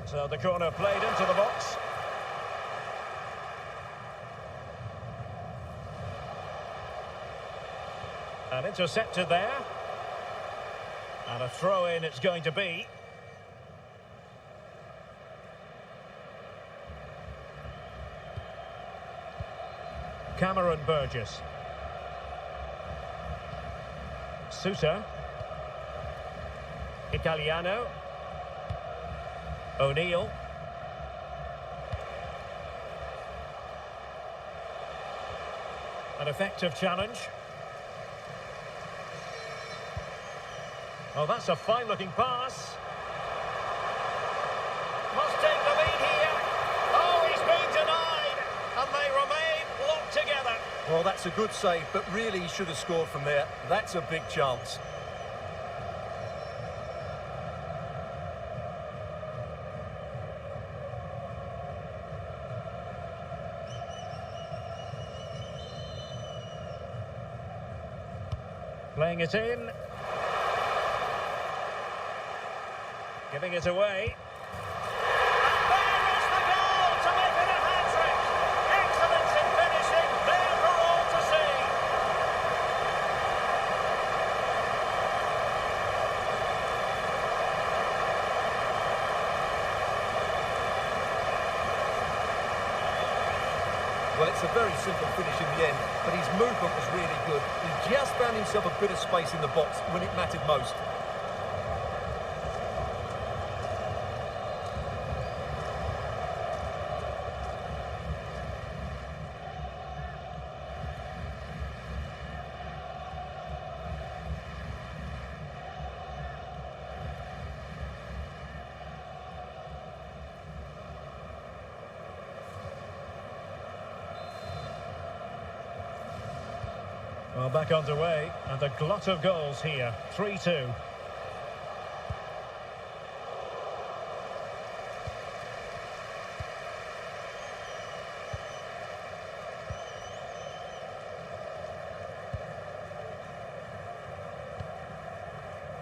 So the corner played into the box. And intercepted there. And a throw-in it's going to be. Cameron Burgess. Suter. Italiano. O'Neill. An effective challenge. Oh, that's a fine-looking pass. Must take the lead here. Oh, he's been denied. And they remain locked together. Well, that's a good save, but really he should have scored from there. That's a big chance. Playing it in. Giving it away. And there is the goal to make it a hat-trick. Excellence in finishing, there for all to see. Well, it's a very simple finish in the end, but his movement was really good. He just found himself a bit of space in the box when it mattered most. Well, back underway, and a glut of goals here. 3-2.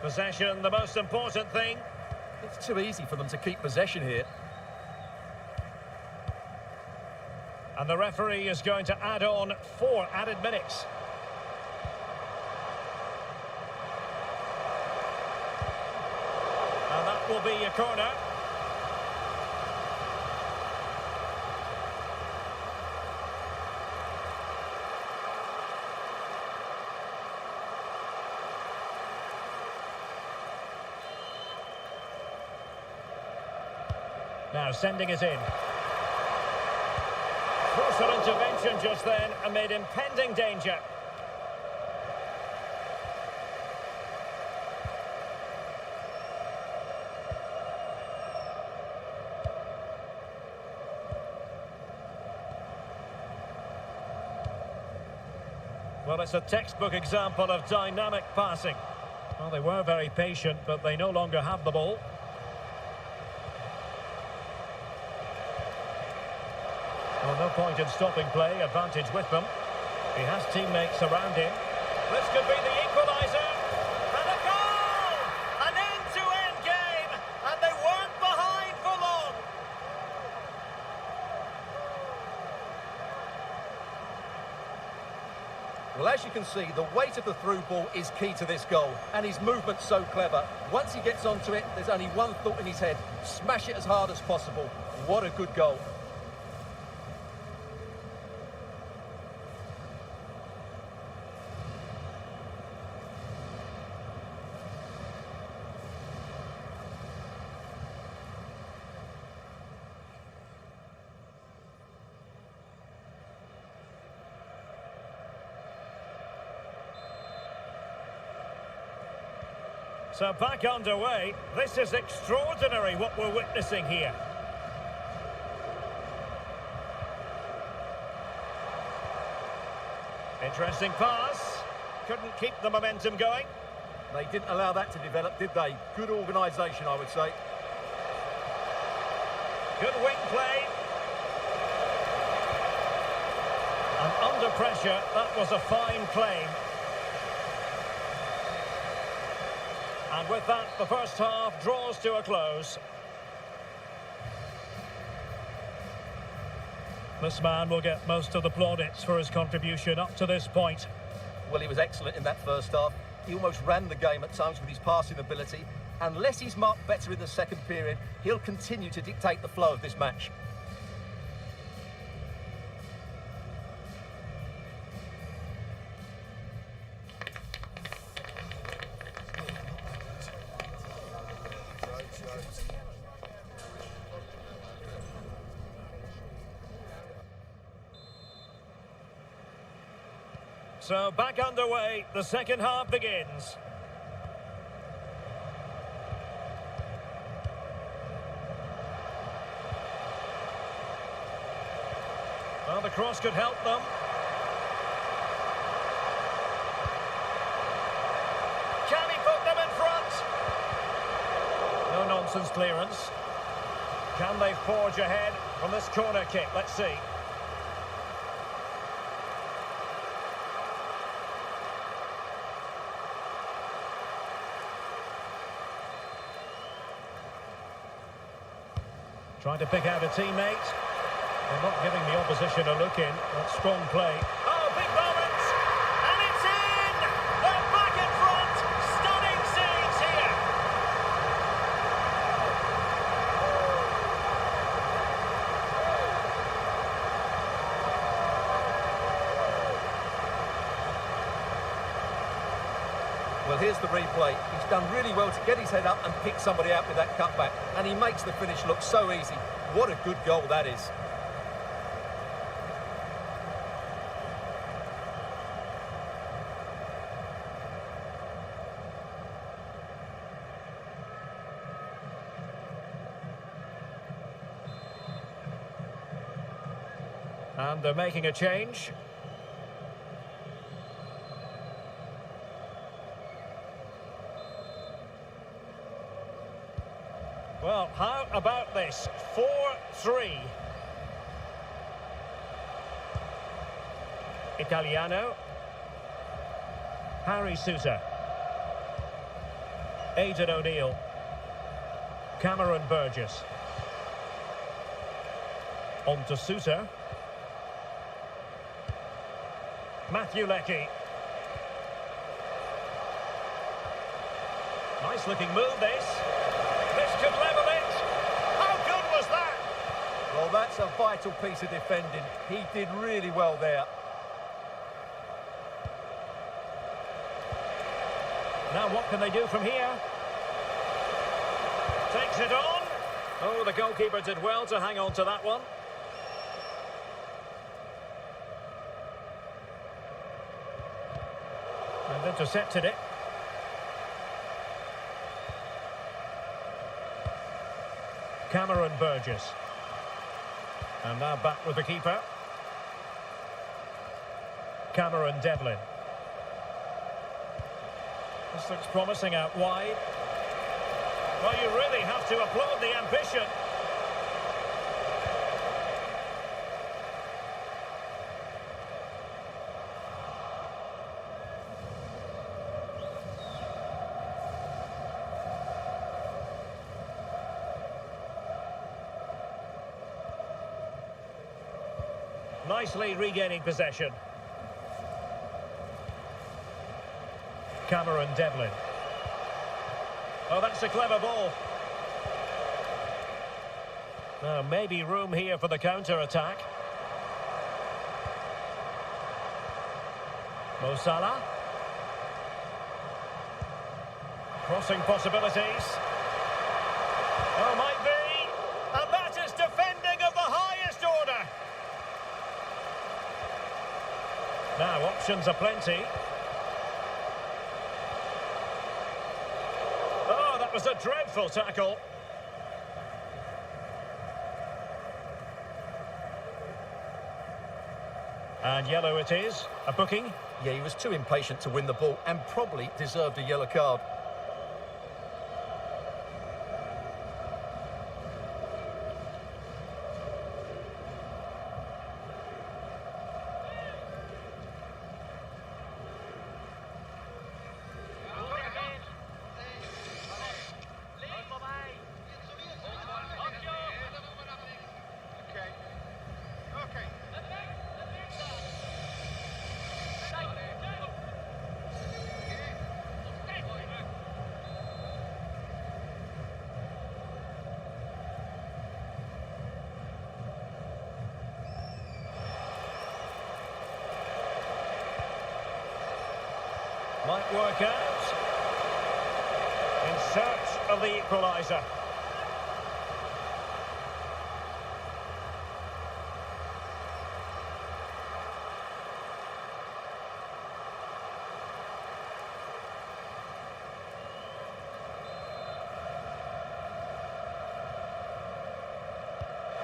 Possession, the most important thing. It's too easy for them to keep possession here. And the referee is going to add on 4 added minutes. And that will be a corner. Now sending it in. Crucial intervention just then amid impending danger. Well, it's a textbook example of dynamic passing. Well, they were very patient, but they no longer have the ball. Well, no point in stopping play, advantage with them. He has teammates around him. This could be the equaliser. And a goal! An end-to-end game, and they weren't behind for long. Well, as you can see, the weight of the through ball is key to this goal, and his movement's so clever. Once he gets onto it, there's only one thought in his head: smash it as hard as possible. What a good goal. So back underway. This is extraordinary what we're witnessing here. Interesting pass. Couldn't keep the momentum going. They didn't allow that to develop, did they? Good organisation, I would say. Good wing play. And under pressure, that was a fine claim. And with that, the first half draws to a close. This man will get most of the plaudits for his contribution up to this point. Well, he was excellent in that first half. He almost ran the game at times with his passing ability. Unless he's marked better in the second period, he'll continue to dictate the flow of this match. So back underway, the second half begins. Well, the cross could help them. Can he put them in front? No nonsense clearance. Can they forge ahead from this corner kick? Let's see. Trying to pick out a teammate. They're not giving the opposition a look in. That's strong play. Oh, big moment! And it's in! They're back in front! Stunning scenes here! Well, here's the replay. He's done really well to get his head up and pick somebody out with that cutback. And he makes the finish look so easy. What a good goal that is. And they're making a change. Well, how about this? 4-3. Italiano. Harry Sousa. Aidan O'Neill. Cameron Burgess. On to Sousa. Matthew Leckie. Nice looking move this. This could level it. How good was that? Well, that's a vital piece of defending. He did really well there. Now what can they do from here? Takes it on. Oh, the goalkeeper did well to hang on to that one. And intercepted it. Cameron Burgess. And now back with the keeper. Cameron Devlin. This looks promising out wide. Well, you really have to applaud the ambition. Nicely regaining possession. Cameron Devlin. Oh, that's a clever ball. Now, maybe room here for the counter-attack. Mo Salah. Crossing possibilities. Oh, might be. And that is defending of the highest order. Now, options are plenty. Oh, that was a dreadful tackle. And yellow it is. A booking. Yeah, he was too impatient to win the ball and probably deserved a yellow card. Might work out. In search of the equaliser.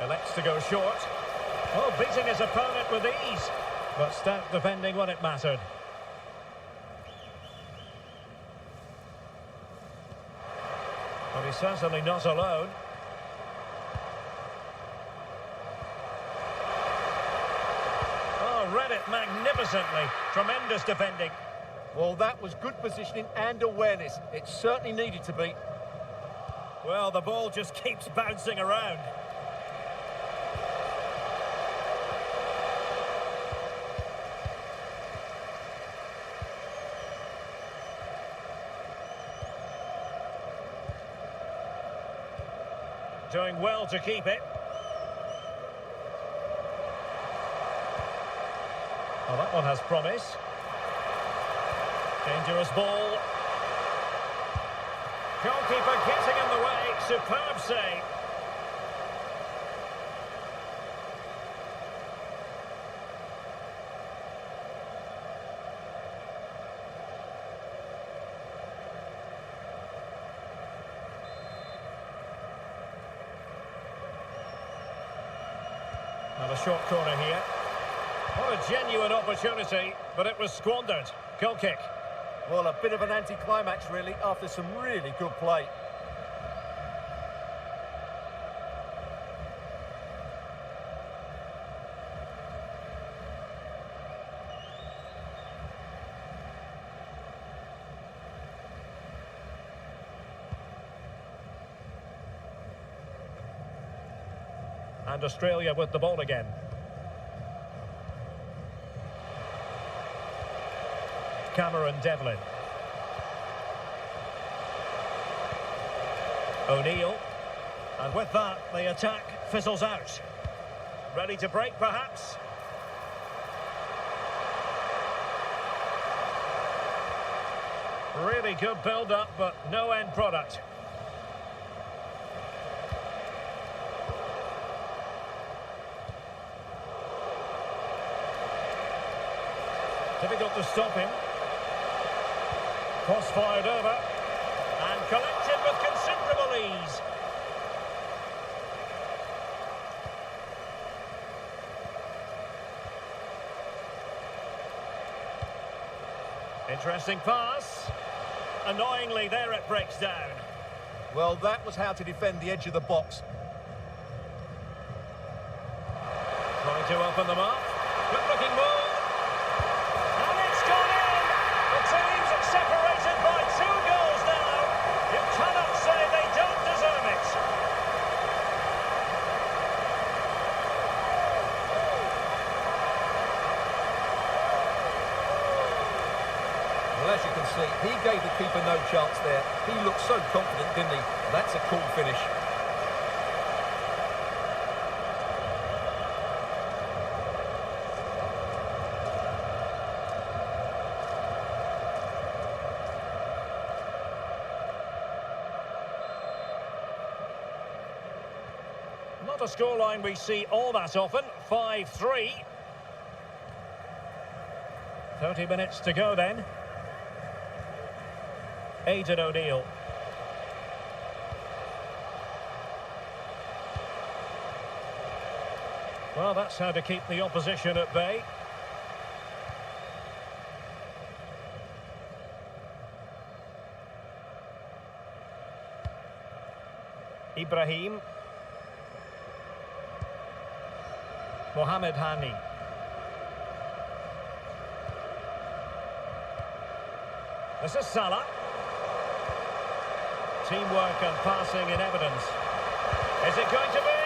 Elects to go short. Oh, beating his opponent with ease. But stout defending when it mattered. But he's certainly not alone. Oh, read it magnificently. Tremendous defending. Well, that was good positioning and awareness. It certainly needed to be. Well, the ball just keeps bouncing around. Doing well to keep it. Well, that one has promise. Dangerous ball. Goalkeeper getting in the way. Superb save. And a short corner here. What a genuine opportunity, but it was squandered. Goal kick. Well, a bit of an anticlimax, really, after some really good play. And Australia with the ball again. Cameron Devlin. O'Neill. And with that, the attack fizzles out. Ready to break, perhaps? Really good build-up, but no end product. Difficult to stop him. Cross fired over. And collected with considerable ease. Interesting pass. Annoyingly, there it breaks down. Well, that was how to defend the edge of the box. Trying to open them up. Good looking move. And it's gone in. The teams are separated by 2 goals now. You cannot say they don't deserve it. Well, as you can see, he gave the keeper no chance there. He looked so confident, didn't he? That's a cool finish. Not a scoreline we see all that often. 5-3. 30 minutes to go then. Aidan O'Neill. Well, that's how to keep the opposition at bay. Ibrahim. Mohamed Hani. This is Salah. Teamwork and passing in evidence. Is it going to be?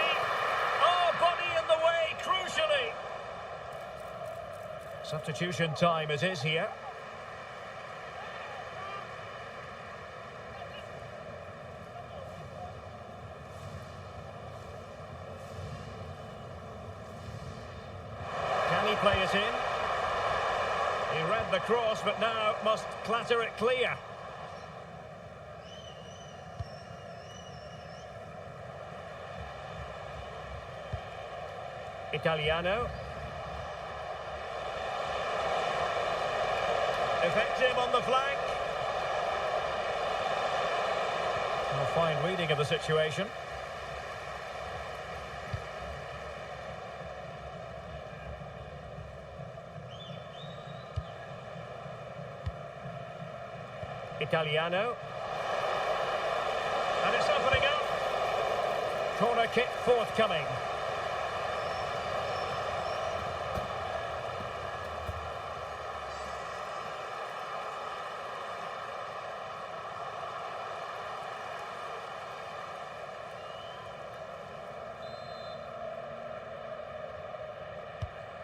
Oh, body in the way, crucially. Substitution time it is here. Can he play it in? He read had the cross, but now must clatter it clear. Italiano. Effective on the flank. A fine reading of the situation. Italiano. And it's opening up. Corner kick forthcoming.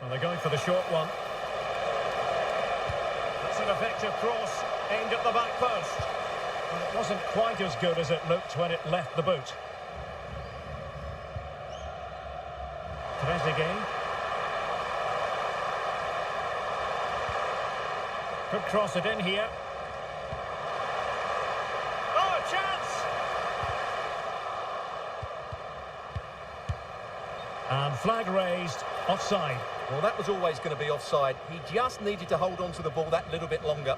Well, they're going for the short one. That's an effective cross aimed at the back post. Well, it wasn't quite as good as it looked when it left the boot. Trezeguet. Could cross it in here. Oh, chance! And flag raised, offside. Well, that was always going to be offside. He just needed to hold on to the ball that little bit longer.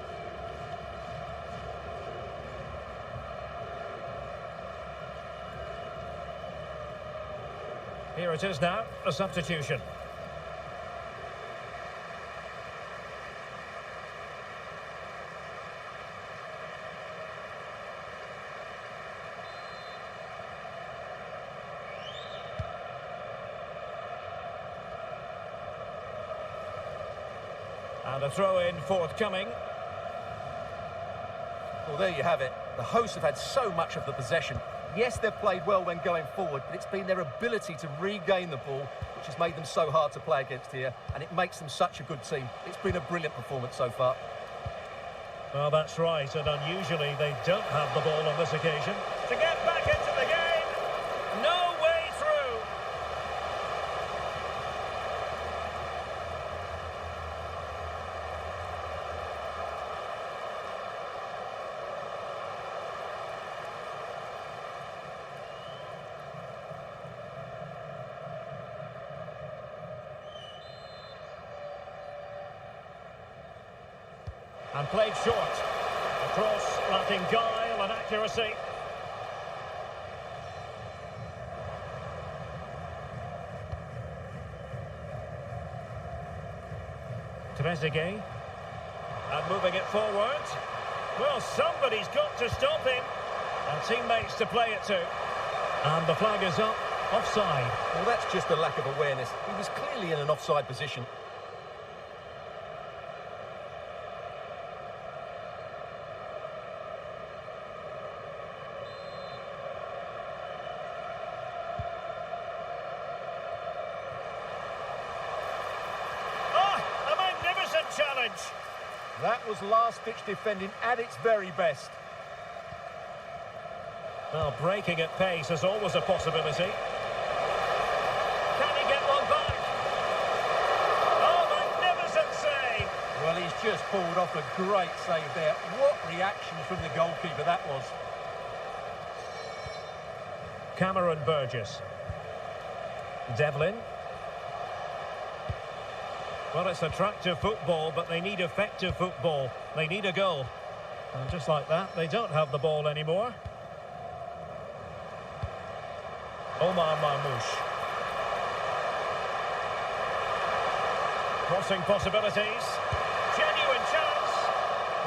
Here it is now, a substitution. And a throw-in forthcoming. Well, there you have it. The hosts have had so much of the possession. Yes, they've played well when going forward, but it's been their ability to regain the ball which has made them so hard to play against here, and it makes them such a good team. It's been a brilliant performance so far. Well, that's right, and unusually they don't have the ball on this occasion. To get back into the game, no way through. And played short. A cross lacking guile and accuracy. Trezeguet. And moving it forward. Well, somebody's got to stop him. And teammates to play it to. And the flag is up. Offside. Well, that's just a lack of awareness. He was clearly in an offside position. Challenge. That was last-ditch defending at its very best. Well, breaking at pace is always a possibility. Can he get one back? Oh, magnificent save! Well, he's just pulled off a great save there. What reaction from the goalkeeper that was. Cameron Burgess. Devlin. Well, it's attractive football, but they need effective football. They need a goal. And just like that, they don't have the ball anymore. Omar Marmoush. Crossing possibilities. Genuine chance.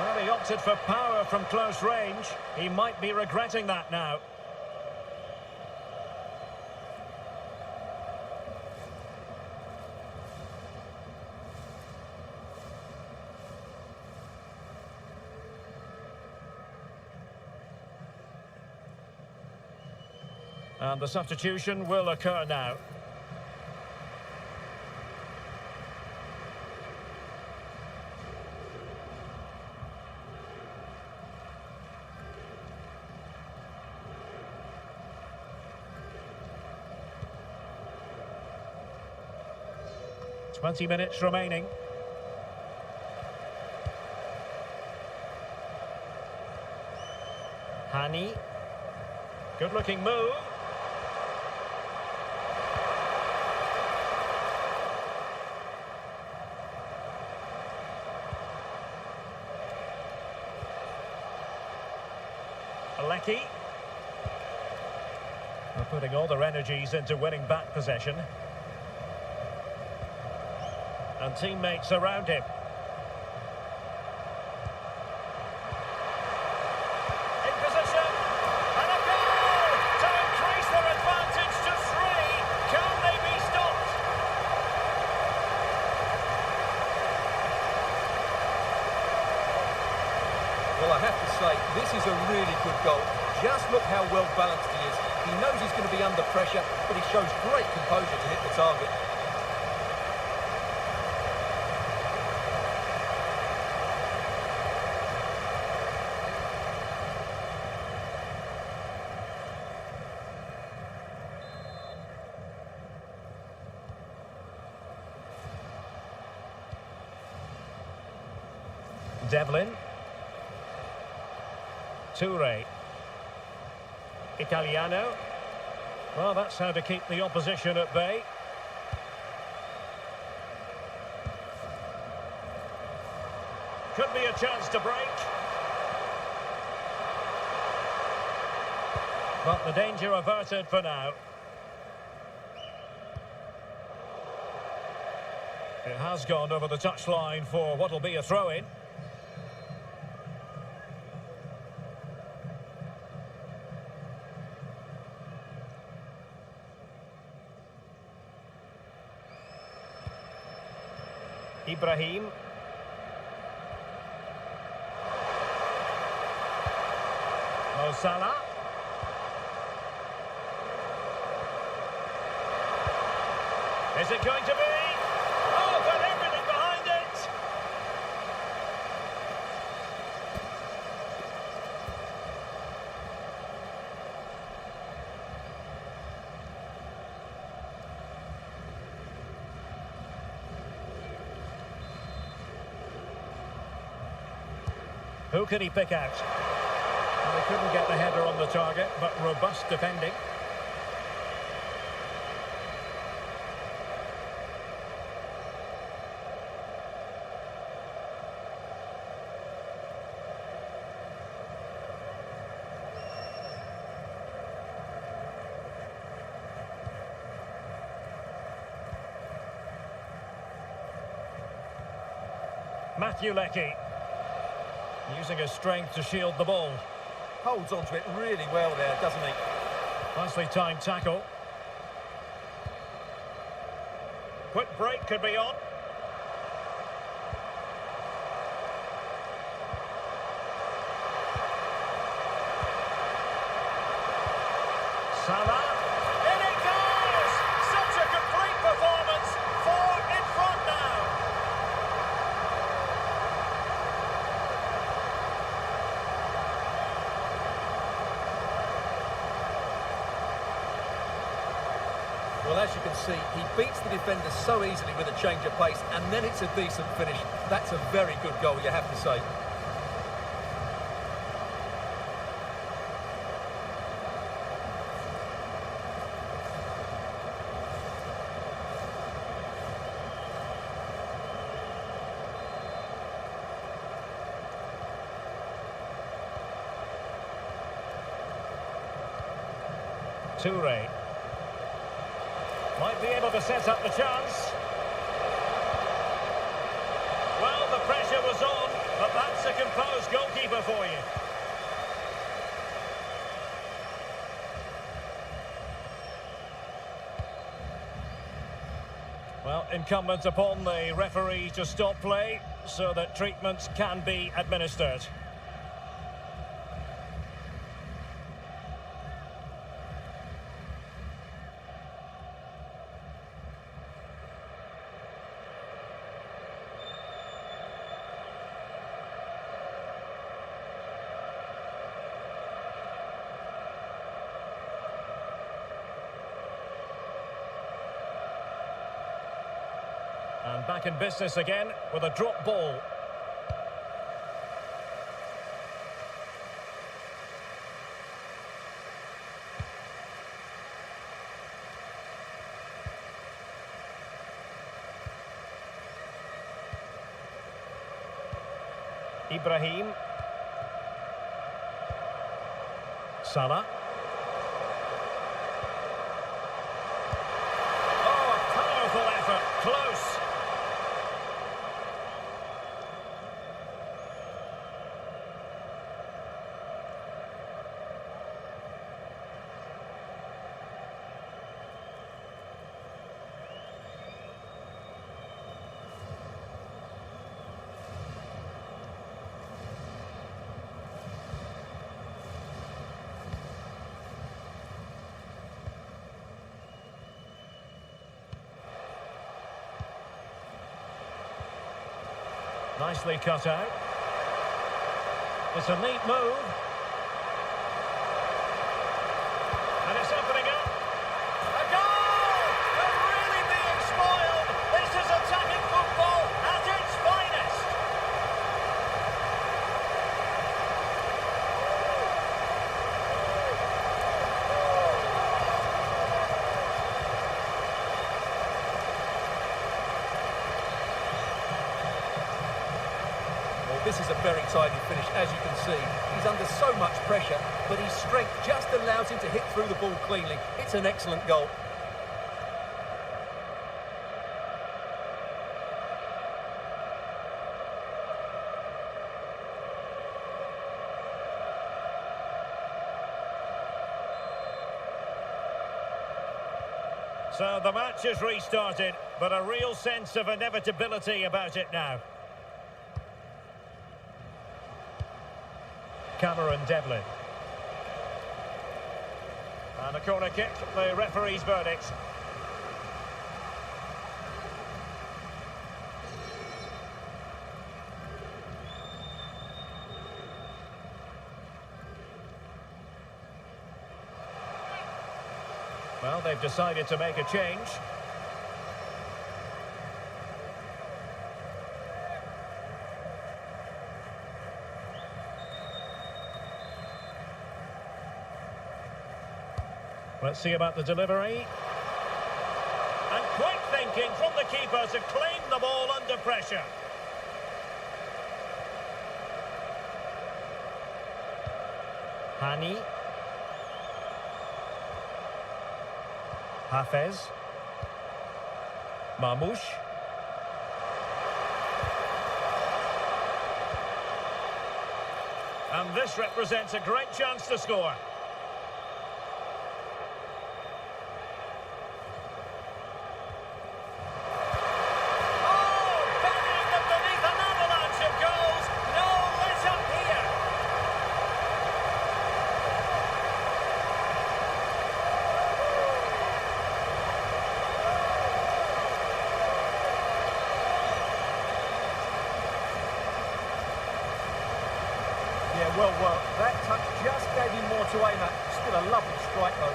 Well, he opted for power from close range. He might be regretting that now. And the substitution will occur now. .20 minutes remaining. Hani. Good looking move. Lecky. They're putting all their energies into winning back possession. And teammates around him. In position. And a goal to increase their advantage to 3. Can they be stopped? Well, I have to say, this is a really good goal. Just look how well balanced he is. He knows he's going to be under pressure, but he shows great composure to hit the target. Devlin. Toure. Italiano. Well, that's how to keep the opposition at bay. Could be a chance to break. But the danger averted for now. It has gone over the touchline for what will be a throw-in. Ibrahim. Mo Salah. Is it going to be? Oh, but everything behind it! Who can he pick out? Well, they couldn't get the header on the target, but robust defending. Matthew Lecky. Using his strength to shield the ball. Holds onto it really well there, doesn't he? Nicely timed tackle. Quick break could be on. Salah. In it goes! Such a complete performance. 4 in front now. Well, as you can see, he beats the defender so easily with a change of pace, and then it's a decent finish. That's a very good goal, you have to say. Toure. Might be able to set up the chance. Well, the pressure was on, but that's a composed goalkeeper for you. Well, incumbent upon the referee to stop play so that treatment can be administered. And back in business again with a drop ball. Ibrahim. Salah. Oh, a powerful effort. Close. Nicely cut out. It's a neat move. And it's opening up. A goal! They're really being spoiled. This is attacking football at its finest. This is a very tidy finish, as you can see. He's under so much pressure, but his strength just allows him to hit through the ball cleanly. It's an excellent goal. So the match is restarted, but a real sense of inevitability about it now. Cameron Devlin. And a corner kick, the referee's verdict. Well, they've decided to make a change. Let's see about the delivery. And quick thinking from the keeper to claim the ball under pressure. Hani. Hafez. Mamouche. And this represents a great chance to score. Yeah, well worked. That touch just gave him more to aim at. Still a lovely strike, though.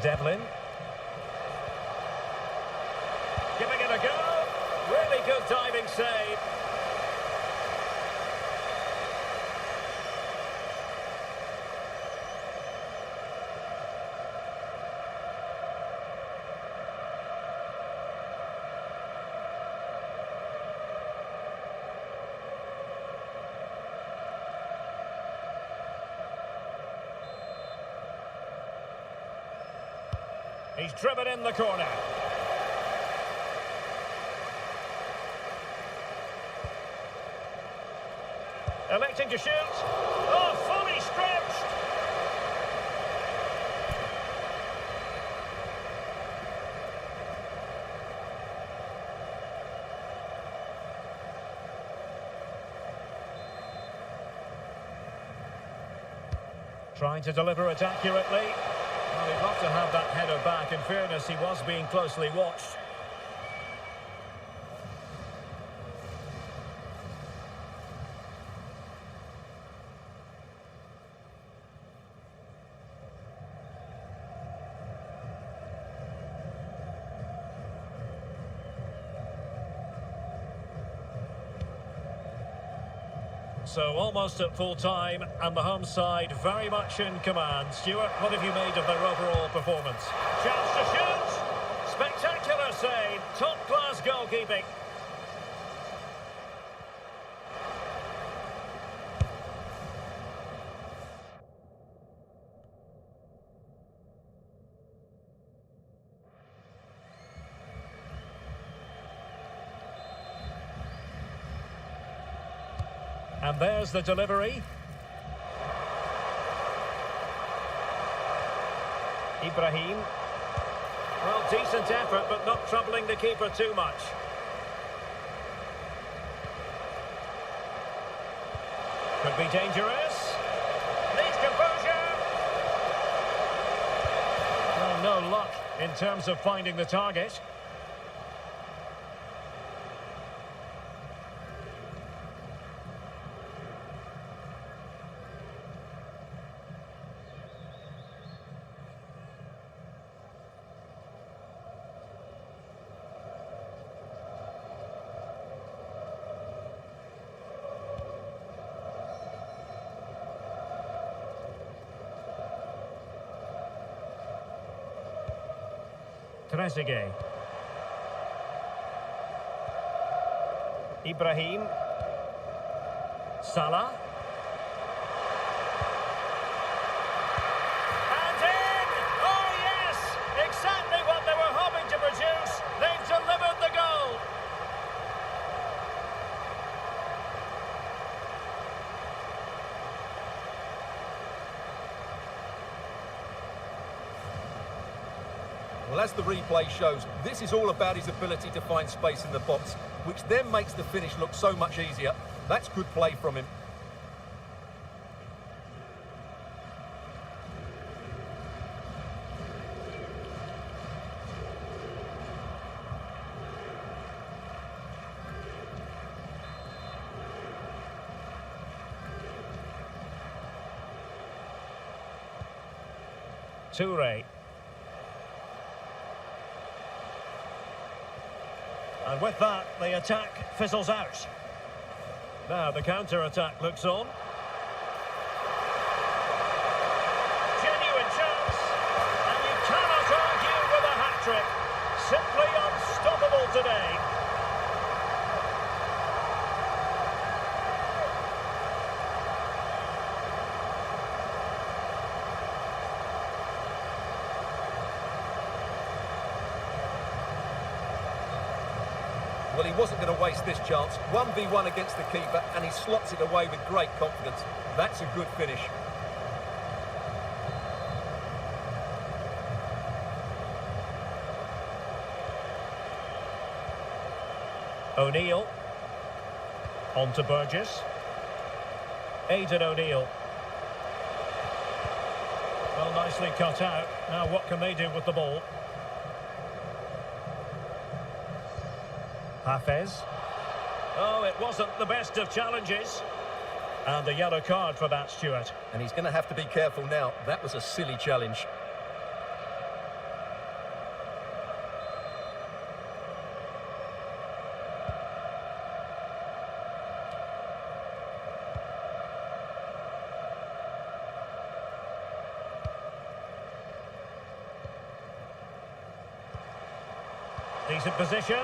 Devlin. Giving it a go. Really good diving save. He's driven in the corner. Electing to shoot. Oh, fully stretched. Trying to deliver it accurately. Well, he'd love to have that header back. In fairness, he was being closely watched. So almost at full time, and the home side very much in command. Stuart, what have you made of their overall performance? Chance to shoot! Spectacular save, top-class goalkeeping. And there's the delivery. Ibrahim. Well, decent effort, but not troubling the keeper too much. Could be dangerous. Needs composure. Well, no luck in terms of finding the target. Trezeguet. Ibrahim. Salah. And in! Oh yes! Exactly what they were hoping to produce. They've delivered the goal. Well, as the replay shows, this is all about his ability to find space in the box, which then makes the finish look so much easier. That's good play from him. Toure. And with that, the attack fizzles out. Now the counter-attack looks on. Genuine chance, and you cannot argue with a hat-trick. Simply unstoppable today. Well, he wasn't going to waste this chance. 1v1 against the keeper, and he slots it away with great confidence. That's a good finish. O'Neill. On to Burgess. Aidan O'Neill. Well, nicely cut out. Now what can they do with the ball? Hafez. Oh, it wasn't the best of challenges. And a yellow card for that, Stuart. And he's going to have to be careful now. That was a silly challenge. Decent position.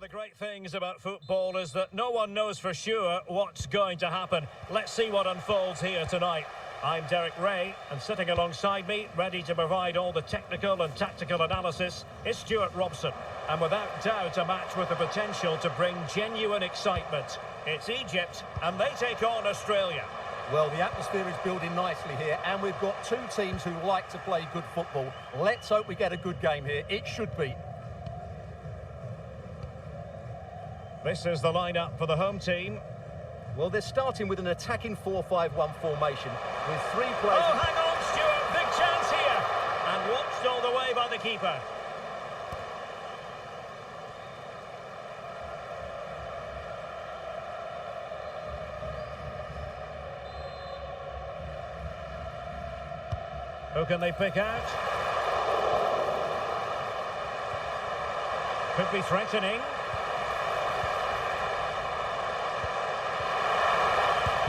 The great things about football is that no one knows for sure what's going to happen. Let's see what unfolds here tonight. I'm Derek Ray, and sitting alongside me, ready to provide all the technical and tactical analysis, is Stuart Robson. And without doubt, a match with the potential to bring genuine excitement. It's Egypt, and they take on Australia. Well, the atmosphere is building nicely here, and we've got two teams who like to play good football. Let's hope we get a good game here. It should be. This is the lineup for the home team. Well, they're starting with an attacking 4-5-1 formation with three players. Oh, hang on, Stuart. Big chance by the keeper. Who can they pick out? Could be threatening.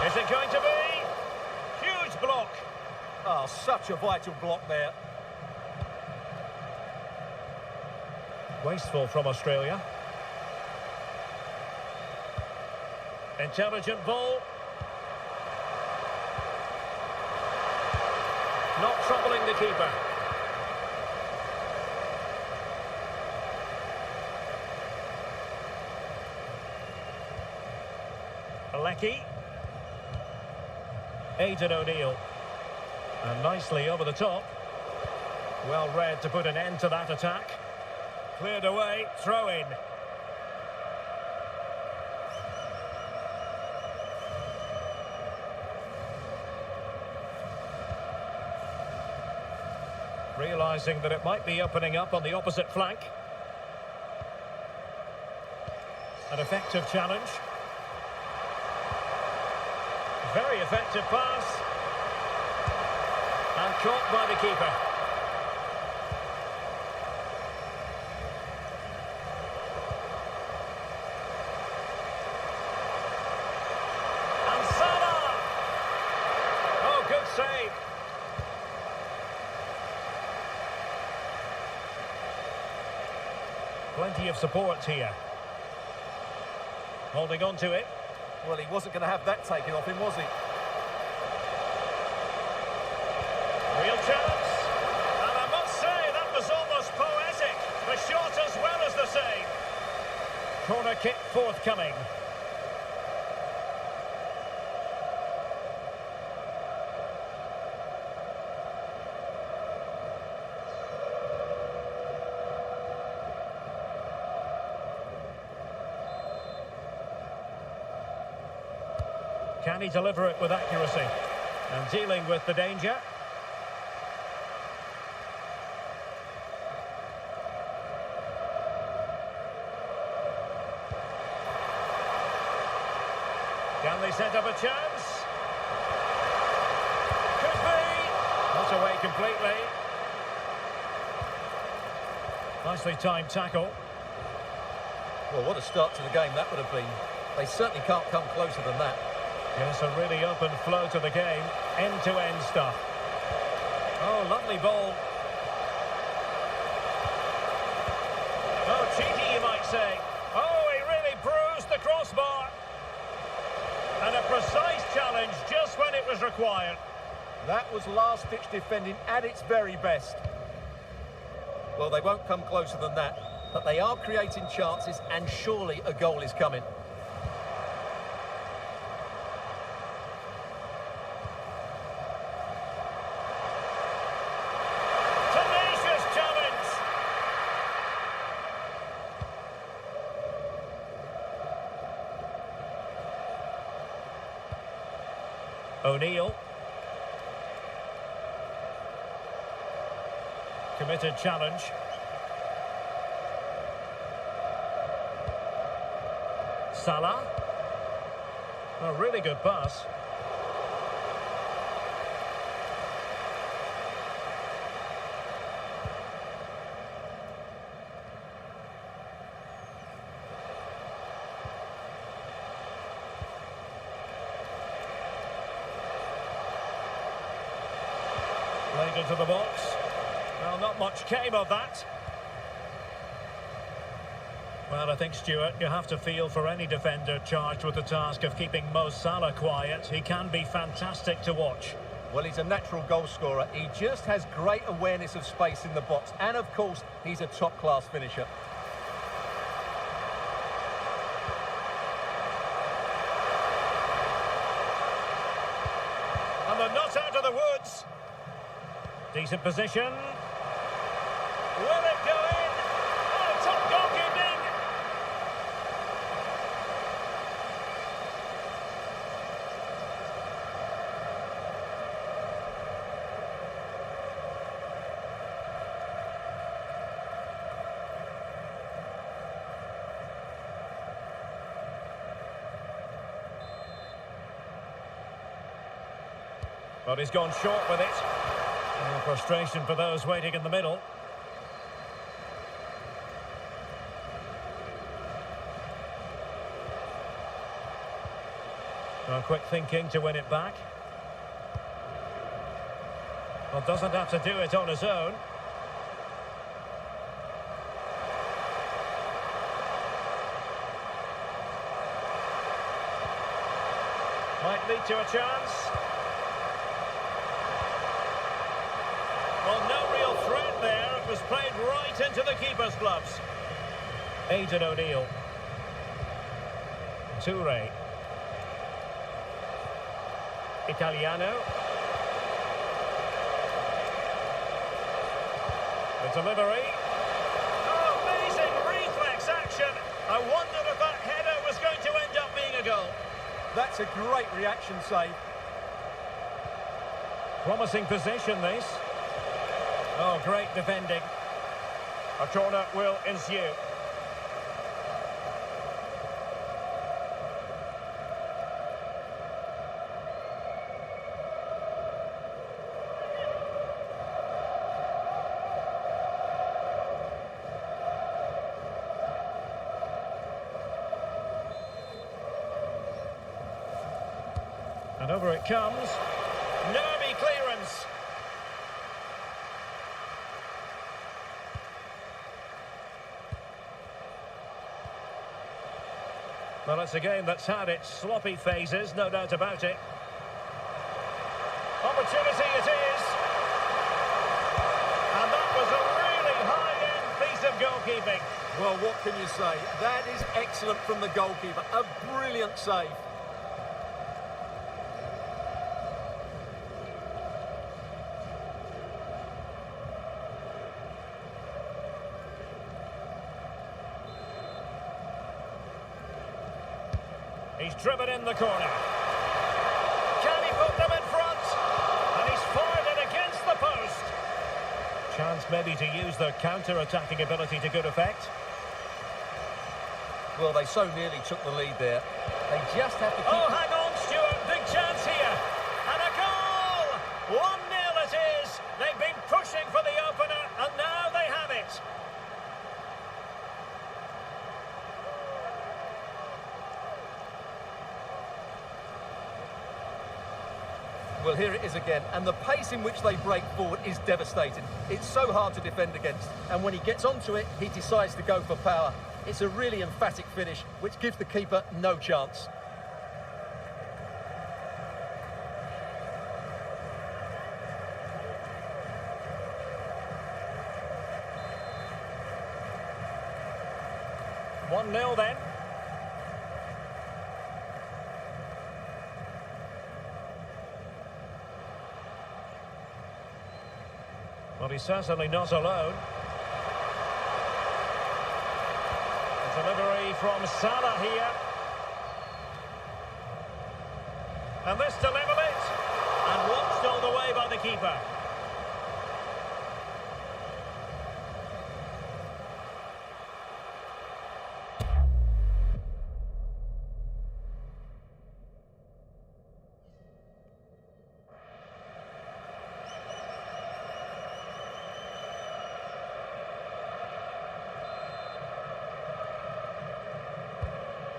Is it going to be? Huge block. Oh, such a vital block there. Wasteful from Australia. Intelligent ball. Not troubling the keeper. Lecky. Aidan O'Neill. And nicely over the top. Well read to put an end to that attack. Cleared away, throw in. Realising that it might be opening up on the opposite flank. An effective challenge. Very effective pass. And caught by the keeper. And Salah! Oh, good save. Plenty of support here. Holding on to it. Well, he wasn't going to have that taken off him, was he? Real chance. And I must say, that was almost poetic. The shot as well as the save. Corner kick forthcoming. Can he deliver it with accuracy? And dealing with the danger. Can they set up a chance? Could be. Not away completely. Nicely timed tackle. Well, what a start to the game that would have been. They certainly can't come closer than that. Yes, a really open flow to the game. End-to-end stuff. Oh, lovely ball. Oh, cheeky, you might say. Oh, he really bruised the crossbar. And a precise challenge just when it was required. That was last-ditch defending at its very best. Well, they won't come closer than that, but they are creating chances, and surely a goal is coming. O'Neill. Committed challenge. Salah. A really good pass. Played into the box. Well, not much came of that. Well, I think, Stuart, you have to feel for any defender charged with the task of keeping Mo Salah quiet. He can be fantastic to watch. Well, he's a natural goal scorer. He just has great awareness of space in the box. And, of course, he's a top-class finisher. And they're not out of the woods. Decent position. Will it go in? Oh, top goalkeeping! But he's gone short with it. And frustration for those waiting in the middle. Well, quick thinking to win it back. Well, doesn't have to do it on his own. Might lead to a chance. Well, no real threat there. It was played right into the keeper's gloves. Aidan O'Neill. Toure. Italiano. The delivery. Oh, amazing reflex action. I wondered if that header was going to end up being a goal. That's a great reaction save. Promising position, this. Oh, great defending. A corner will ensue. And over it comes. Nervy clearance. Well, it's a game that's had its sloppy phases, no doubt about it. Opportunity it is. And that was a really high-end piece of goalkeeping. Well, what can you say? That is excellent from the goalkeeper. A brilliant save. He's driven in the corner. Can he put them in front? And he's fired it against the post. Chance maybe to use their counter-attacking ability to good effect. Well, they so nearly took the lead there. They just have to keep... Oh, hang on, Stuart. Big chance here. And a goal! 1-0 it is. They've been pushing for the opener, and now they have it. Well, here it is again, and the pace in which they break forward is devastating. It's so hard to defend against, and when he gets onto it, he decides to go for power. It's a really emphatic finish, which gives the keeper no chance. One 1-0 then. Well, he's certainly not alone. A delivery from Salah here. And this to level it. And watched all the way by the keeper.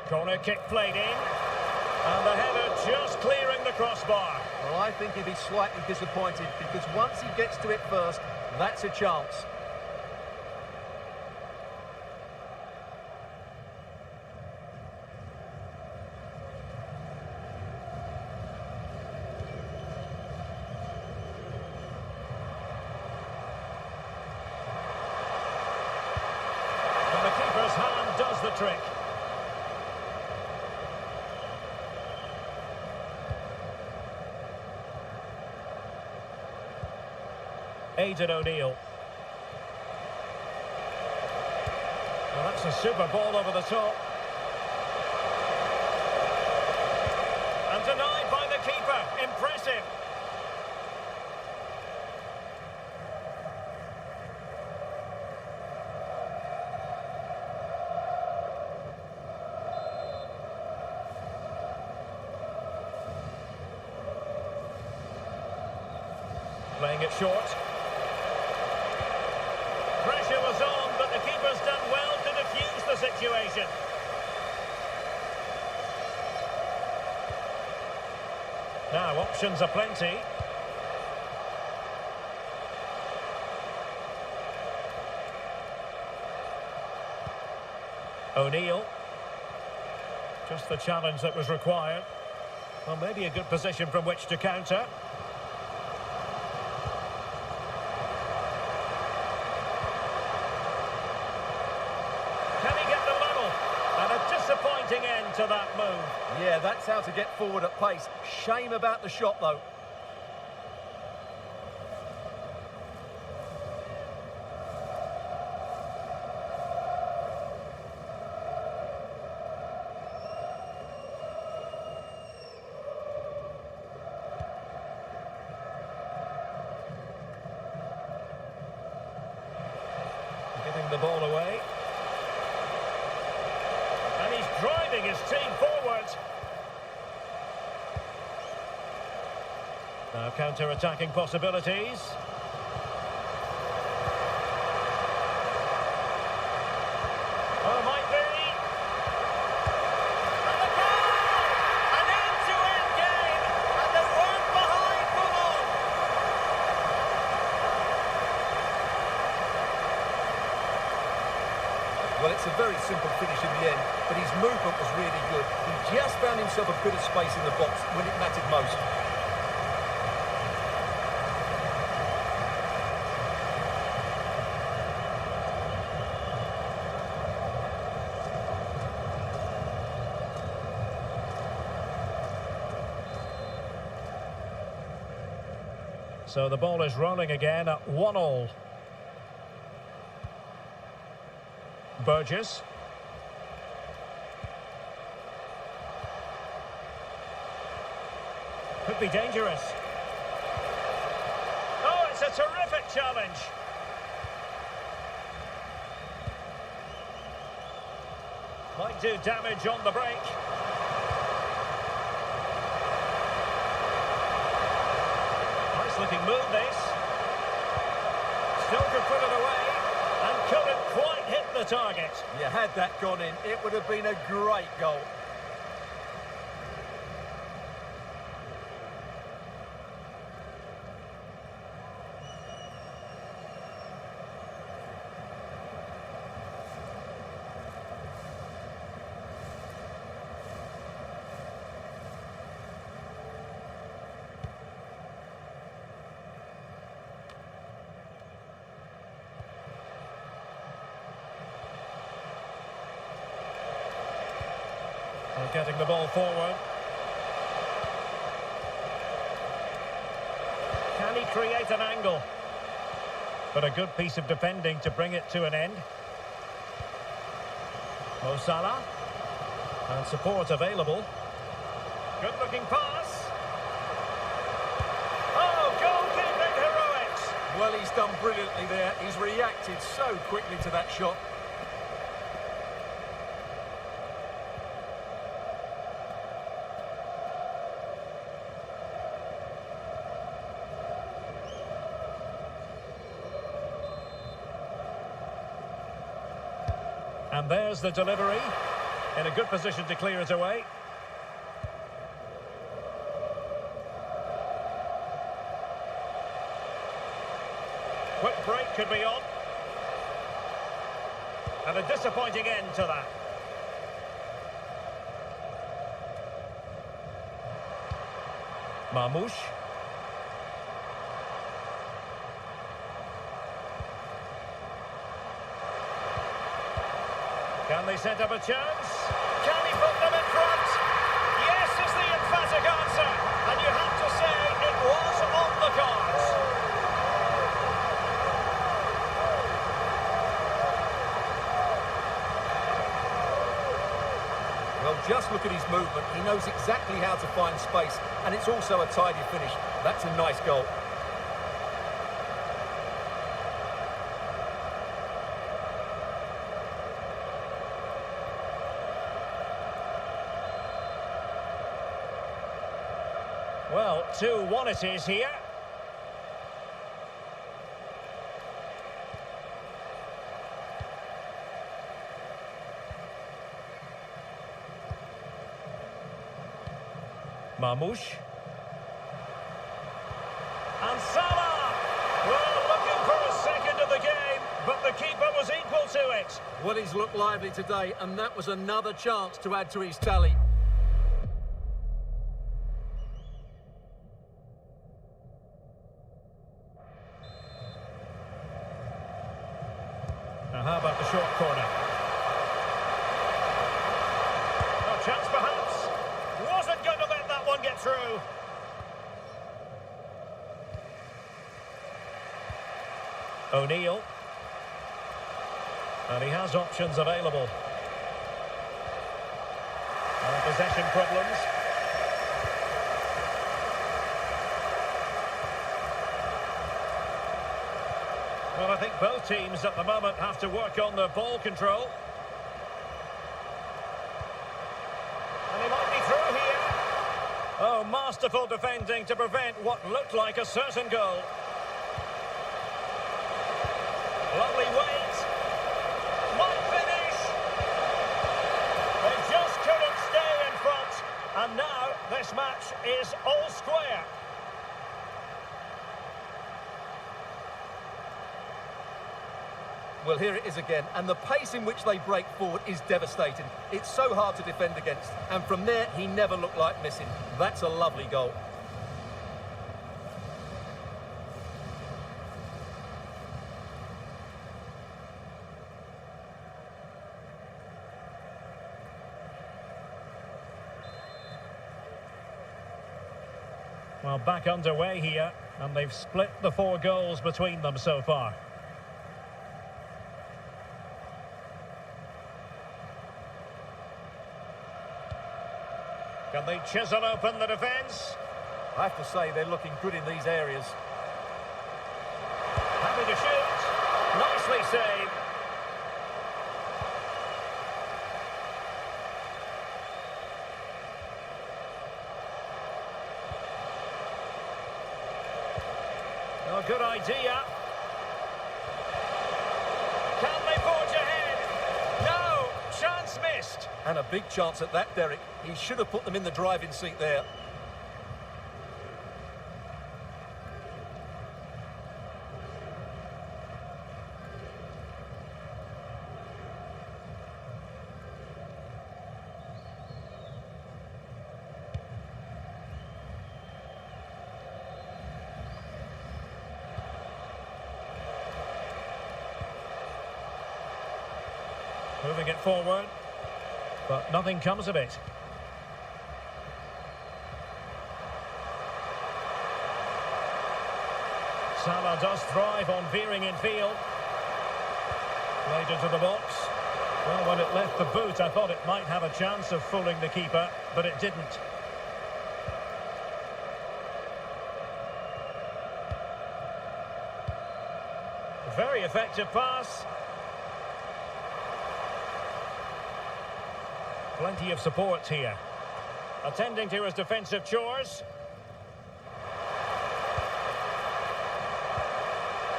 Corner kick played in. And the header just clearing the crossbar. Well, I think he'd be slightly disappointed because once he gets to it first, that's a chance. And the keeper's hand does the trick. Aidan O'Neill. Well, that's a super ball over the top. And denied by the keeper. Impressive. Playing it short. Pressure was on, but the keeper's done well to defuse the situation. Now, options are plenty. O'Neill. Just the challenge that was required. Well, maybe a good position from which to counter. Can he get the level? And a disappointing end to that move. Yeah, that's how to get forward at pace. Shame about the shot, though. Giving the ball away. And he's driving his team forward. Now counter-attacking possibilities. Oh, might be. And the goal! An end-to-end game, and they weren't behind for long. Well, it's a very simple finish in the end, but his movement was really good. He just found himself a bit of space in the box when it mattered most. So the ball is rolling again at 1-1. Burgess. Could be dangerous. Oh, it's a terrific challenge. Might do damage on the break. Nice looking move, this. Still could put it away. And couldn't quite hit the target. You had that gone in, it would have been a great goal. They're getting the ball forward. Can he create an angle? But a good piece of defending to bring it to an end. Mo Salah. And support available. Good looking pass. Oh, goalkeeping heroics. Well, he's done brilliantly there. He's reacted so quickly to that shot. And there's the delivery. In a good position to clear it away. Quick break could be on. And a disappointing end to that. Marmoush. Can they set up a chance? Can he put them in front? Yes is the emphatic answer. And you have to say it was on the cards. Well, just look at his movement. He knows exactly how to find space. And it's also a tidy finish. That's a nice goal. Well, 2-1 it is here. Marmoush. And Salah! Well, looking for a second of the game, but the keeper was equal to it. Well, he's looked lively today, and that was another chance to add to his tally. Now, how about the short corner? No chance, perhaps. Wasn't going to let that one get through. O'Neill. And he has options available. Possession problems. Well, I think both teams at the moment have to work on their ball control. And he might be through here. Oh, masterful defending to prevent what looked like a certain goal. Lovely wait. Might finish. They just couldn't stay in front. And now this match is all square. Well, here it is again, and the pace in which they break forward is devastating. It's so hard to defend against, and from there, he never looked like missing. That's a lovely goal. Well, back underway here, and they've split the 4 goals between them so far. Can they chisel open the defence? I have to say, they're looking good in these areas. Happy to shoot. Nicely saved. Oh, good idea. Can they forge ahead? No, chance missed. And a big chance at that, Derek. He should have put them in the driving seat there. Moving it forward, but nothing comes of it. Salah does thrive on veering in field. Played into the box. Well, when it left the boot, I thought it might have a chance of fooling the keeper, but it didn't. Very effective pass. Plenty of support here. Attending to his defensive chores.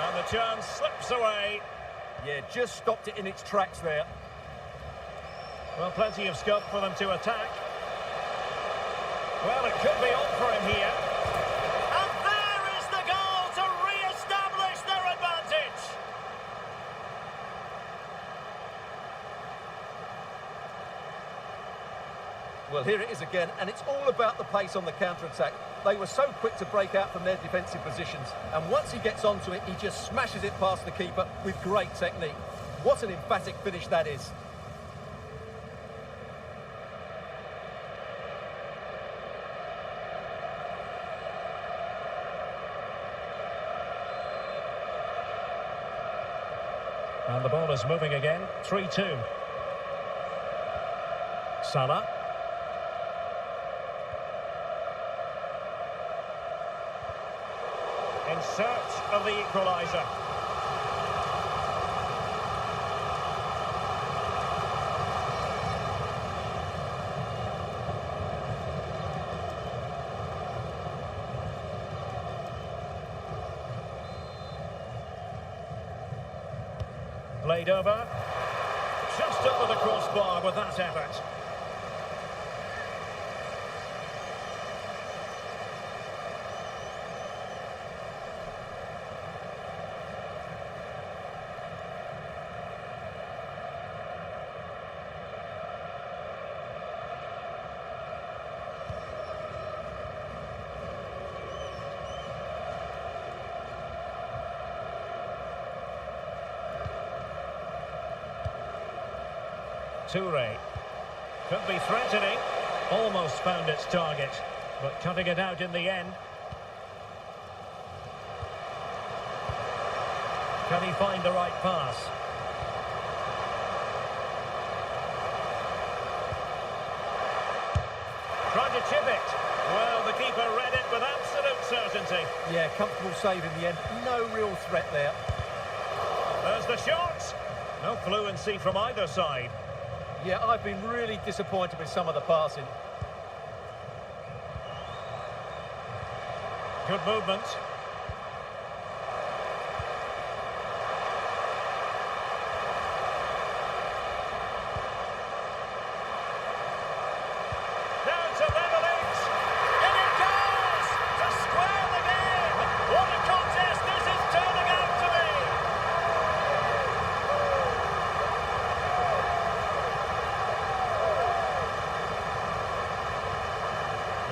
And the chance slips away. Yeah, just stopped it in its tracks there. Well, plenty of scope for them to attack. Well, it could be on for him here. And there is the goal to re-establish their advantage. Well, here it is again, and it's all about the pace on the counter-attack. They were so quick to break out from their defensive positions, and once he gets onto it, he just smashes it past the keeper with great technique. What an emphatic finish that is. And the ball is moving again, 3-2. Salah. In search of the equaliser. Played over. Just over the crossbar with that effort. Toure. Could be threatening. Almost found its target, but cutting it out in the end. Can he find the right pass? Trying to chip it. Well, the keeper read it with absolute certainty. Yeah, comfortable save in the end. No real threat there. There's the shot. No fluency from either side. Yeah, I've been really disappointed with some of the passing. Good movement. Down to level it. In it goes! To square the game! What a contest this is turning out to be!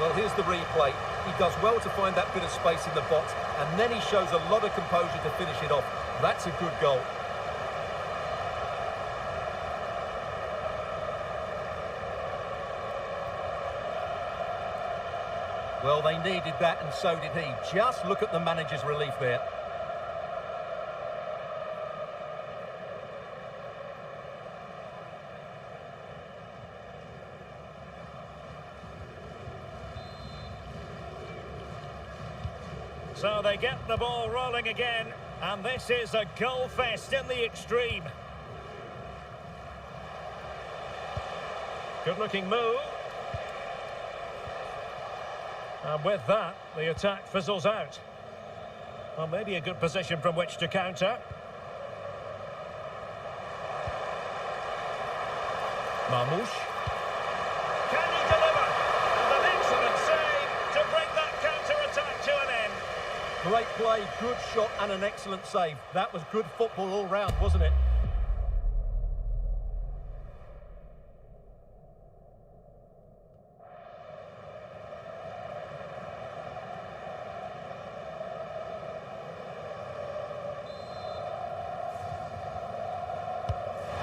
Well, here's the replay. He does well to find that bit of space in the box, and then he shows a lot of composure to finish it off. That's a good goal. Well, they needed that, and so did he. Just look at the manager's relief there. So they get the ball rolling again, and this is a goal fest in the extreme. Good looking move. And with that, the attack fizzles out. Well, maybe a good position from which to counter. Marmouche. Can he deliver? And an excellent save to bring that counter-attack to an end. Great play, good shot and an excellent save. That was good football all round, wasn't it?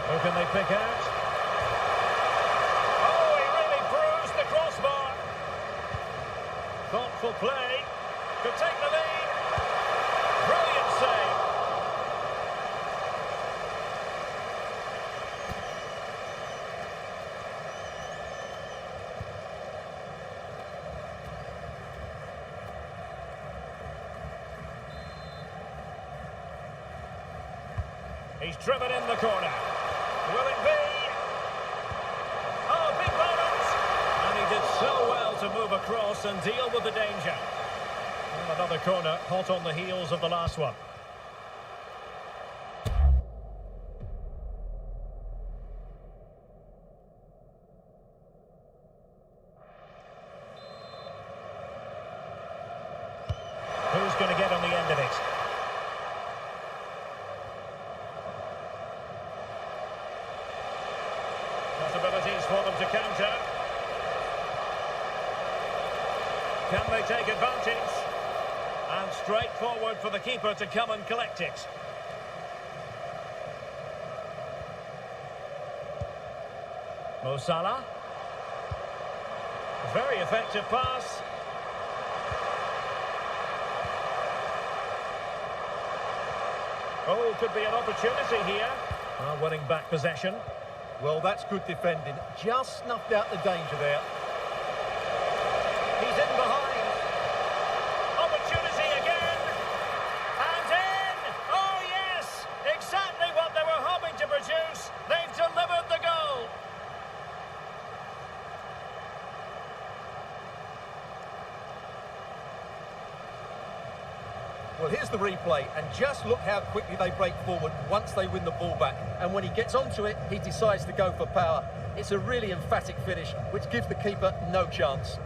Who can they pick out? Oh, he really bruised the crossbar. Thoughtful play. Could take the lead. Brilliant save. He's driven in the corner. Will it be? Oh, big moment! And he did so well to move across and deal with the danger. And another corner, hot on the heels of the last one. Who's going to get on the end of it? Possibilities for them to counter. Can they take advantage? And straight forward for the keeper to come and collect it. Mo Salah. Very effective pass. Oh, could be an opportunity here. Winning back possession. Well, that's good defending. Just snuffed out the danger there. He's in behind. Opportunity again. And in! Oh, yes! Exactly what they were hoping to produce. They've delivered the goal. Well, here's the replay, and just look how quickly they break forward once they win the ball back. And when he gets onto it, he decides to go for power. It's a really emphatic finish, which gives the keeper no chance.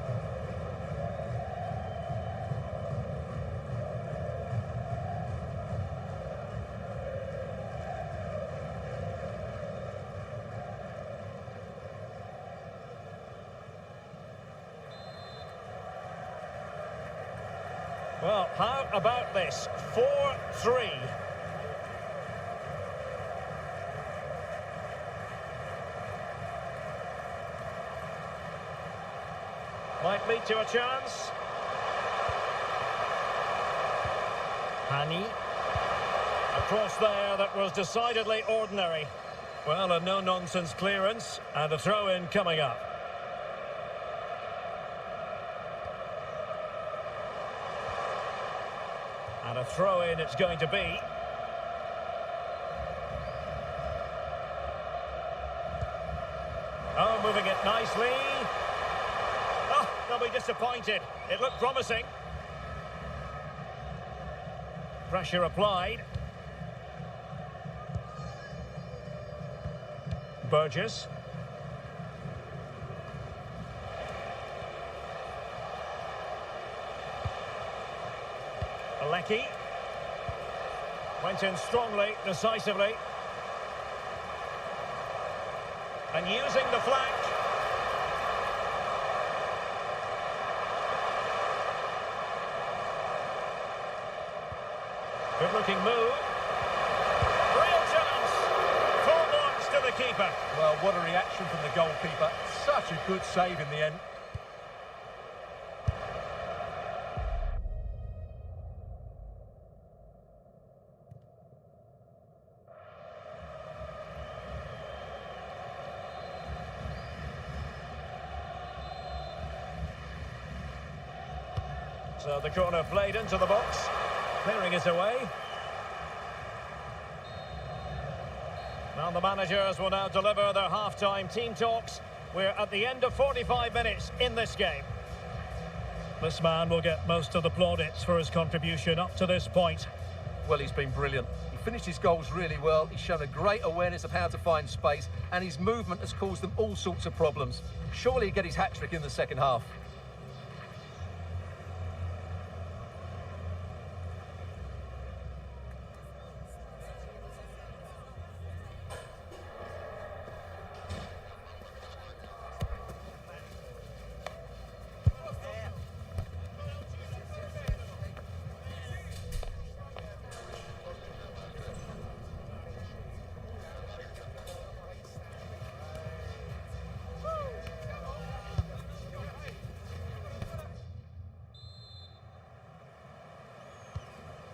Well, how about this? 4-3. Might lead to a chance. Hani. A cross there that was decidedly ordinary. Well, a no-nonsense clearance and a throw-in coming up. And a throw-in it's going to be. Oh, moving it nicely. Oh, they'll be disappointed. It looked promising. Pressure applied. Burgess. Alecki. Went in strongly, decisively. And using the flank. Good looking move. Real chance. Full marks to the keeper. Well, what a reaction from the goalkeeper. Such a good save in the end. So the corner played into the box. Clearing it away. Now the managers will now deliver their half-time team talks. We're at the end of 45 minutes in this game. This man will get most of the plaudits for his contribution up to this point. Well, he's been brilliant. He finished his goals really well. He's shown a great awareness of how to find space, and his movement has caused them all sorts of problems. Surely he'll get his hat-trick in the second half.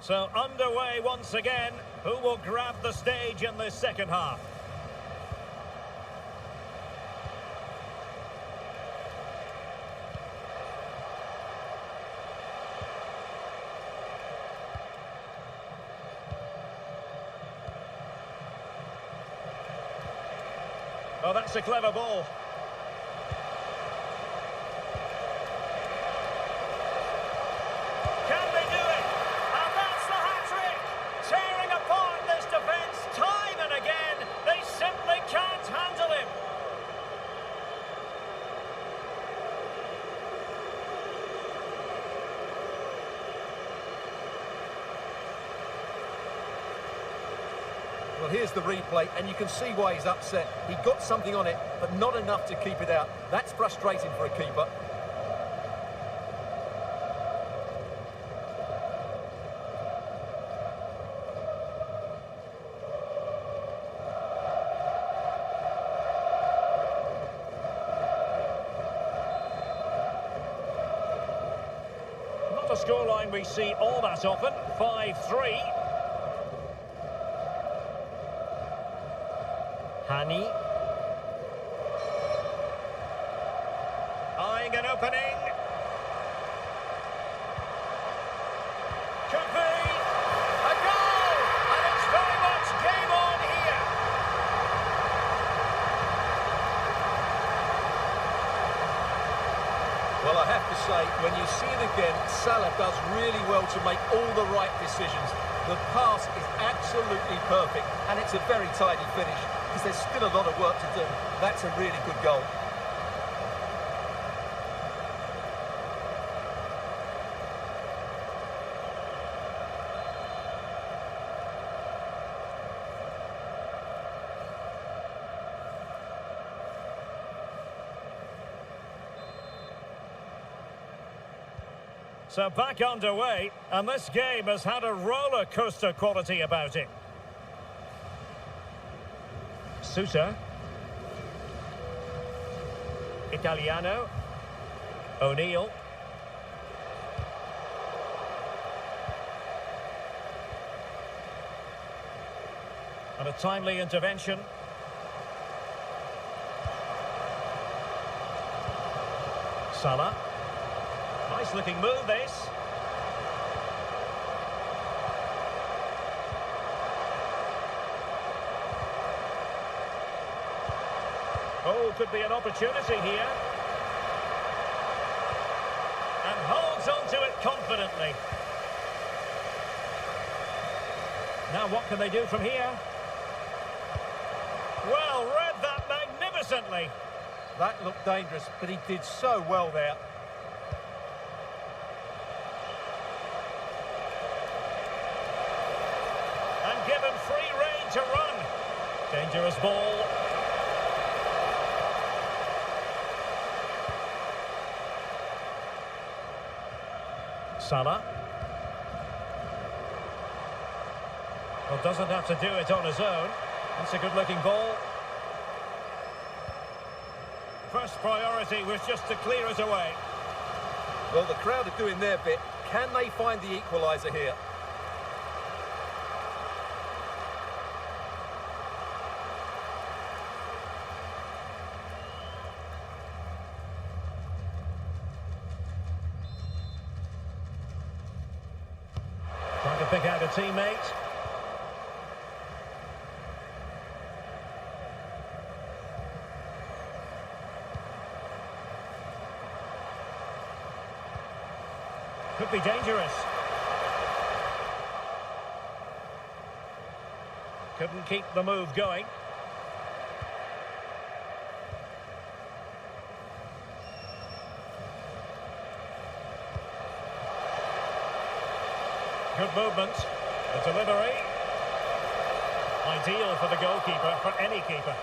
So underway once again. Who will grab the stage in this second half? Oh, that's a clever ball. Well, here's the replay, and you can see why he's upset. He got something on it, but not enough to keep it out. That's frustrating for a keeper. Not a scoreline we see all that often. 5-3. Hani. Eyeing an opening. Could be a goal! And it's very much game on here. Well, I have to say, when you see it again, Salah does really well to make all the right decisions. The pass is absolutely perfect, and it's a very tidy finish, because there's still a lot of work to do. That's a really good goal. So back underway, and this game has had a roller coaster quality about it. Sousa. Italiano. O'Neill. And a timely intervention. Salah. Nice looking move, this. Oh, could be an opportunity here. And holds on to it confidently. Now what can they do from here? Well, read that magnificently. That looked dangerous, but he did so well there. And given free rein to run. Dangerous ball. Salah. Well, doesn't have to do it on his own. It's a good-looking ball. First priority was just to clear it away. Well, the crowd are doing their bit. Can they find the equaliser here? Trying to pick out a teammate. Could be dangerous. Couldn't keep the move going. Good movement. The delivery. Ideal for the goalkeeper, for any keeper.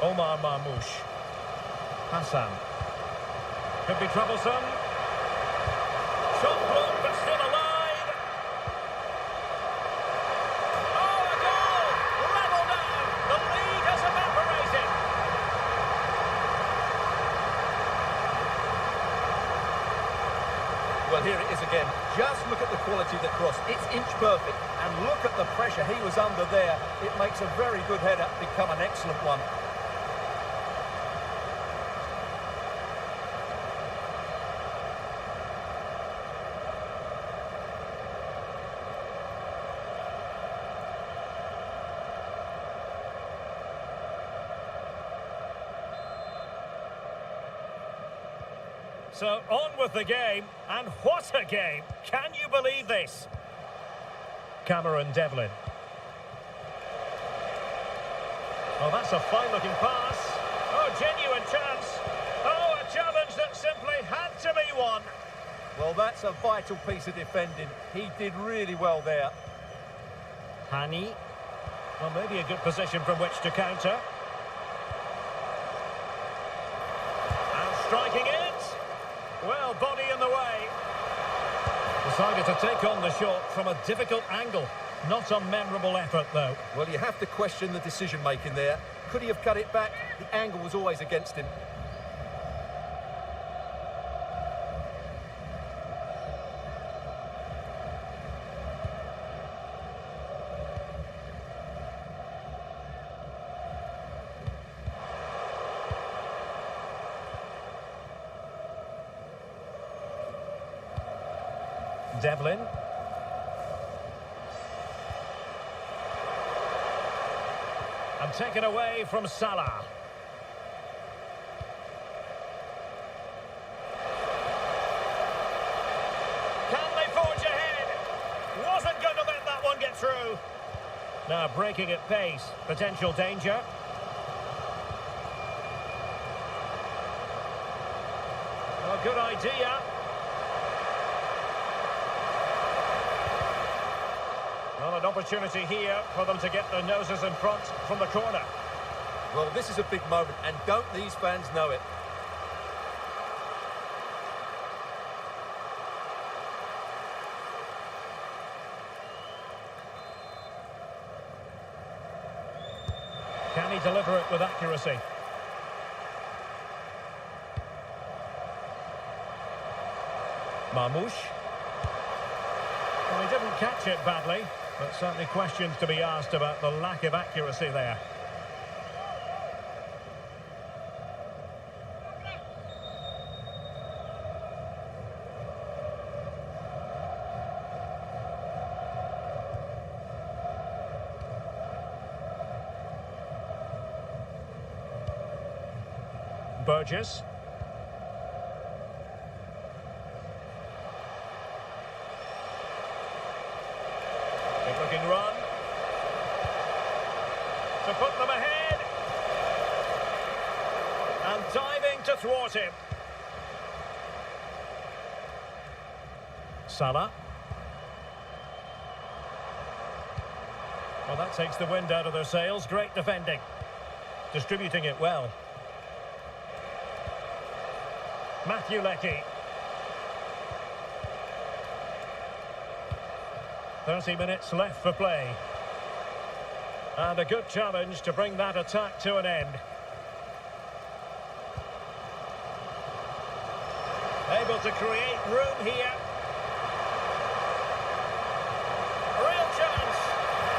Omar Marmoush. Hassan. Could be troublesome. Shot blocked, but still alive. Oh, a goal! Level now. The lead has evaporated. Well, here it is again. Just look at the quality of the cross. It's inch perfect. And look at the pressure he was under there. It makes a very good header become an excellent one. So on with the game, and what a game! Can you believe this? Cameron Devlin. Oh, that's a fine-looking pass. Oh, genuine chance. Oh, a challenge that simply had to be won. Well, that's a vital piece of defending. He did really well there. Hani. Well, maybe a good position from which to counter. And striking it. Well, body in the way. Decided to take on the shot from a difficult angle. Not a memorable effort, though. Well, you have to question the decision-making there. Could he have cut it back? The angle was always against him. Devlin. And taken away from Salah. Can they forge ahead? Wasn't going to let that one get through. Now breaking at pace. Potential danger. Oh, good idea. Well, an opportunity here for them to get their noses in front from the corner. Well, this is a big moment, and don't these fans know it? Can he deliver it with accuracy? Marmouche. Well, he didn't catch it badly, but certainly questions to be asked about the lack of accuracy there. Burgess. Good looking run. To put them ahead. And diving to thwart him. Salah. Well, that takes the wind out of their sails. Great defending. Distributing it well. Matthew Leckie. 30 minutes left for play. And a good challenge to bring that attack to an end. Able to create room here. Real chance.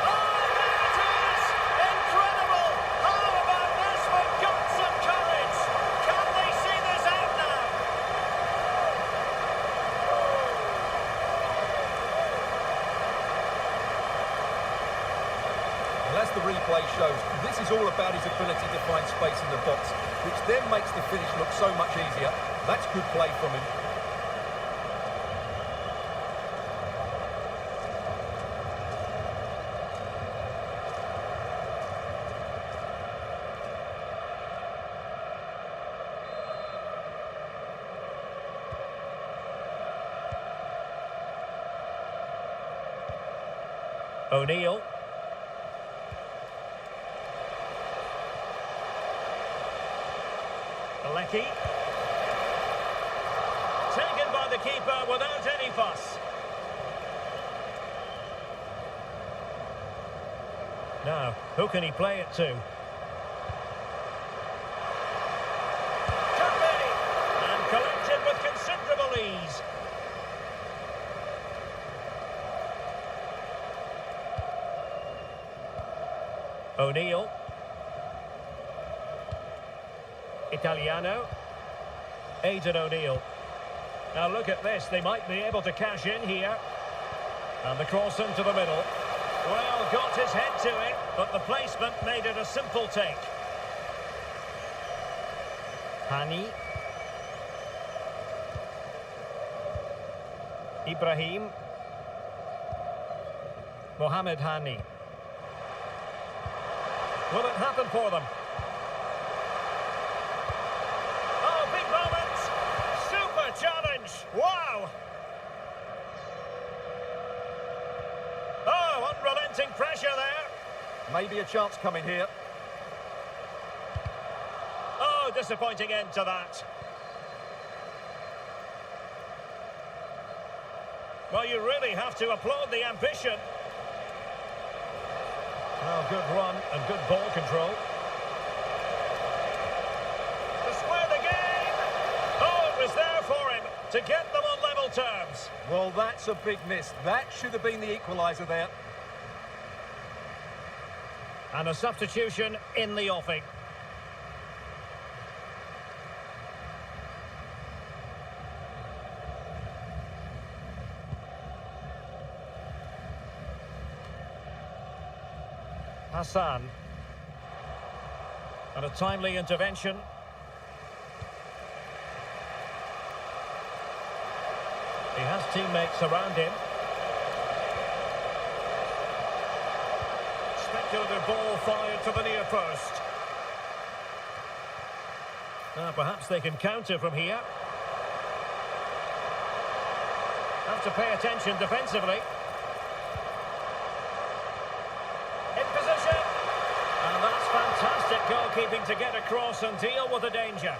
Oh, there it is! Incredible! How about this for guts and courage? Can they see this out now? Well, as the replay shows, this is all about his ability to find space in the box, which then makes the finish look so much easier. That's good play from him. O'Neill. Leckie. Taken by the keeper without any fuss. Now, who can he play it to? Could be! And collected with considerable ease. O'Neill. Italiano. Aidan O'Neill. Now look at this, they might be able to cash in here. And the cross into the middle. Well, got his head to it, but the placement made it a simple take. Hani. Ibrahim. Mohamed Hani. Will it happen for them? Challenge! Wow! Oh, unrelenting pressure there. Maybe a chance coming here. Oh, disappointing end to that. Well, you really have to applaud the ambition. Oh, good run and good ball control. To square the game. Oh, it was there for him to get them on level terms. Well, that's a big miss. That should have been the equaliser there. And a substitution in the offing. Hassan. And a timely intervention. He has teammates around him. Speculative ball fired to the near post. Perhaps they can counter from here. Have to pay attention defensively. In position. And that's fantastic goalkeeping to get across and deal with the danger.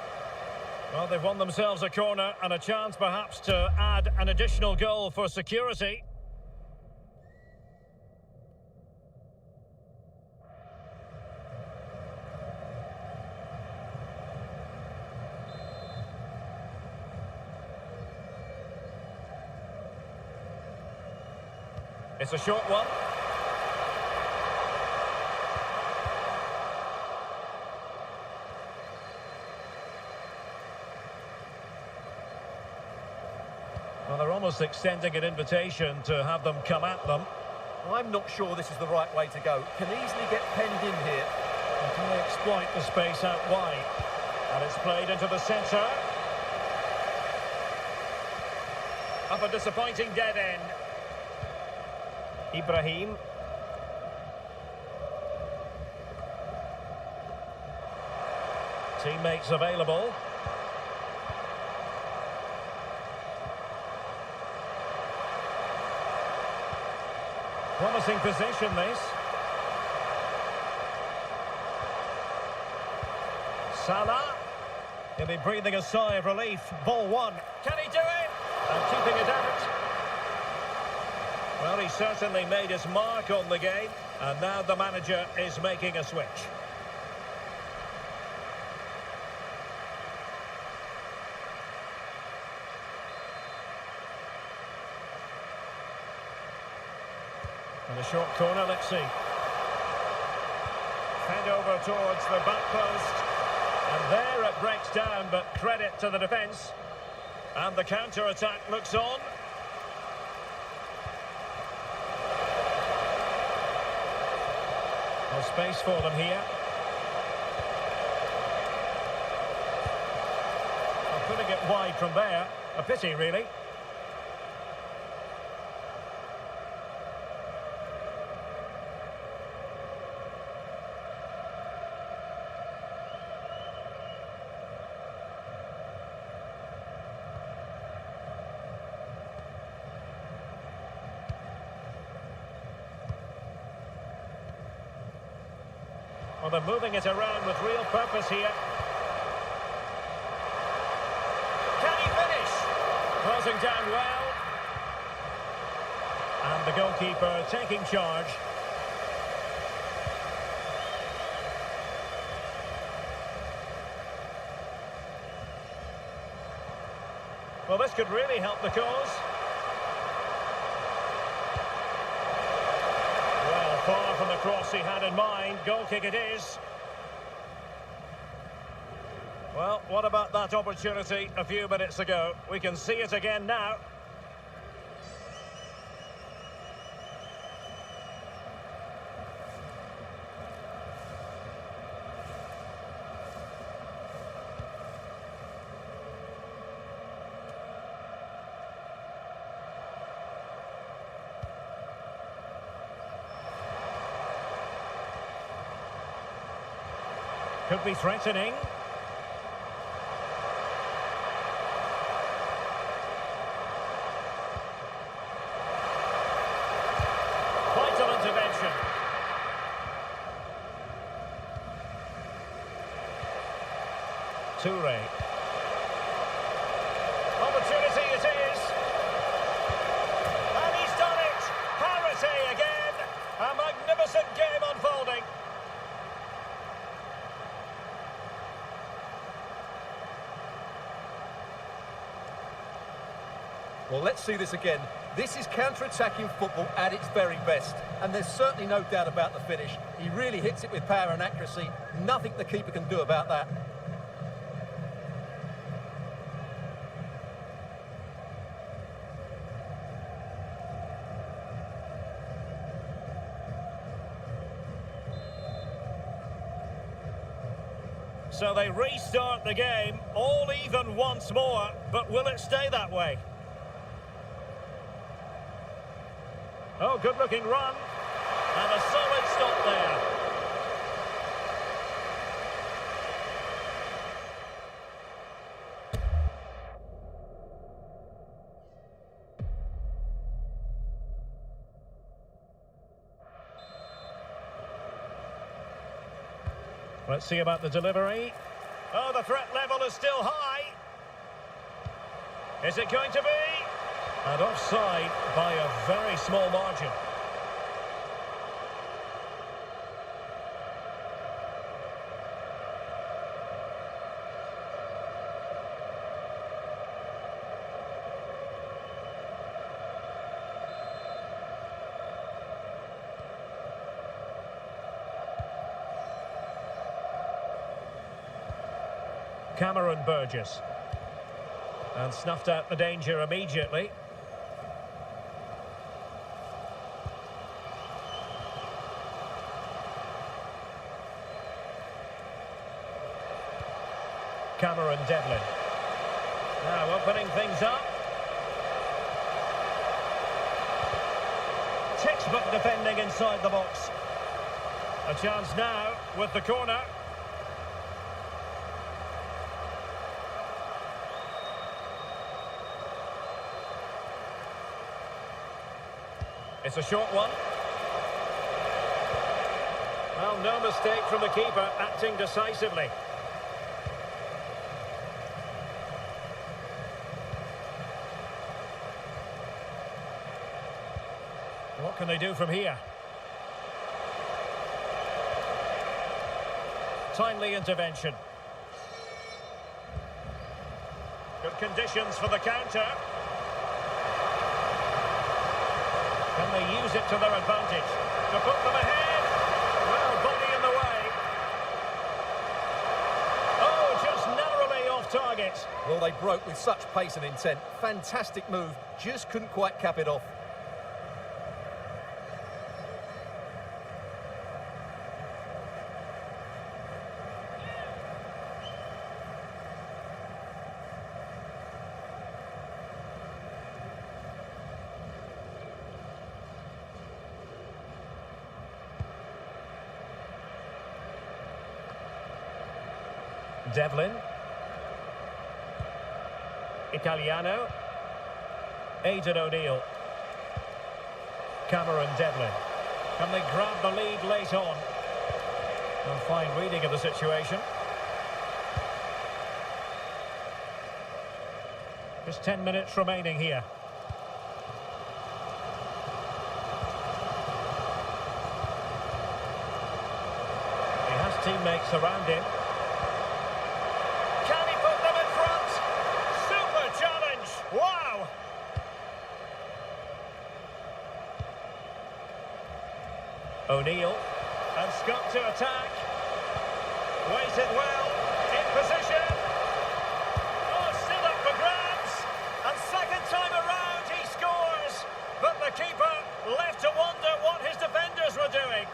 Well, they've won themselves a corner and a chance perhaps to add an additional goal for security. It's a short one. Well, they're almost extending an invitation to have them come at them. I'm not sure this is the right way to go. Can easily get penned in here. And can they exploit the space out wide? And it's played into the centre. Up a disappointing dead end. Ibrahim. Teammates available. Promising position, this. Salah. He'll be breathing a sigh of relief. Ball one. Can he do it? And keeping it out. Well, he certainly made his mark on the game. And now the manager is making a switch. And a short corner, let's see. Head over towards the back post. And there it breaks down, but credit to the defence. And the counter-attack looks on. No space for them here. Well, putting it wide from there. A pity, really. Well, they're moving it around with real purpose here. Can he finish? Closing down well. And the goalkeeper taking charge. Well, this could really help the cause. Far from the cross he had in mind. Goal kick it is. Well, what about that opportunity a few minutes ago? We can see it again now. Could be threatening. Vital intervention. Toure. Opportunity it is. And he's done it. Parity again. A magnificent game unfolding. Well, let's see this again. This is counter-attacking football at its very best. And there's certainly no doubt about the finish. He really hits it with power and accuracy. Nothing the keeper can do about that. So they restart the game, all even once more, but will it stay that way? Oh, good-looking run. And a solid stop there. Let's see about the delivery. Oh, the threat level is still high. Is it going to be? And offside by a very small margin. Cameron Burgess. And snuffed out the danger immediately. Cameron Devlin. Now opening things up. Textbook defending inside the box. A chance now with the corner. It's a short one. Well, no mistake from the keeper, acting decisively. What can they do from here? Timely intervention. Good conditions for the counter. Can they use it to their advantage? To put them ahead. Well, body in the way. Oh, just narrowly off target. Well, they broke with such pace and intent. Fantastic move. Just couldn't quite cap it off. Devlin. Italiano. Aidan O'Neill. Cameron Devlin. Can they grab the lead late on? A fine reading of the situation. Just 10 minutes remaining here. He has teammates around him. Wow! O'Neill, and Scott to attack. Waited well, in position. Oh, still up for grabs. And second time around he scores. But the keeper left to wonder what his defenders were doing.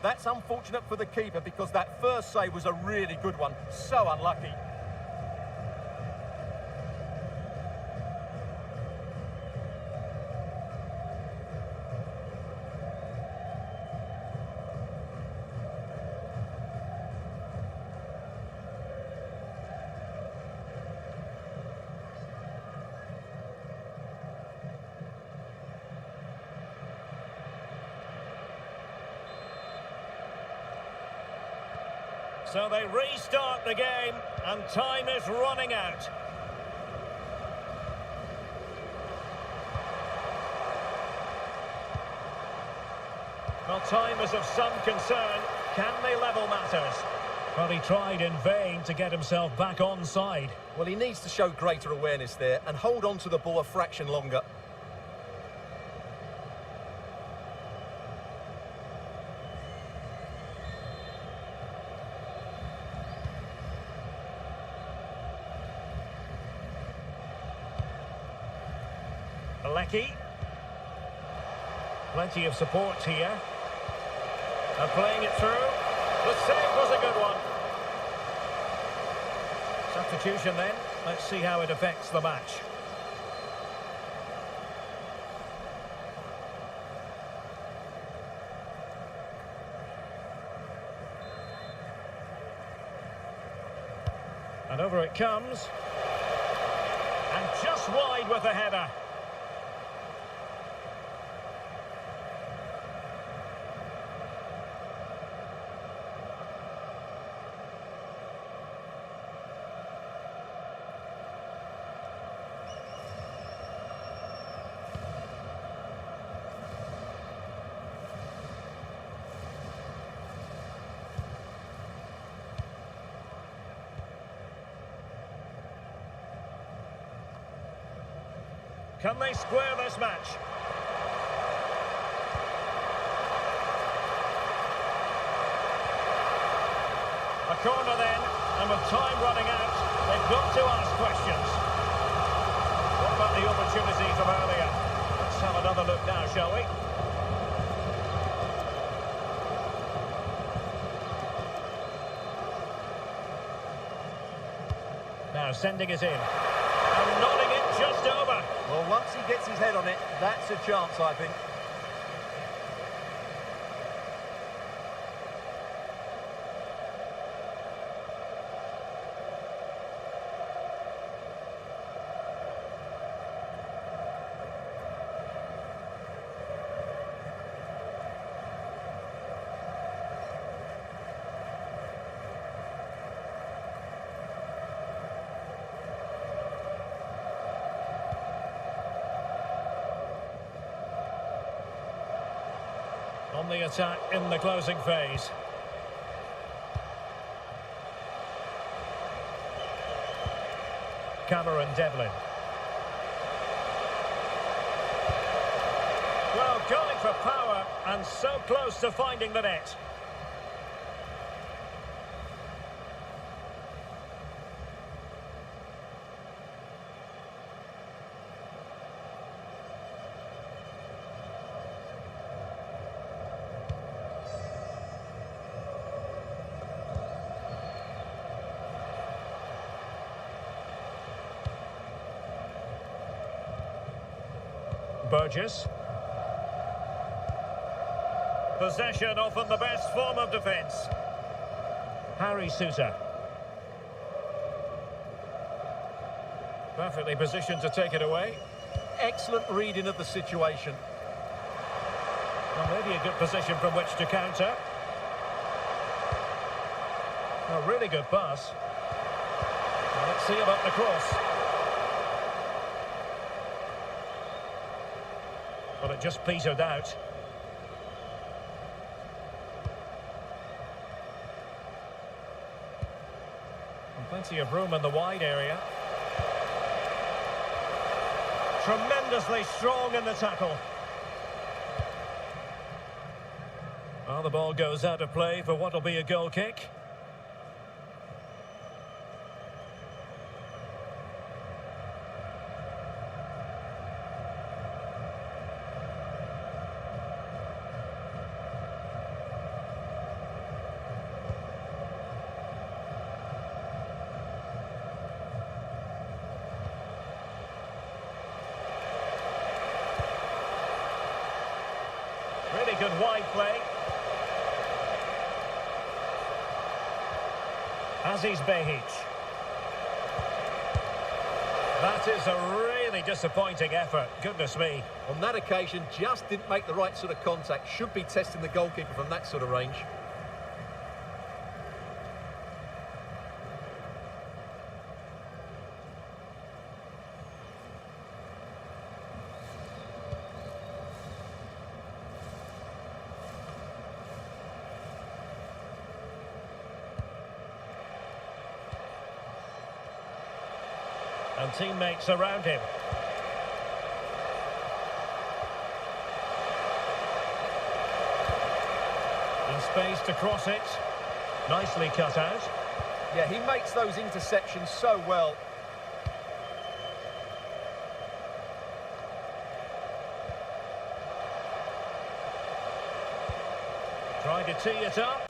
That's unfortunate for the keeper because that first save was a really good one. So unlucky. So they restart the game, and time is running out. Well, time is of some concern. Can they level matters? Well, he tried in vain to get himself back on side. Well, he needs to show greater awareness there and hold on to the ball a fraction longer. Lecky. Plenty of support here. And playing it through. The save was a good one. Substitution then. Let's see how it affects the match. And over it comes. And just wide with the header. Can they square this match? A corner then, and with time running out, they've got to ask questions. What about the opportunity from earlier? Let's have another look now, shall we? Now sending it in. And nodding it just over. Well, once he gets his head on it, that's a chance, I think. On the attack in the closing phase. Cameron Devlin. Well, going for power and so close to finding the net. Burgess. Possession often the best form of defence. Harry Sousa. Perfectly positioned to take it away. Excellent reading of the situation. Well, maybe a good position from which to counter. A really good pass. Well, let's see about the cross. Well, it just petered out. And plenty of room in the wide area. Tremendously strong in the tackle. Well, the ball goes out of play for what will be a goal kick. Really good wide play. Aziz Behic. That is a really disappointing effort. Goodness me. On that occasion, just didn't make the right sort of contact. Should be testing the goalkeeper from that sort of range. And teammates around him. In space to cross it. Nicely cut out. Yeah, he makes those interceptions so well. Trying to tee it up.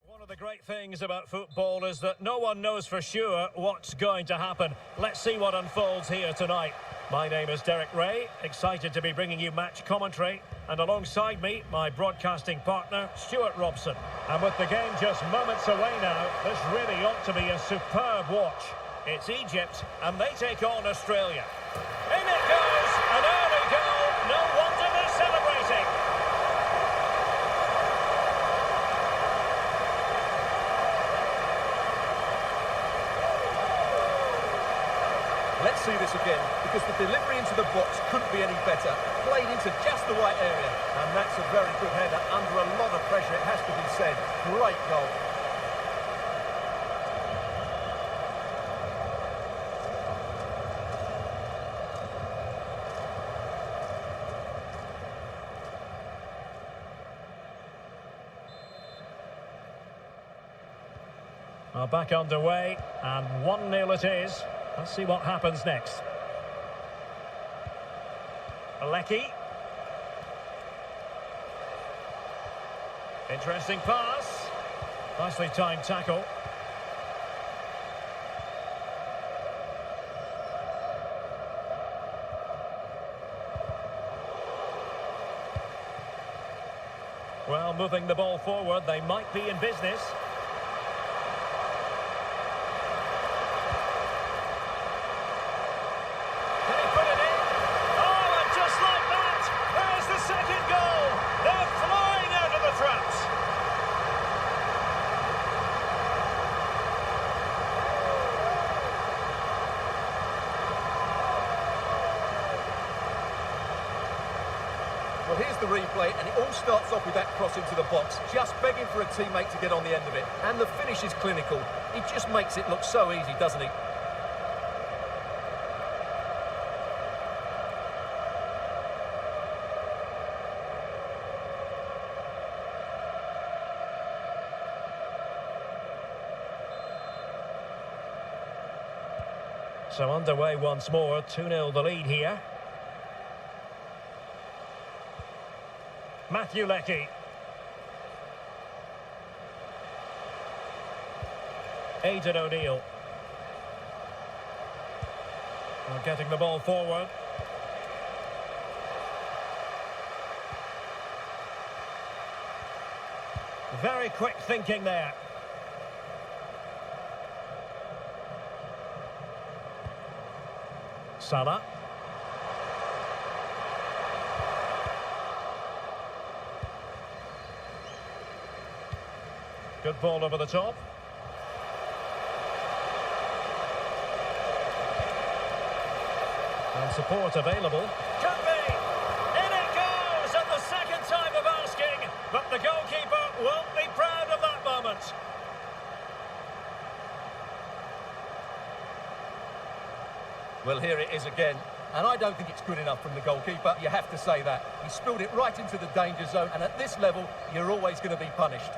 One of the great things about football is that no one knows for sure what's going to happen. Let's see what unfolds here tonight. My name is Derek Ray, excited to be bringing you match commentary, and alongside me, my broadcasting partner, Stuart Robson. And with the game just moments away now, this really ought to be a superb watch. It's Egypt, and they take on Australia. In it goes, an early goal, no wonder they're celebrating. Let's see this again, because the delivery into the box couldn't be any better. Played into just the right area, and that's a very good header under a lot of pressure, it has to be said. Great goal. Back underway, and 1-0 it is. Let's see what happens next. Lecky. Interesting pass. Nicely timed tackle. Well, moving the ball forward, they might be in business. Can he put it in? Oh, and just like that, there's the second goal. They're flying out of the traps. Well, here's the replay, and it all starts off with that cross into the box, just begging for a teammate to get on the end of it. And the finish is clinical. He just makes it look so easy, doesn't he? So underway once more, 2-0 the lead here. Matthew Lecky. Aidan O'Neill. Well, getting the ball forward. Very quick thinking there. Salah. Good ball over the top. And support available. Could be! In it goes at the second time of asking, but the goalkeeper won't be proud of that moment. Well, here it is again. And I don't think it's good enough from the goalkeeper. You have to say that. He spilled it right into the danger zone, and at this level, you're always going to be punished.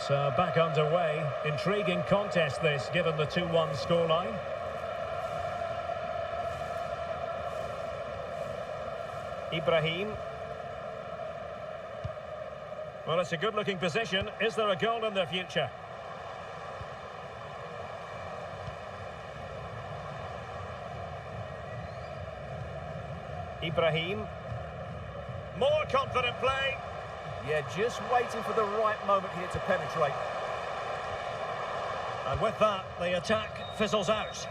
So back underway. Intriguing contest this, given the 2-1 scoreline. Ibrahim. Well, it's a good-looking position. Is there a goal in their future? Ibrahim. More confident play. Yeah, just waiting for the right moment here to penetrate. And with that, the attack fizzles out.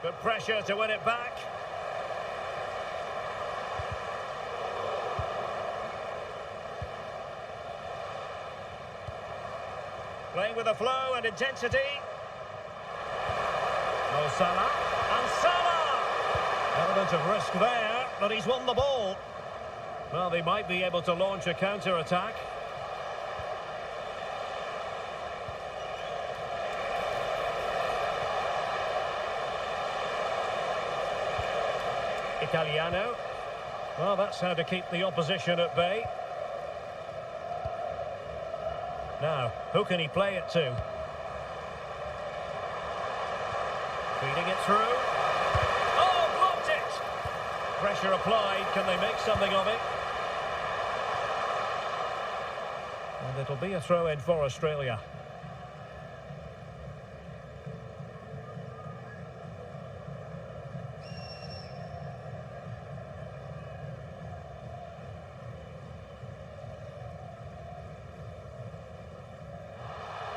Good pressure to win it back. Playing with the flow and intensity. Mo Salah. And Salah! Element of risk there, but he's won the ball. Well, they might be able to launch a counter-attack. Italiano. Well, that's how to keep the opposition at bay. Now, who can he play it to? Feeding it through. Oh, blocked it! Pressure applied. Can they make something of it? And it'll be a throw-in for Australia.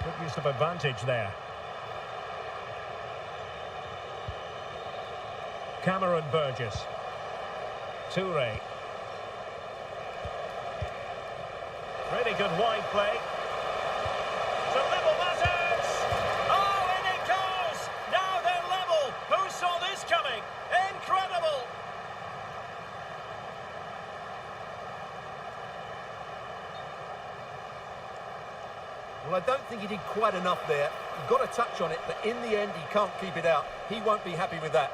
Good use of advantage there. Cameron Burgess. Toure. Really good wide play. To level matters! Oh, in it goes! Now they're level! Who saw this coming? Incredible! Well, I don't think he did quite enough there. He got a touch on it, but in the end, he can't keep it out. He won't be happy with that.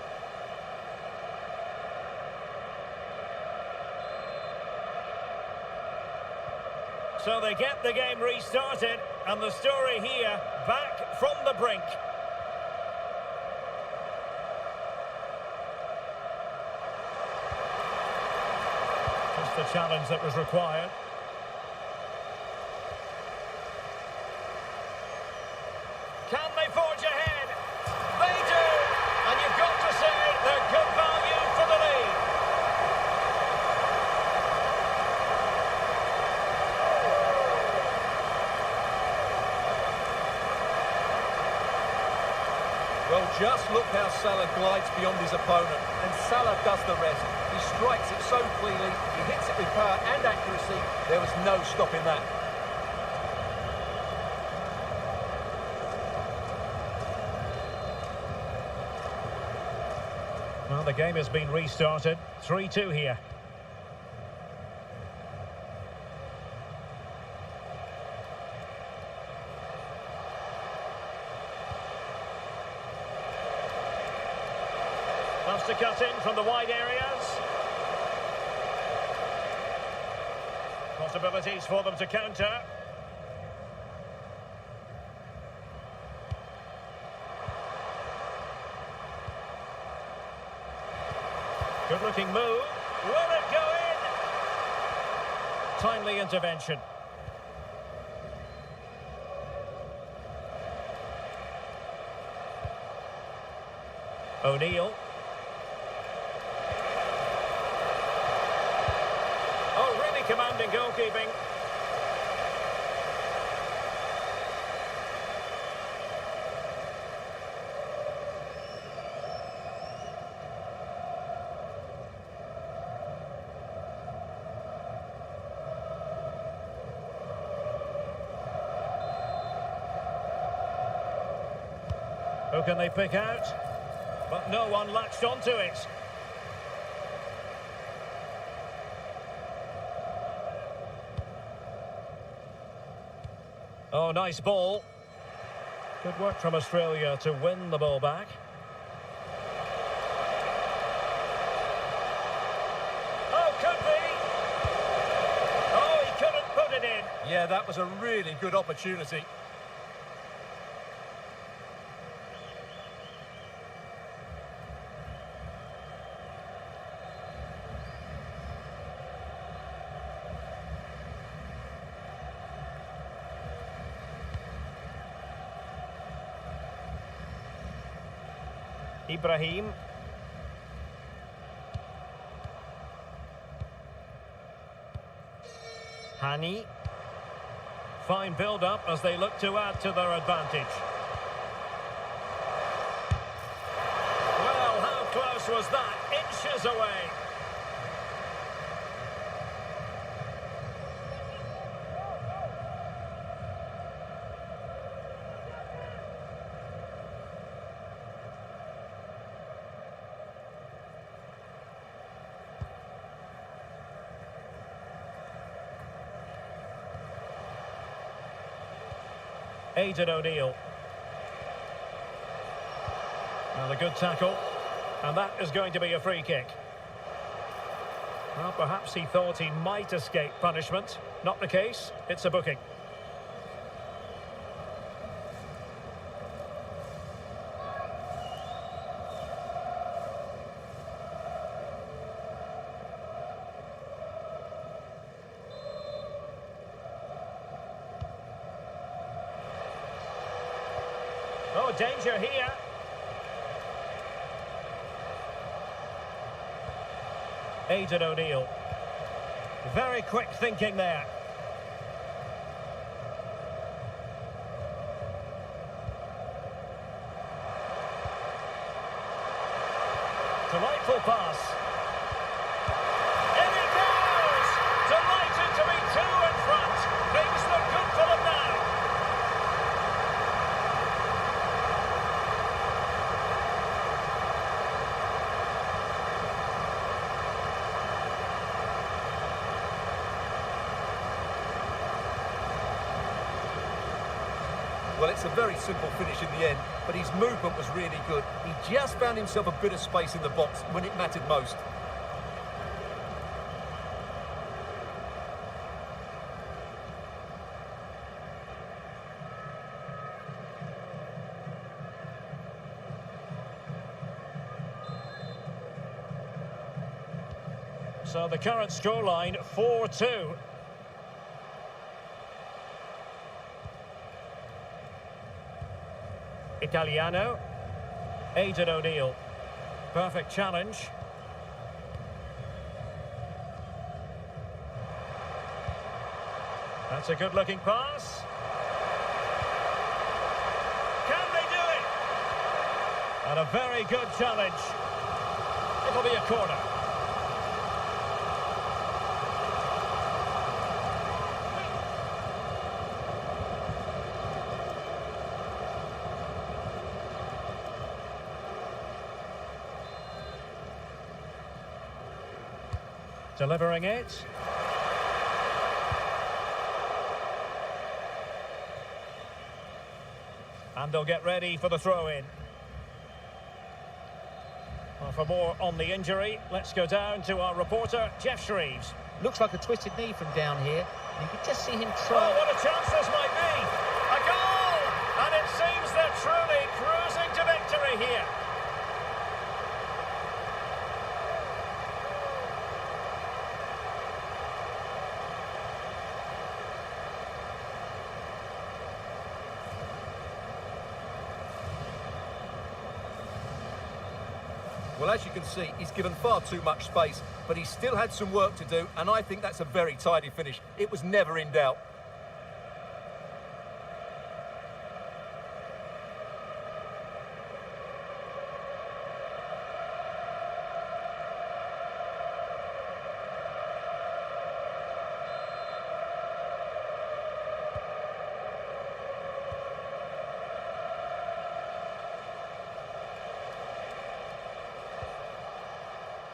So they get the game restarted, and the story here, back from the brink. Just the challenge that was required. Can they forge ahead? They do! And you've got to say they're good value for the lead. Well, just look how Salah glides beyond his opponent, and Salah does the rest. He strikes it so cleanly, he hits it with power and accuracy. There was no stopping that. Well, the game has been restarted. 3-2 here. Loves to cut in from the wide areas. Possibilities for them to counter. Good-looking move. Will it go in? Timely intervention. O'Neill. Oh, really commanding goalkeeping. Who can they pick out? But no one latched onto it. Oh, nice ball. Good work from Australia to win the ball back. Oh, could be. Oh, he couldn't put it in. Yeah, that was a really good opportunity. Ibrahim. Hani. Fine build-up as they look to add to their advantage. Well, how close was that? Inches away. Aidan O'Neill. Well, a good tackle. And that is going to be a free kick. Well, perhaps he thought he might escape punishment. Not the case. It's a booking. Oh, danger here. Aidan O'Neill. Very quick thinking there. Delightful pass. In he goes! Delighted to be two in front. Things look good for them now. Well, it's a very simple finish in the end, but his movement was really good. He just found himself a bit of space in the box when it mattered most. So the current scoreline, 4-2. Italiano. Aidan O'Neill. Perfect challenge. That's a good-looking pass. Can they do it? And a very good challenge. It'll be a corner. Delivering it. And they'll get ready for the throw-in. Well, for more on the injury, let's go down to our reporter, Jeff Shreves. Looks like a twisted knee from down here. You can just see him try. Oh, what a chance this might be! A goal! And it seems they're truly cruising to victory here. Well, as you can see, he's given far too much space, but he still had some work to do, and I think that's a very tidy finish. It was never in doubt.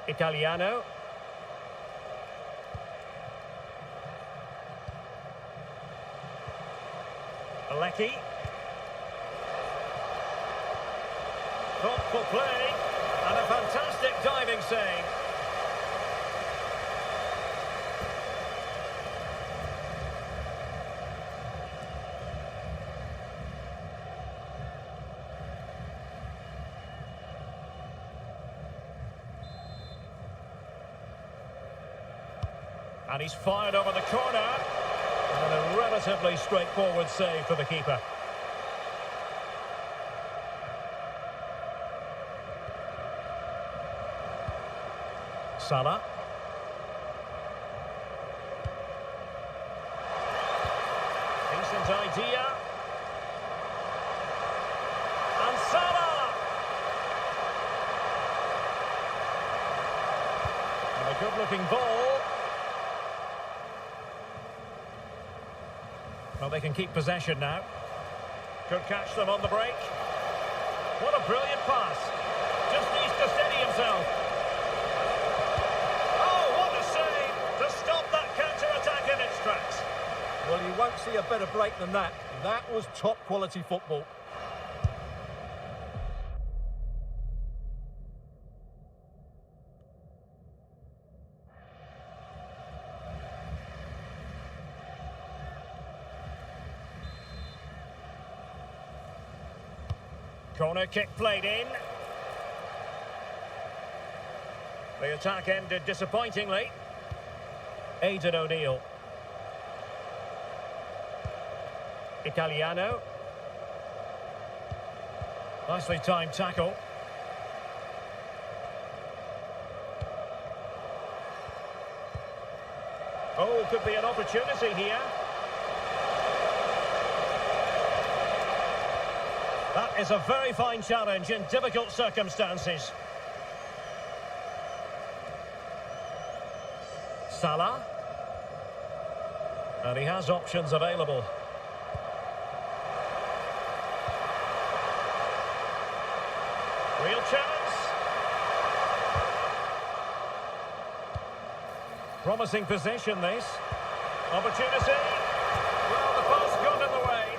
Italiano. Lecky. Thoughtful play and a fantastic diving save. And he's fired over the corner. And a relatively straightforward save for the keeper. Salah. Decent idea. And Salah! And a good-looking ball. Well, they can keep possession now. Could catch them on the break. What a brilliant pass. Just needs to steady himself. Oh, what a save to stop that counter-attack in its tracks. Well, you won't see a better break than that. That was top-quality football. Corner kick played in. The attack ended disappointingly. Aidan O'Neill. Italiano. Nicely timed tackle. Oh, could be an opportunity here. That is a very fine challenge in difficult circumstances. Salah. And he has options available. Real chance. Promising possession, this. Opportunity. Well, the pass got in the way.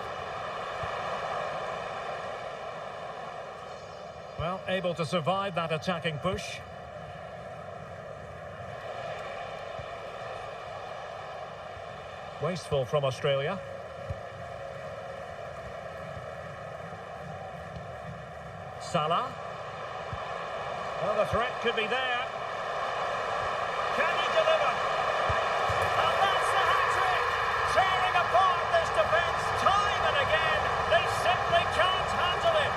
Well, able to survive that attacking push. Wasteful from Australia. Salah. Well, the threat could be there. Can he deliver? And that's the hat-trick! Tearing apart this defence time and again. They simply can't handle him.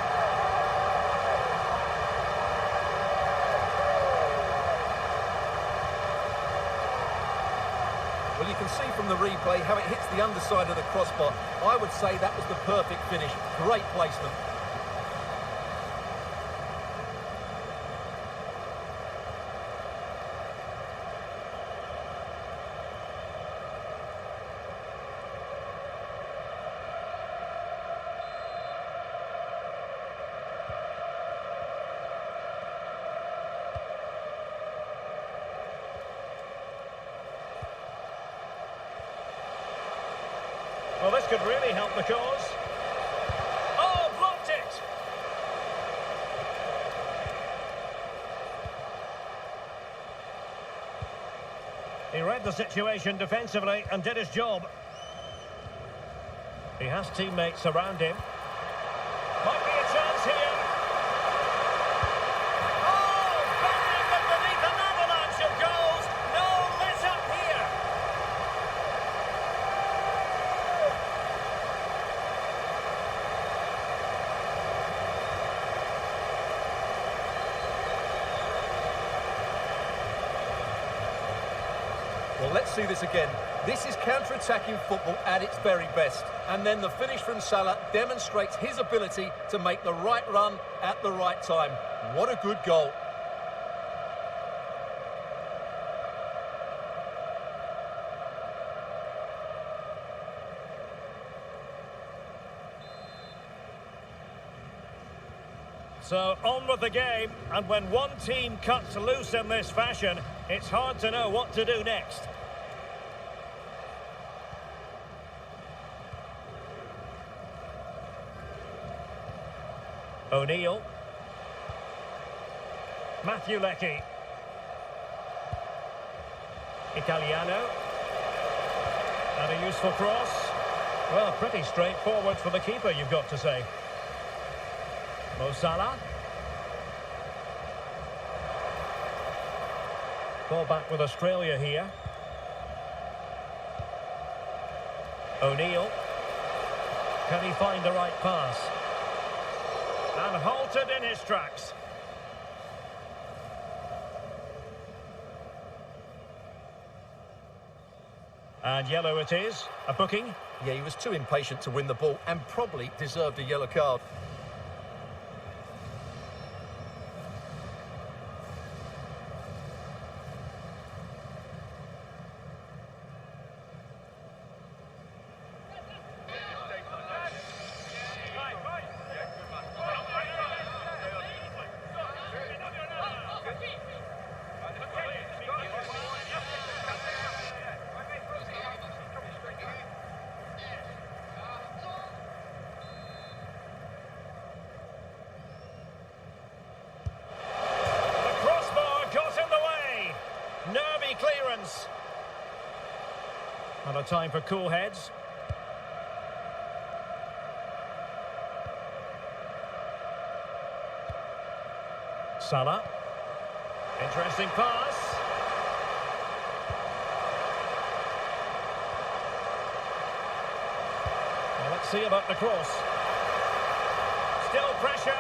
Well, you can see from the replay how it hits the underside of the crossbar. I would say that was the perfect finish. Great placement. Well, this could really help the cause. Oh, blocked it! He read the situation defensively and did his job. He has teammates around him. Might be a chance here. Oh, burying them beneath an avalanche of goals. No let up here. Well, let's see this again. This is counter-attacking football at its very best. And then the finish from Salah demonstrates his ability to make the right run at the right time. What a good goal. So on with the game, and when one team cuts loose in this fashion, it's hard to know what to do next. O'Neill. Matthew Leckie. Italiano. And a useful cross. Well, pretty straightforward for the keeper, you've got to say. Mo Salah. Ball back with Australia here. O'Neill. Can he find the right pass? And halted in his tracks. And yellow it is. A booking. Yeah, he was too impatient to win the ball and probably deserved a yellow card. And a time for cool heads. Salah. Interesting pass. Well, let's see about the cross. Still pressure.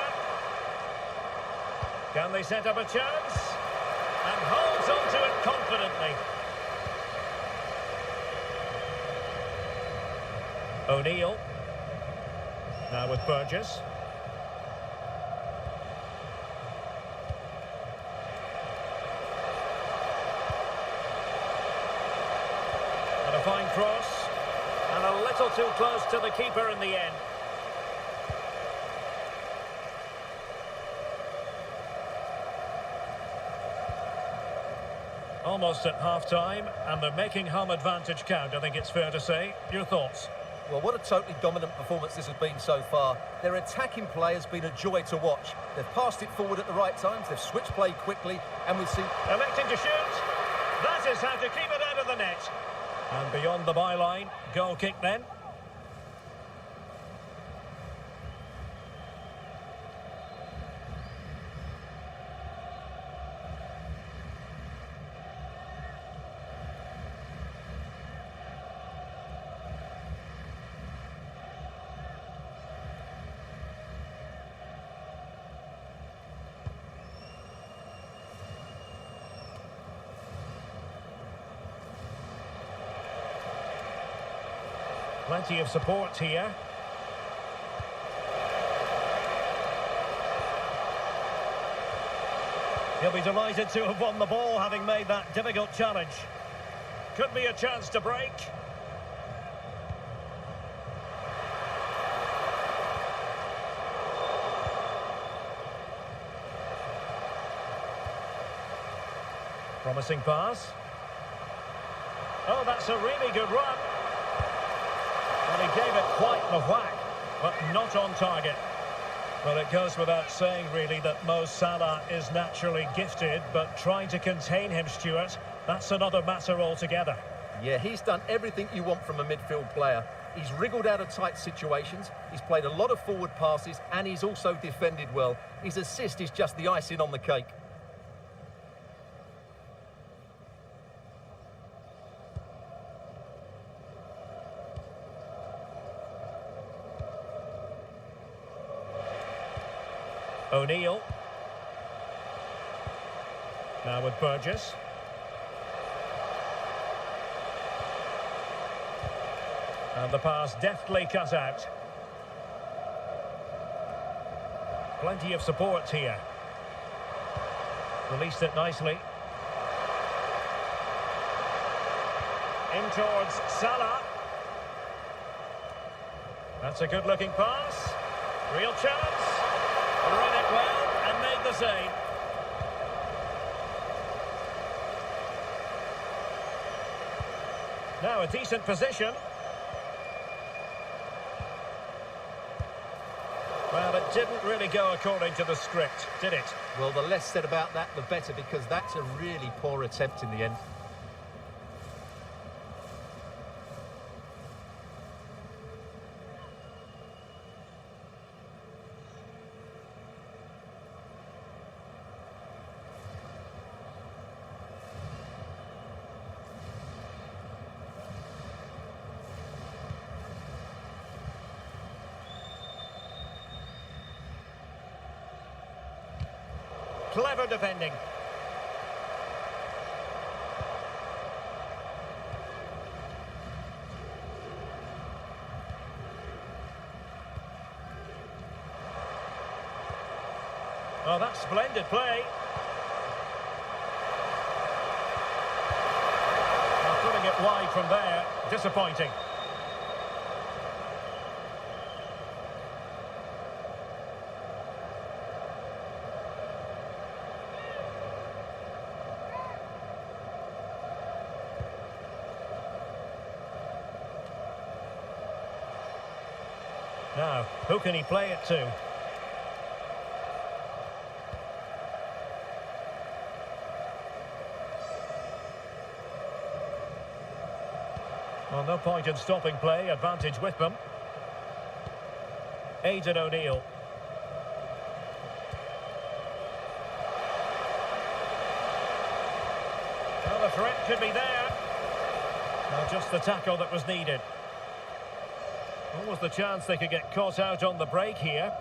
Can they set up a chance? And holds on to it confidently. O'Neill. Now with Burgess. And a fine cross. And a little too close to the keeper in the end. Almost at half-time, and they're making home advantage count, I think it's fair to say. Your thoughts? Well, what a totally dominant performance this has been so far. Their attacking play has been a joy to watch. They've passed it forward at the right times, they've switched play quickly, and we've seen... Electing to shoot. That is how to keep it out of the net. And beyond the byline, goal kick then. Plenty of support here. He'll be delighted to have won the ball, having made that difficult challenge. Could be a chance to break. Promising pass. Oh, that's a really good run. Well, he gave it quite the whack, but not on target. Well, it goes without saying, really, that Mo Salah is naturally gifted, but trying to contain him, Stuart, that's another matter altogether. Yeah, he's done everything you want from a midfield player. He's wriggled out of tight situations, he's played a lot of forward passes, and he's also defended well. His assist is just the icing on the cake. O'Neill. Now with Burgess. And the pass deftly cut out. Plenty of support here. Released it nicely. In towards Salah. That's a good-looking pass. Real chance. Read it well and made the save. Now a decent position. Well, it didn't really go according to the script, did it? Well, the less said about that, the better, because that's a really poor attempt in the end. Clever defending. Oh, that's splendid play. Well, putting it wide from there, disappointing. Now, who can he play it to? Well, no point in stopping play, advantage with them. Aidan O'Neill. Well, the threat could be there. Well, just the tackle that was needed. What was the chance they could get caught out on the break here?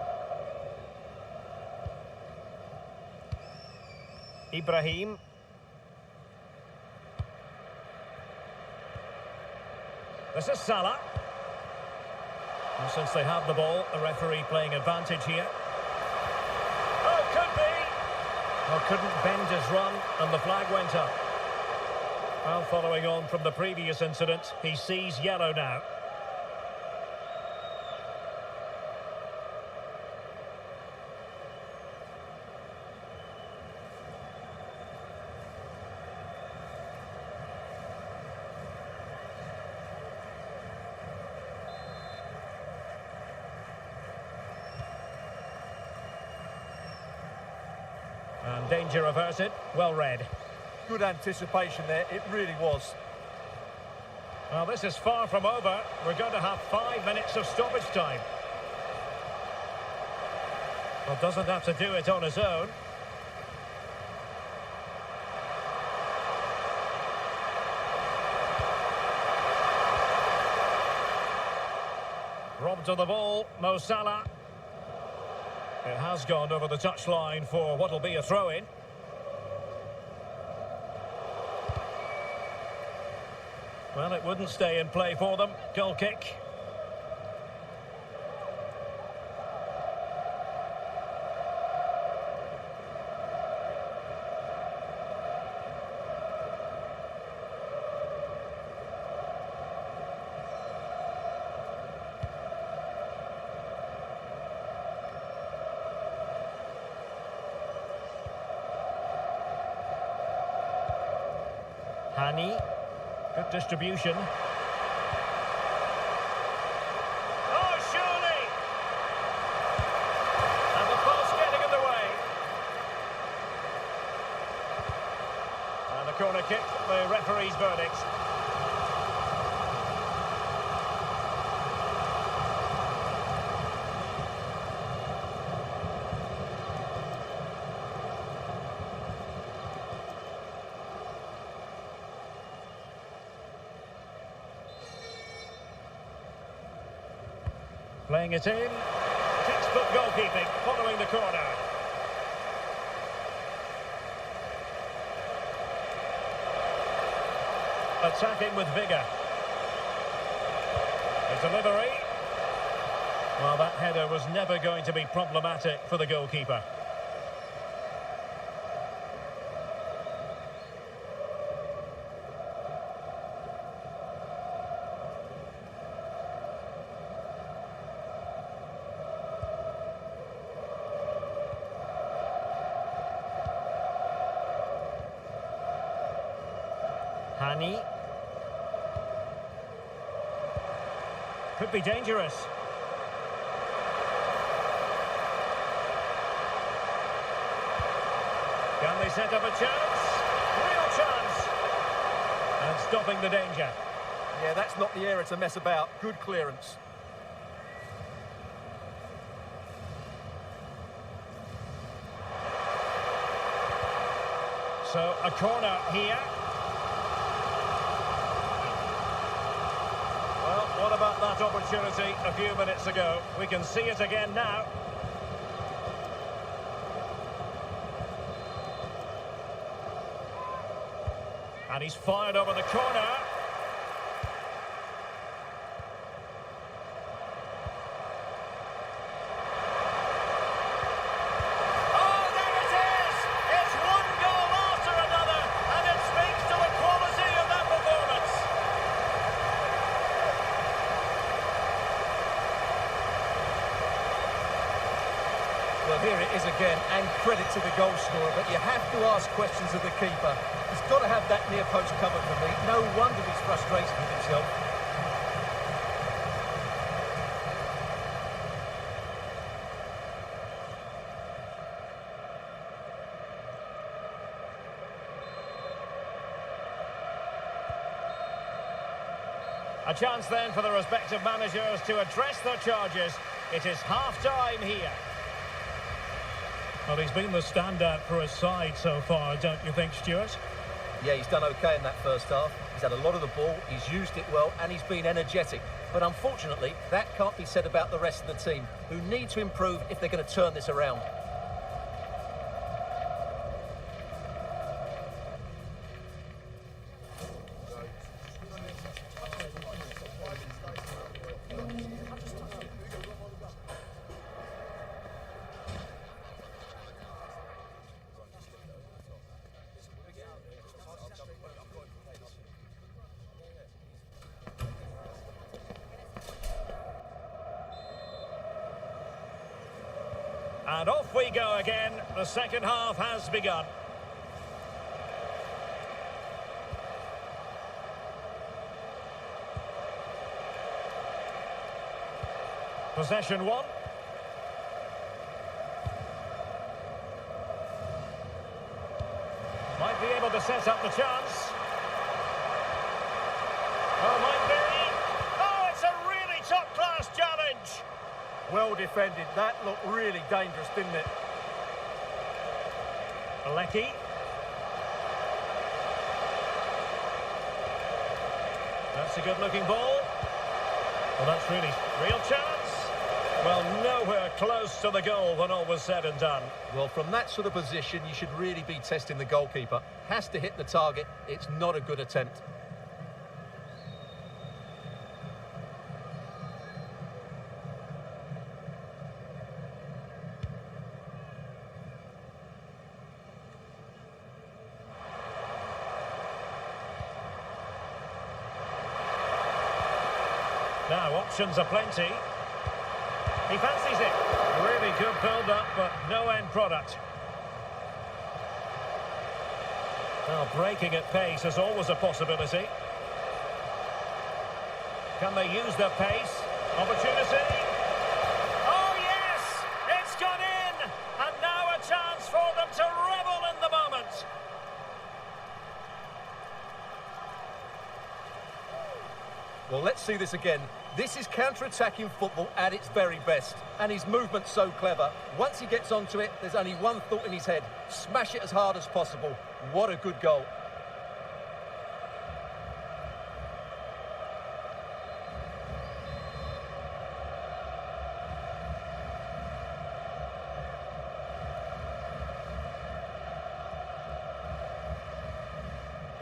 Ibrahim. This is Salah. And since they have the ball, the referee playing advantage here. Oh, could be! Well, couldn't bend his run, and the flag went up. Well, following on from the previous incident, he sees yellow now. And danger averted. Well read. Good anticipation there, it really was. Well, this is far from over. We're going to have 5 minutes of stoppage time. Well, doesn't have to do it on his own. Robbed of the ball, Mo Salah. It has gone over the touchline for what will be a throw-in. Well, it wouldn't stay in play for them. Goal kick. Hani. Good distribution. Oh, surely! And the post getting in the way. And a corner kick, the referee's verdict. Playing it in. Textbook goalkeeping, following the corner. Attacking with vigour. The delivery. Well, that header was never going to be problematic for the goalkeeper. Hani. Could be dangerous. Can they set up a chance? Real chance. And stopping the danger. Yeah, that's not the area to mess about. Good clearance. So, a corner here. What about that opportunity a few minutes ago? We can see it again now. And he's fired over the corner. Oh, there it is! It's one goal after another, and it speaks to the quality of that performance. Well, here it is again, and credit to the goal scorer, but you have to ask questions of the keeper. He's got to have that near post covered for me. No wonder he's frustrated with himself. A chance then for the respective managers to address their charges. It is half-time here. Well, he's been the standout for his side so far, don't you think, Stuart? Yeah, he's done okay in that first half. He's had a lot of the ball, he's used it well, and he's been energetic. But unfortunately, that can't be said about the rest of the team, who need to improve if they're going to turn this around. And off we go again. The second half has begun. Possession one. set up the chance. Oh, might be. Oh, it's a really top-class challenge. Well defended. That looked really dangerous, didn't it? Lecky. That's a good-looking ball. Well, that's really real chance. Well, nowhere close to the goal when all was said and done. Well, from that sort of position, you should really be testing the goalkeeper. Has to hit the target. It's not a good attempt. Now, options are plenty. He fancies it. Really good build-up, but no end product. Well, breaking at pace is always a possibility. Can they use their pace? Opportunity. Oh, yes! It's gone in! And now a chance for them to revel in the moment. Well, let's see this again. This is counter-attacking football at its very best. And his movement's so clever. Once he gets onto it, there's only one thought in his head. Smash it as hard as possible. What a good goal.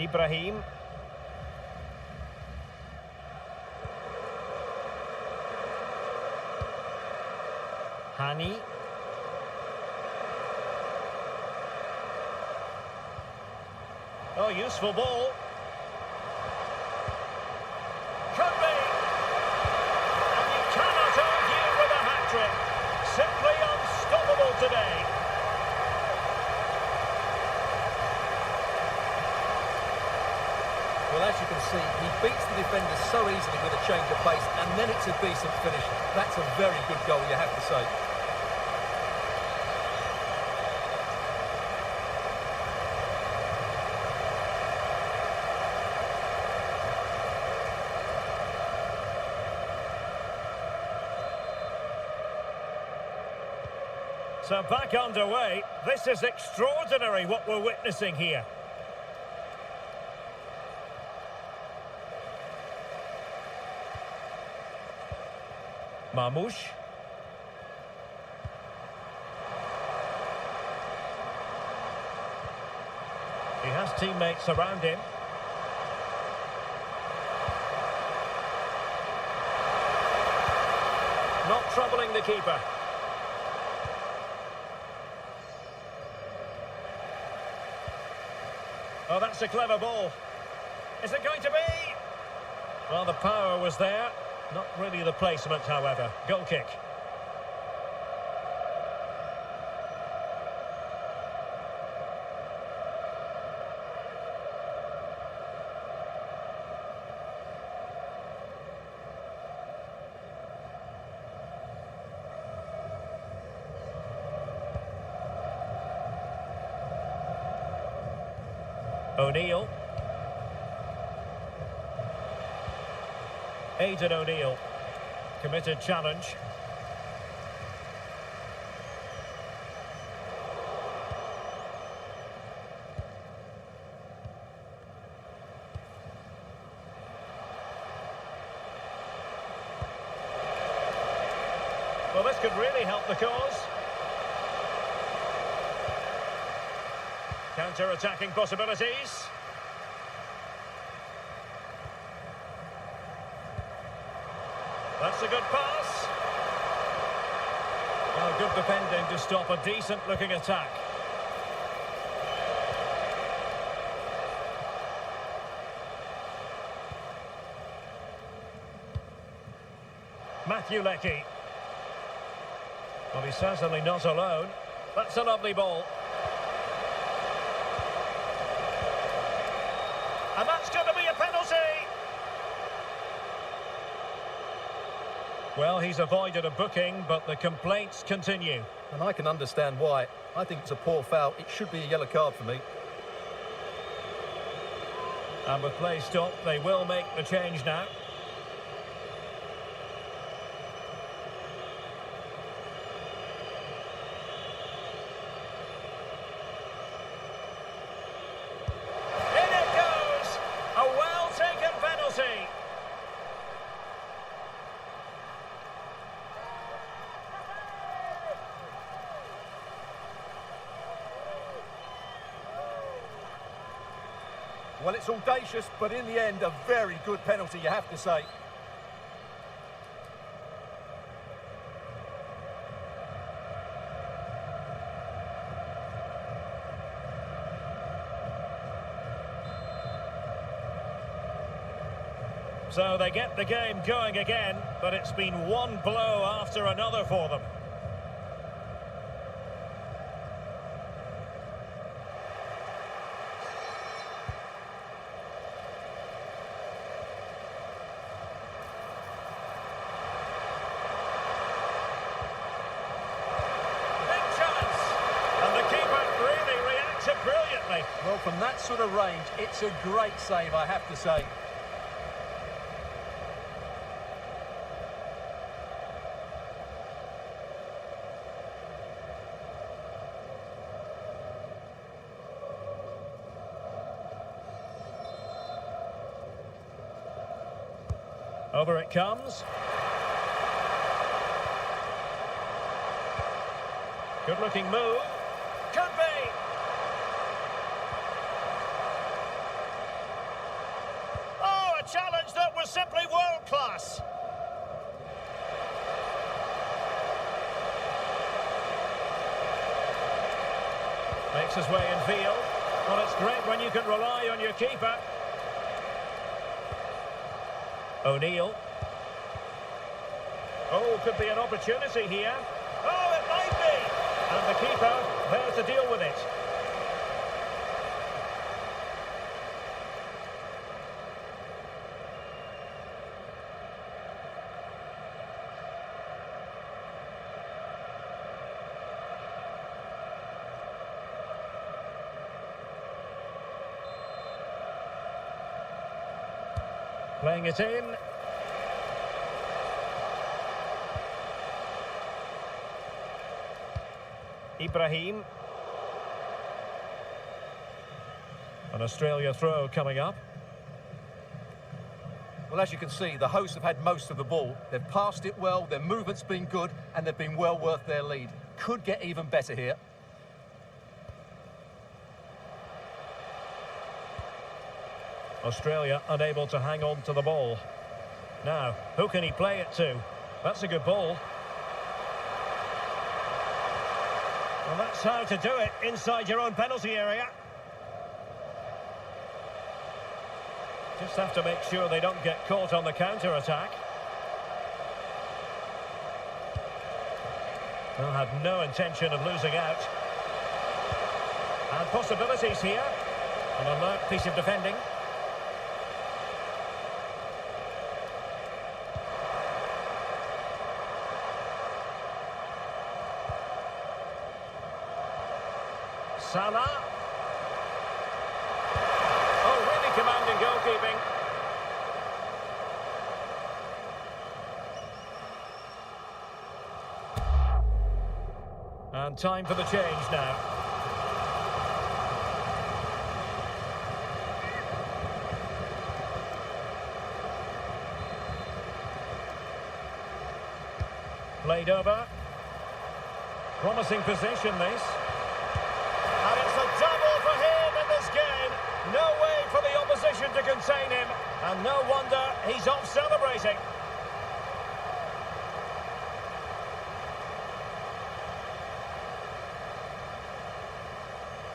Ibrahim. Hani. Oh, useful ball. Could be. And you cannot argue with a hat-trick. Simply unstoppable today. Well, as you can see, he beats the defender so easily with a change of pace, and then it's a decent finish. That's a very good goal, you have to say. So back underway. This is extraordinary what we're witnessing here. Marmoush. He has teammates around him. Not troubling the keeper. Oh, that's a clever ball. Is it going to be? Well, the power was there. Not really the placement, however. Goal kick. O'Neill. Aidan O'Neill. Committed challenge. Well, this could really help the cause. Counter-attacking possibilities. That's a good pass. Well, good defending to stop a decent-looking attack. Matthew Lecky. Well, he's certainly not alone. That's a lovely ball. And that's going to be a penalty. Well, he's avoided a booking, but the complaints continue. And I can understand why. I think it's a poor foul. It should be a yellow card for me. And with play stopped, they will make the change now. In it goes! A well-taken penalty. Well, it's audacious, but in the end, a very good penalty, you have to say. So they get the game going again, but it's been one blow after another for them. Brilliantly. Well, from that sort of range, it's a great save, I have to say. Over it comes. Good-looking move. Could be. Challenge that was simply world-class. Makes his way in field. Well, it's great when you can rely on your keeper. O'Neill. Oh, could be an opportunity here. Oh, it might be. And the keeper there to deal with it. Playing it in. Ibrahim. An Australia throw coming up. Well, as you can see, the hosts have had most of the ball. They've passed it well, their movement's been good, and they've been well worth their lead. Could get even better here. Australia unable to hang on to the ball. Now, who can he play it to? That's a good ball. Well, that's how to do it inside your own penalty area. Just have to make sure they don't get caught on the counter-attack. They'll have no intention of losing out. And possibilities here. An alert piece of defending. Salah. Oh, really commanding goalkeeping. And time for the change now. Played over. Promising position, this. And it's a double for him in this game. No way for the opposition to contain him. And no wonder he's off celebrating.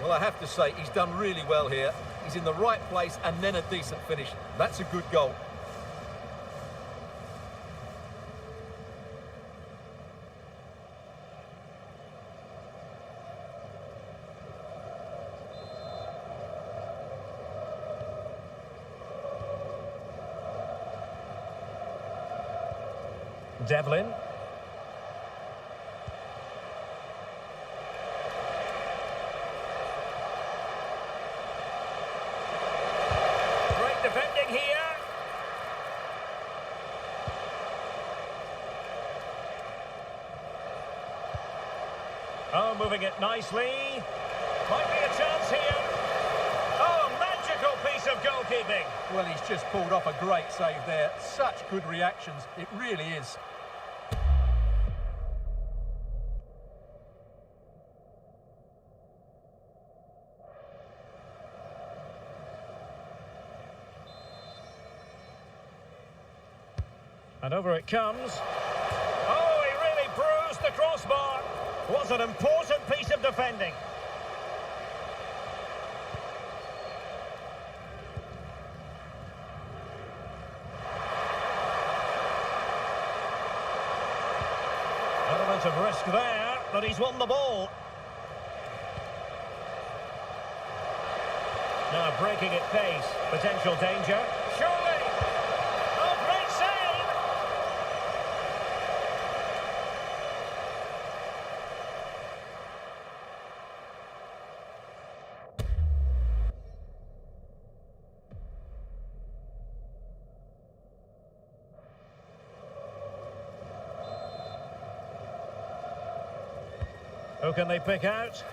Well, I have to say, he's done really well here. He's in the right place and then a decent finish. That's a good goal. Devlin. Great Oh, moving it nicely. Might be a chance here. Oh, magical piece of goalkeeping. Well, he's just pulled off a great save there. Such good reactions, it really is. And over it comes. Oh, he really bruised the crossbar. Was an important piece of defending. Element of risk there, but he's won the ball. Now breaking at pace. Potential danger. Surely! Oh, great save! Who can they pick out?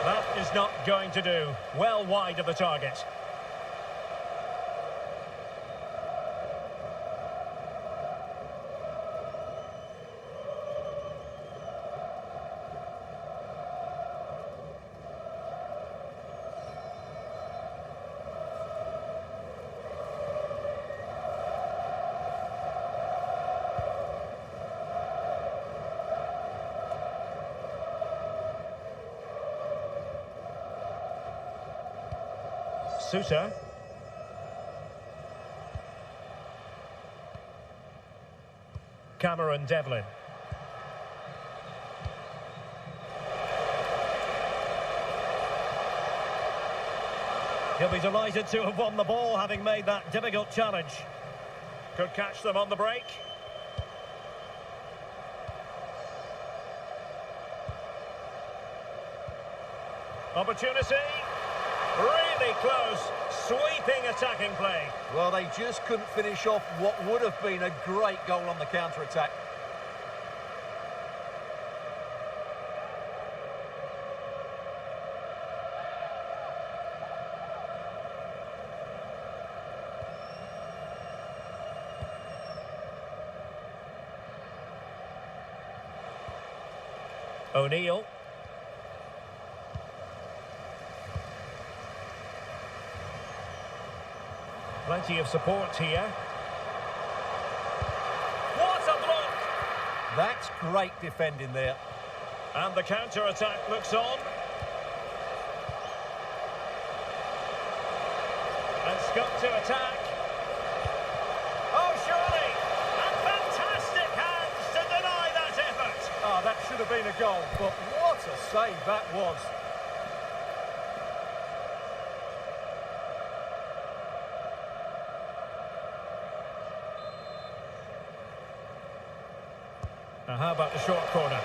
That is not going to do. Well wide of the target. Suter. Cameron Devlin. He'll be delighted to have won the ball, having made that difficult challenge. Could catch them on the break. Opportunity. Really close, sweeping attacking play. Well, they just couldn't finish off what would have been a great goal on the counter-attack. O'Neill. Plenty of support here. What a block! That's great defending there. And the counter-attack looks on. And Scott to attack. Oh, surely! And fantastic hands to deny that effort. Oh, that should have been a goal, but what a save that was. Now, how about the short corner?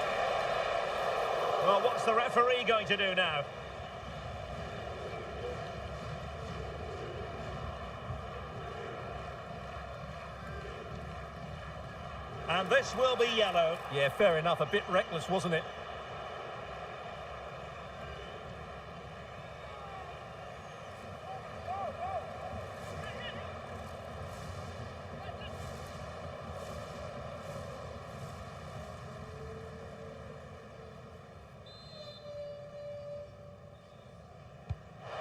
Well, what's the referee going to do now? And this will be yellow. Yeah, fair enough. A bit reckless, wasn't it?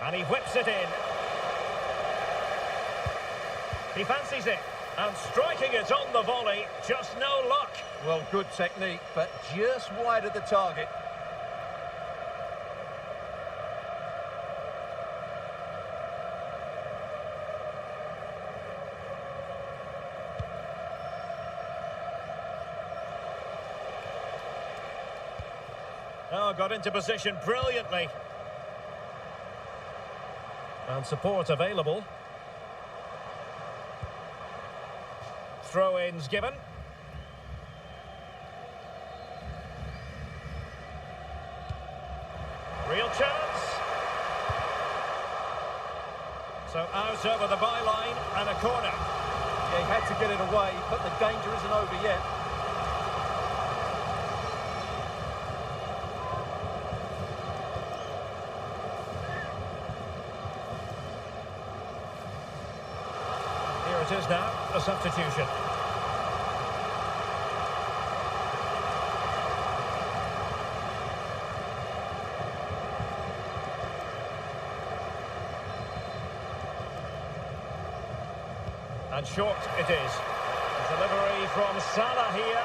And he whips it in. He fancies it. And striking it on the volley, just no luck. Well, good technique, but just wide of the target. Oh, got into position brilliantly. And support available. Throw-ins given. Real chance. So out over the byline and a corner. Yeah, he had to get it away, but the danger isn't over yet. is now, a substitution. And short it is. Delivery from Salah here.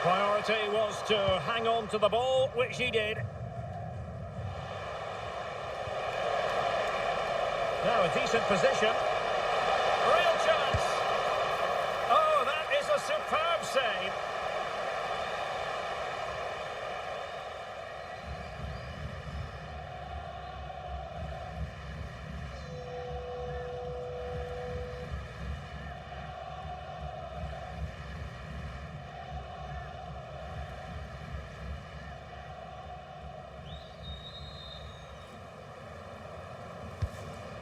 Priority was to hang on to the ball, which he did. Now a decent position. Real chance. Oh, that is a superb save.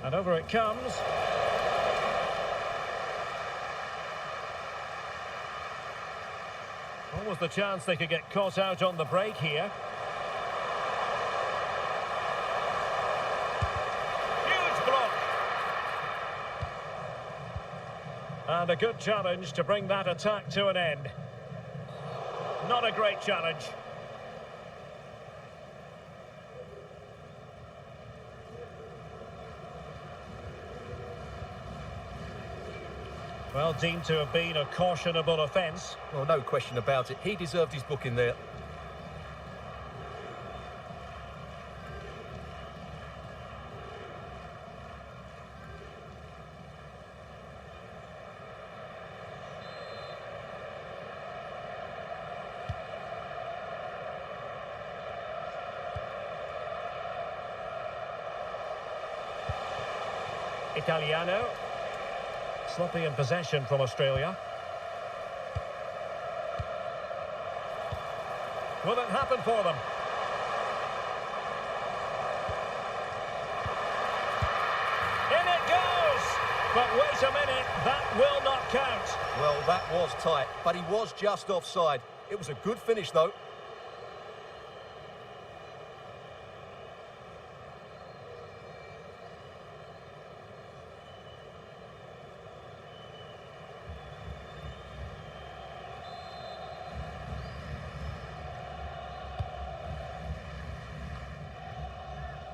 And over it comes. What was the chance they could get caught out on the break here? Huge block. And a good challenge to bring that attack to an end. Not a great challenge. Well, deemed to have been a cautionable offence. Well, no question about it. He deserved his booking there. Italiano. Sloppy in possession from Australia. Will it happen for them? In it goes! But wait a minute, that will not count. Well, that was tight, but he was just offside. It was a good finish, though.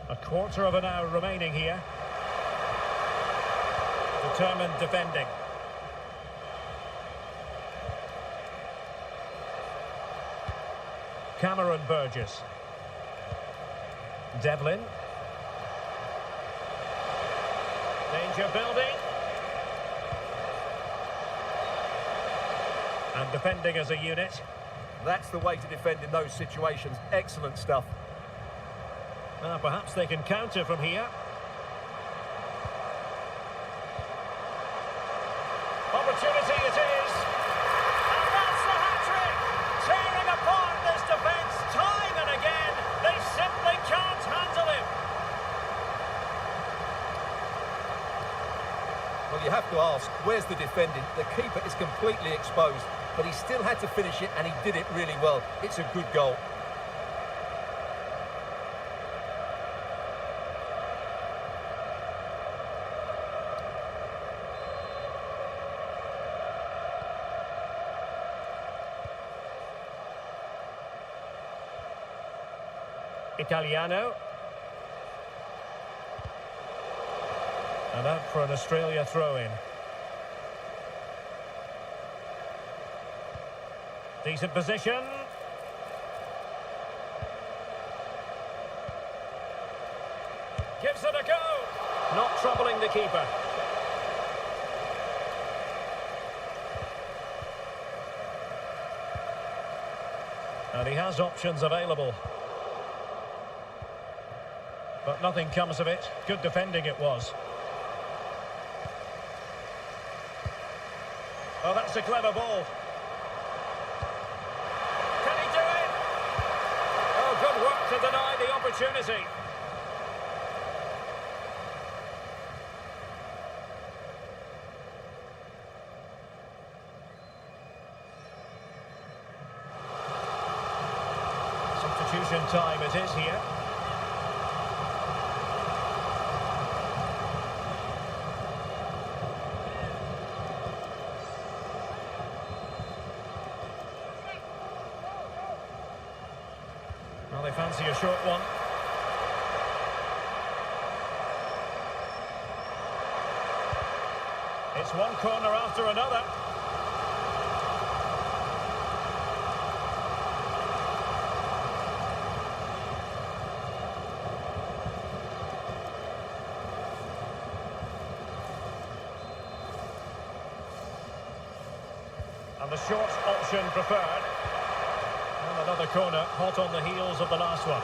A quarter of an hour remaining here. Determined defending. Cameron Burgess. Devlin. Danger building. And defending as a unit. That's the way to defend in those situations. Excellent stuff. Perhaps they can counter from here. Opportunity it is. And that's the hat-trick! Tearing apart this defence time and again. They simply can't handle him. Well, you have to ask, where's the defending? The keeper is completely exposed, but he still had to finish it, and he did it really well. It's a good goal. Italiano. And out for an Australia throw-in. Decent position. Gives it a go. Not troubling the keeper. And he has options available. But nothing comes of it. Good defending it was. Oh, that's a clever ball. Can he do it? Oh, good work to deny the opportunity. Substitution time it is here. they fancy a short one. It's one corner after another. And the short option preferred. And another corner, hot on the heels of the last one.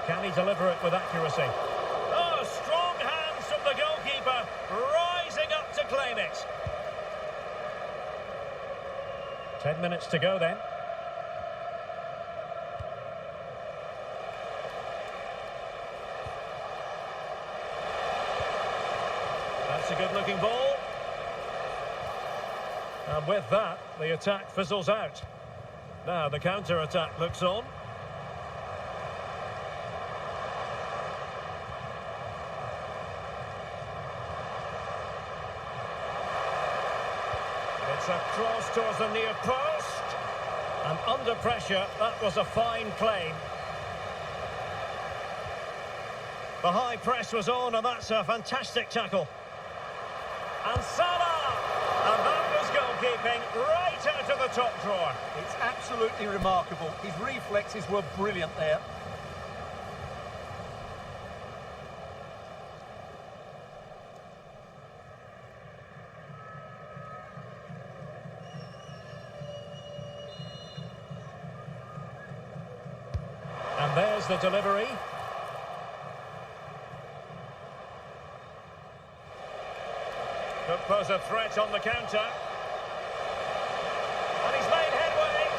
Can he deliver it with accuracy? Oh, strong hands from the goalkeeper, rising up to claim it. 10 minutes to go then. That's a good-looking ball. And with that, the attack fizzles out. Now the counter-attack looks on. It's a cross towards the near post. And under pressure, that was a fine claim. The high press was on, and that's a fantastic tackle. And Salah! And that was goalkeeping right out of the top drawer. It's absolutely remarkable. His reflexes were brilliant there. And there's the delivery. Could pose a threat on the counter. And he's made headway.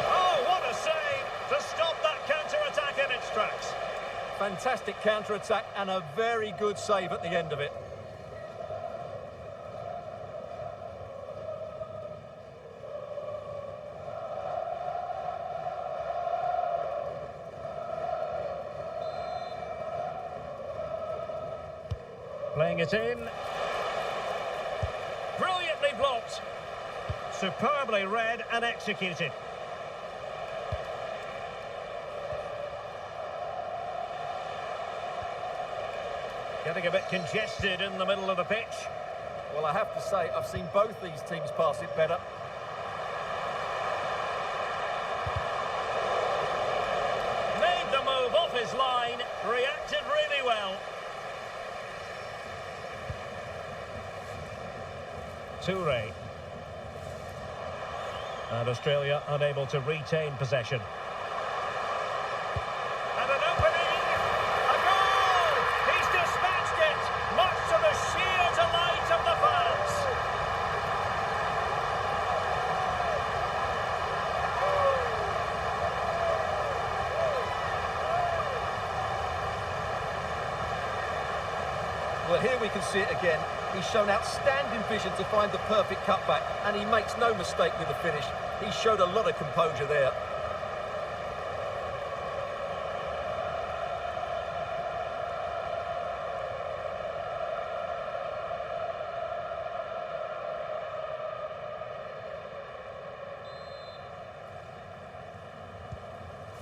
Oh, what a save to stop that counter-attack in its tracks. Fantastic counter-attack and a very good save at the end of it. Playing it in. Brilliantly blocked. Superbly read and executed. Getting a bit congested in the middle of the pitch. Well, I have to say, I've seen both these teams pass it better. Made the move off his line. Reacted really well. Toure. And Australia unable to retain possession. And an opening! A goal! He's dispatched it! Much to the sheer delight of the fans! Well, here we can see it again. He's shown outstanding vision to find the perfect cutback, and he makes no mistake with the finish. He showed a lot of composure there.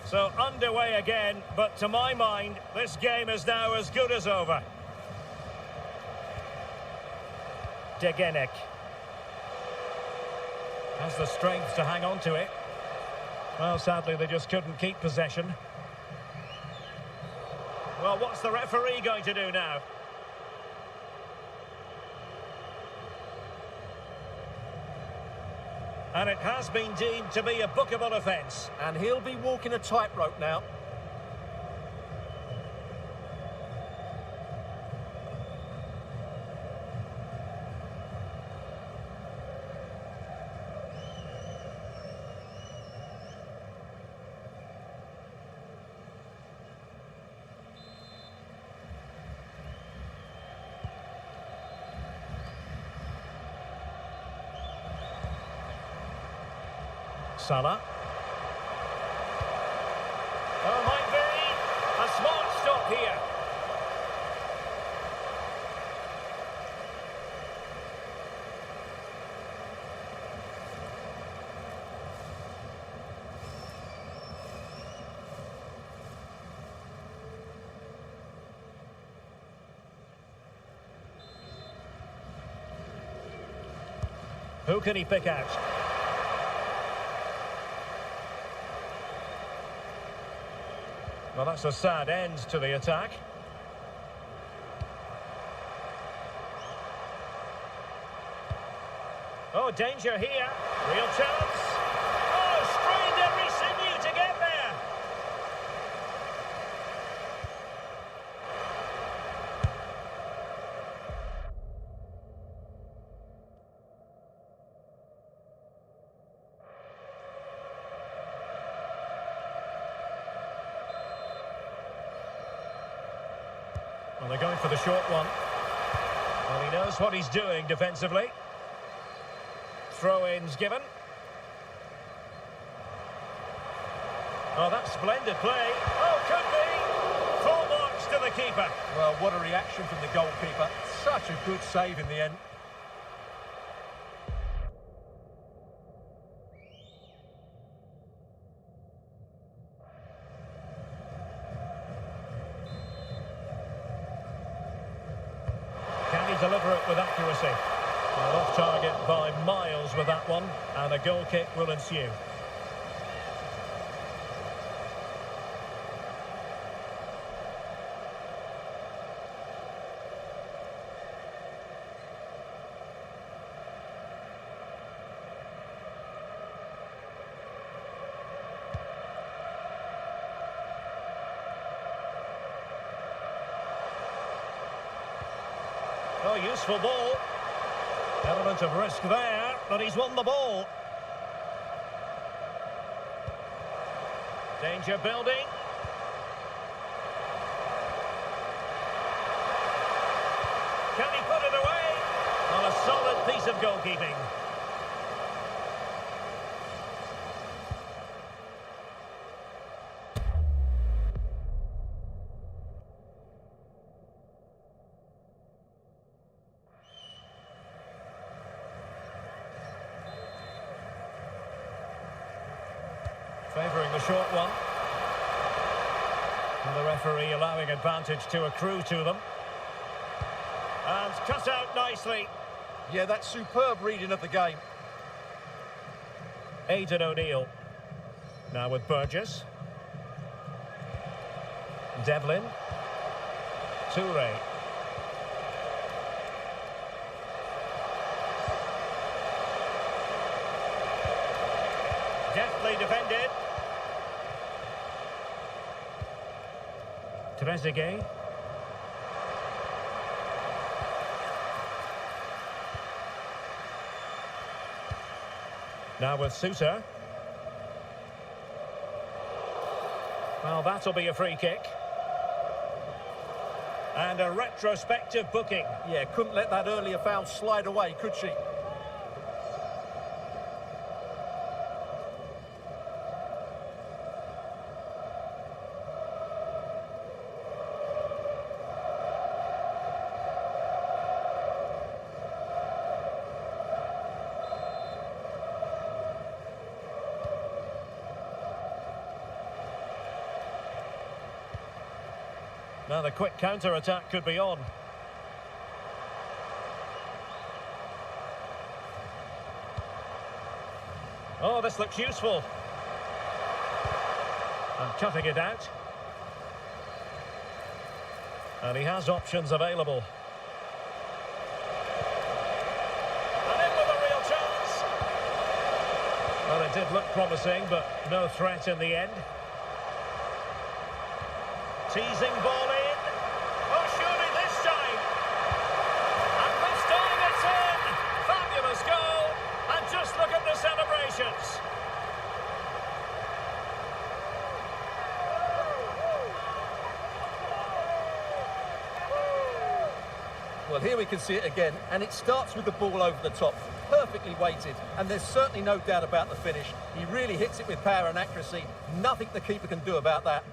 So underway again, but to my mind, this game is now as good as over. Degenek has the strength to hang on to it. Well, sadly, they just couldn't keep possession. Well, what's the referee going to do now? And it has been deemed to be a bookable offence. And he'll be walking a tightrope now. Salah. Oh, might be a smart stop here. Who can he pick out? Well, that's a sad end to the attack. Oh, danger here. Real chance. Oh, strained every sinew to get there. Well, they're going for the short one. Well, he knows what he's doing defensively. Throw-ins given. Oh, that's splendid play. Oh, could be. Full marks to the keeper. Well, what a reaction from the goalkeeper. Such a good save in the end. Can he deliver it with accuracy? Well, off target by miles with that one, and a goal kick will ensue. Oh, useful ball. Element of risk there, but he's won the ball. Danger building. Can he put it away? On a solid piece of goalkeeping. Favouring the short one. And the referee allowing advantage to accrue to them. And cut out nicely. Yeah, that's superb reading of the game. Aidan O'Neill. Now with Burgess. Devlin. Toure. Deftly defended. Trezeguet. Now with Sousa. Well, that'll be a free kick. And a retrospective booking. Yeah, couldn't let that earlier foul slide away, could she? Now the quick counter-attack could be on. Oh, this looks useful. And cutting it out. And he has options available. And in with a real chance. Well, it did look promising, but no threat in the end. Teasing ball in. Oh, surely this time. And this time it's in. Fabulous goal. And just look at the celebrations. Well, here we can see it again, and it starts with the ball over the top. Perfectly weighted, and there's certainly no doubt about the finish. He really hits it with power and accuracy. Nothing the keeper can do about that.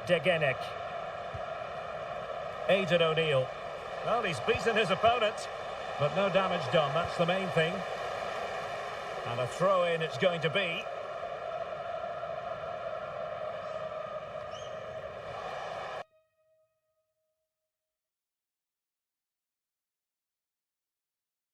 Degenek. Aidan O'Neill. Well, he's beaten his opponent, but no damage done. That's the main thing. And a throw-in it's going to be.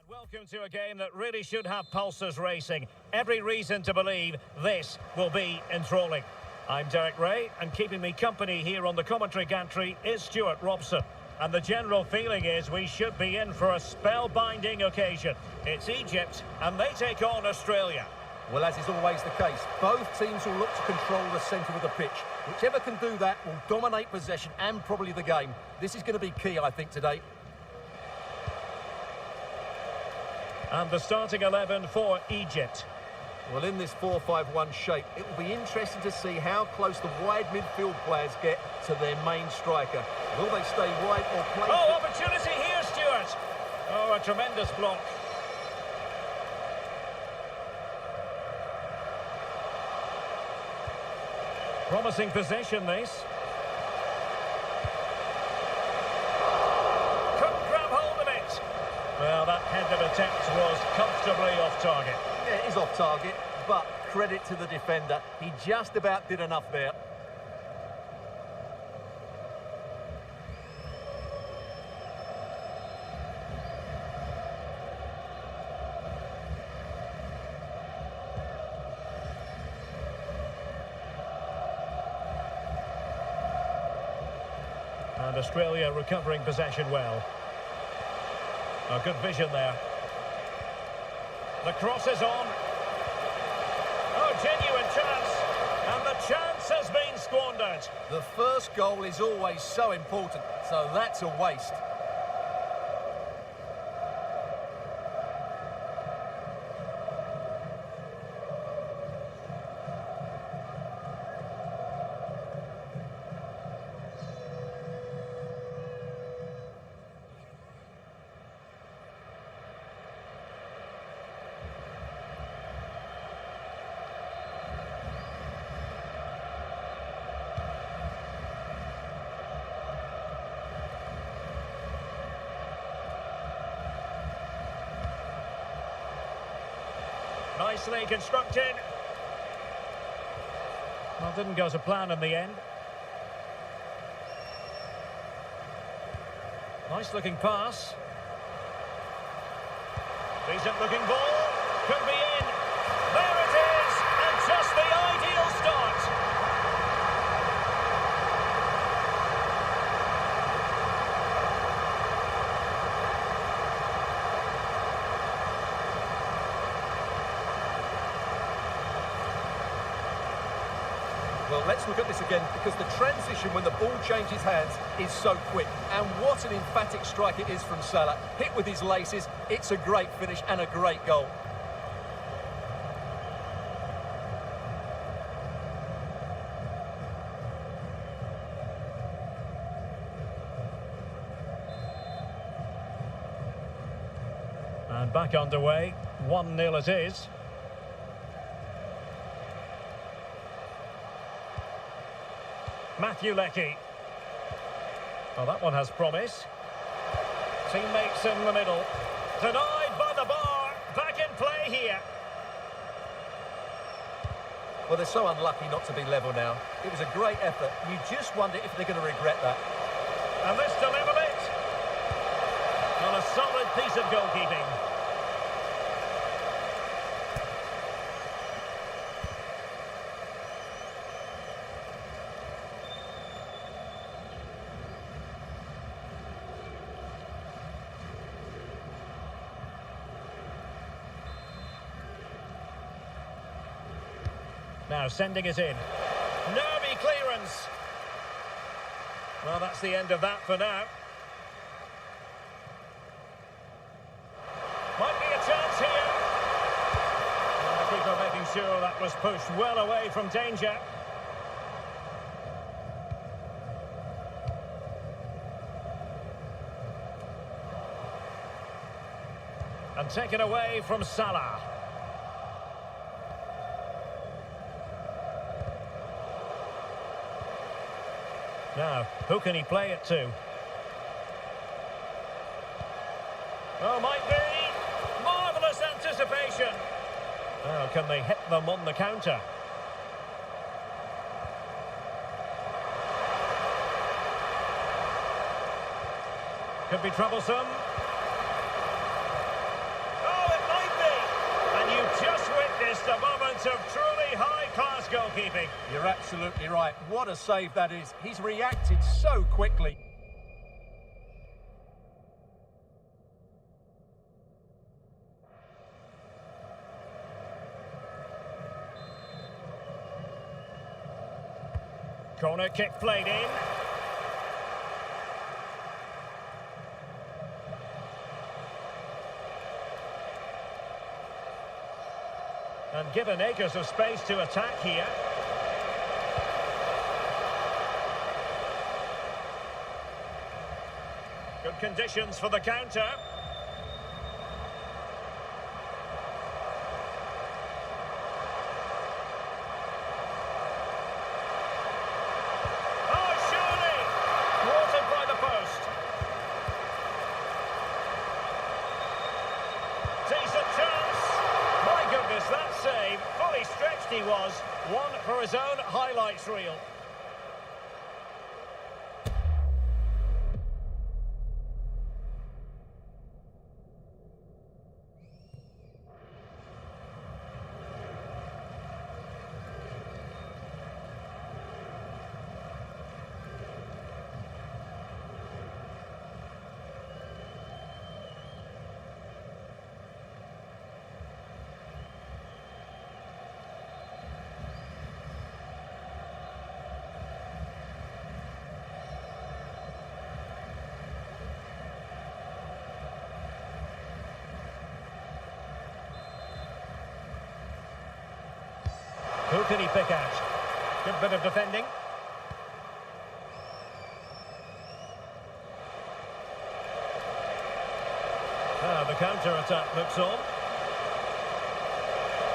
Welcome to a game that really should have pulses racing. Every reason to believe this will be enthralling. I'm Derek Ray, and keeping me company here on the commentary gantry is Stuart Robson. And the general feeling is we should be in for a spellbinding occasion. It's Egypt, and they take on Australia. Well, as is always the case, both teams will look to control the centre of the pitch. Whichever can do that will dominate possession and probably the game. This is going to be key, I think, today. And the starting 11 for Egypt. Well, in this 4-5-1 shape, it will be interesting to see how close the wide midfield players get to their main striker. Will they stay wide or play... Oh, opportunity here, Stuart! Oh, a tremendous block. Promising possession, this. Couldn't grab hold of it. Well, that headed attempt was comfortably off target. Yeah, it is off target, but credit to the defender. He just about did enough there. And Australia recovering possession well. A good vision there. The cross is on. Oh, genuine chance. And the chance has been squandered. The first goal is always so important, so that's a waste. Nicely constructed. Well, didn't go to plan in the end. Nice looking pass. Decent looking ball. Could be in. There it is. And just the ideal start. Well, let's look at this again, because the transition when the ball changes hands is so quick. And what an emphatic strike it is from Salah. Hit with his laces, it's a great finish and a great goal. And back underway, 1-0 it is. Matthew Leckie. Well, that one has promise. Teammates in the middle. Denied by the bar. Back in play here. Well, they're so unlucky not to be level now. It was a great effort. You just wonder if they're going to regret that. And this delivered it. Well, a solid piece of goalkeeping. Now sending it in. Nervy clearance. Well, that's the end of that for now. Might be a chance here. And the keeper making sure that was pushed well away from danger. And taken away from Salah. Now, who can he play it to? Oh, might be. Marvellous anticipation. Oh, can they hit them on the counter? Could be troublesome. Oh, it might be. And you've just witnessed a moment of truly high-class goalkeeping. You're absolutely right. What a save that is. He's reacted so quickly. Corner kick played in. And given acres of space to attack here. Good conditions for the counter. He was one for his own highlights reel. Who can he pick out? Good bit of defending. The counter-attack looks on.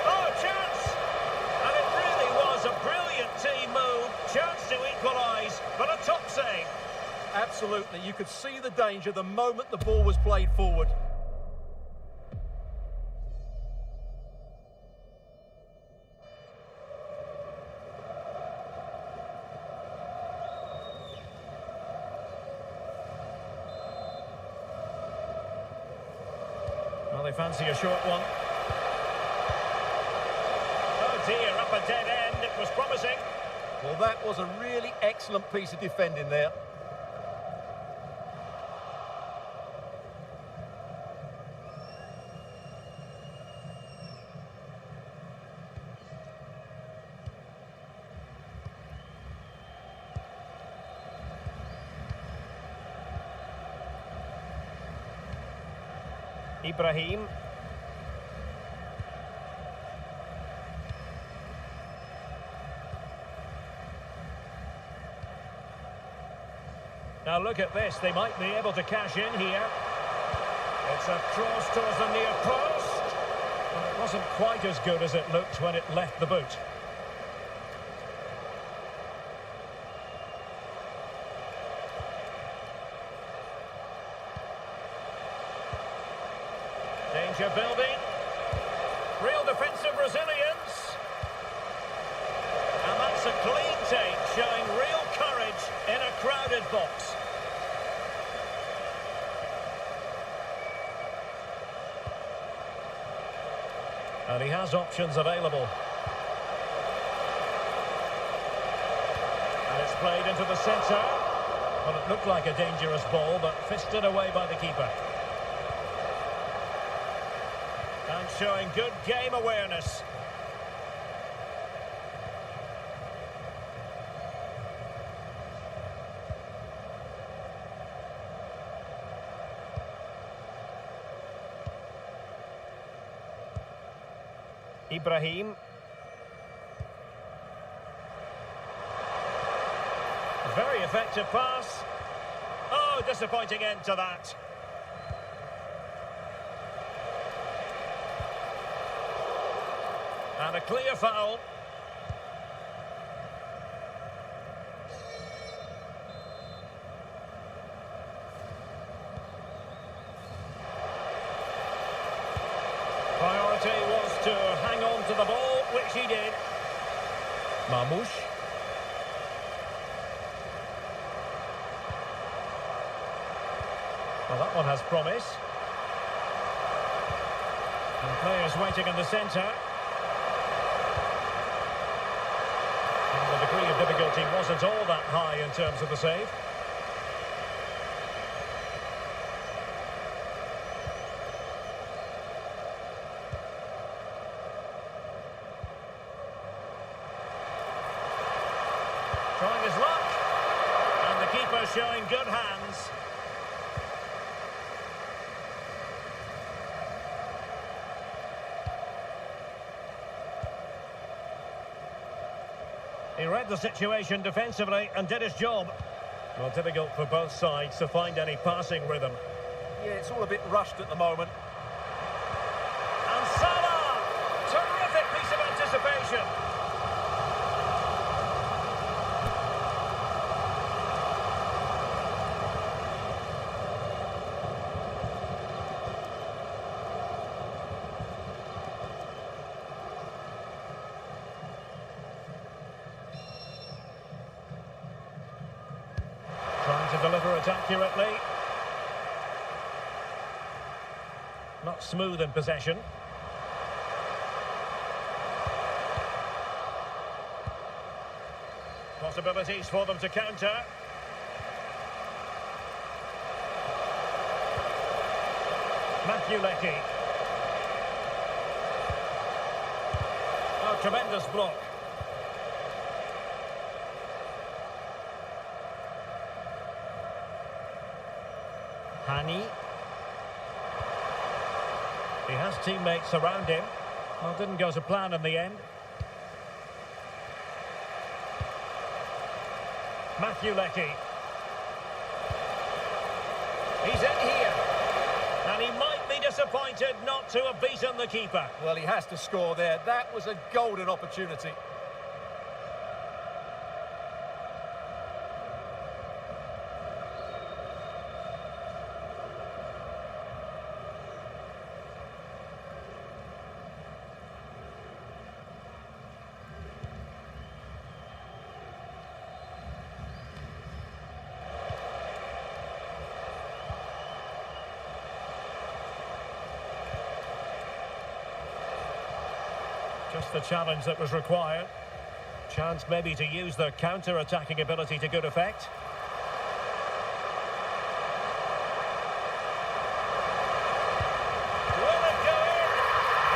Oh, chance! And it really was a brilliant team move. Chance to equalise, but a top save. Absolutely. You could see the danger the moment the ball was played forward. Well, they fancy a short one. Oh dear, up a dead end. It was promising. Well, that was a really excellent piece of defending there. Ibrahim. Now look at this, they might be able to cash in here. It's a cross towards the near post. Well, it wasn't quite as good as it looked when it left the boot. Danger building. Real defensive resilience. And that's a clean take, showing real courage in a crowded box. And he has options available. And it's played into the centre. Well, it looked like a dangerous ball, but fisted away by the keeper. And showing good game awareness. Ibrahim. Very effective pass. Oh, disappointing end to that. And a clear foul. priority was to hang on to the ball, which he did. Marmoush. Well, that one has promise. And players waiting in the centre. And the degree of difficulty wasn't all that high in terms of the save. Trying his luck. And the keeper showing good hands. He read the situation defensively and did his job. Well, difficult for both sides to find any passing rhythm. Yeah, it's all a bit rushed at the moment. And Salah! Terrific piece of anticipation. Trying to deliver it accurately. Not smooth in possession. Possibilities for them to counter. Leckie. Oh, tremendous block. Hani. He has teammates around him. Well, didn't go to plan in the end. Leckie. He's in here. And he might be disappointed not to have beaten the keeper. Well, he has to score there. That was a golden opportunity. Just the challenge that was required. Chance maybe to use their counter-attacking ability to good effect. Will it go in?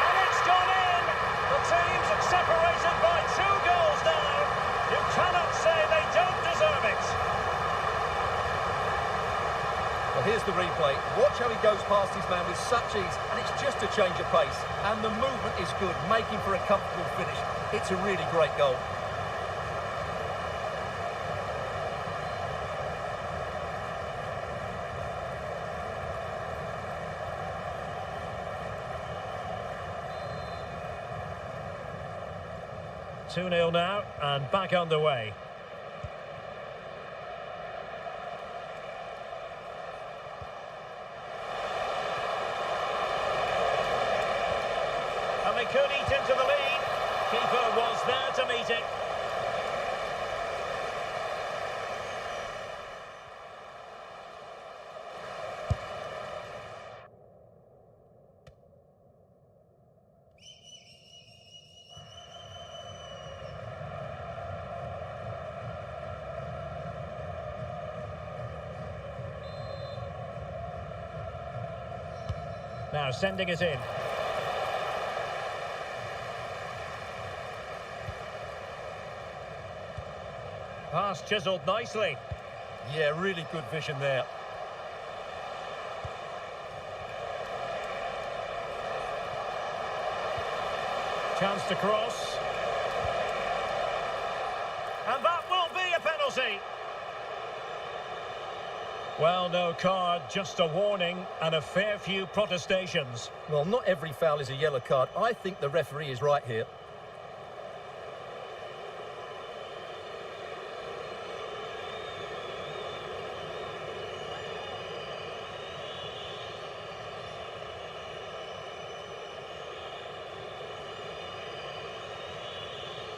And it's gone in! The team's separated by 2 goals now. You cannot say they don't deserve it. Well, here's the replay. Watch how he goes past his man with such ease, and it's just a change of pace. And the movement is good, making for a comfortable finish. It's a really great goal. Two 2-0 now, and back underway. And they could eat into the lead. Keeper was there to meet it. Now sending it in. Pass chiselled nicely. Yeah, really good vision there. Chance to cross. And that will be a penalty. Well, no card, just a warning and a fair few protestations. Well, not every foul is a yellow card. I think the referee is right here.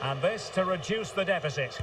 And this to reduce the deficit.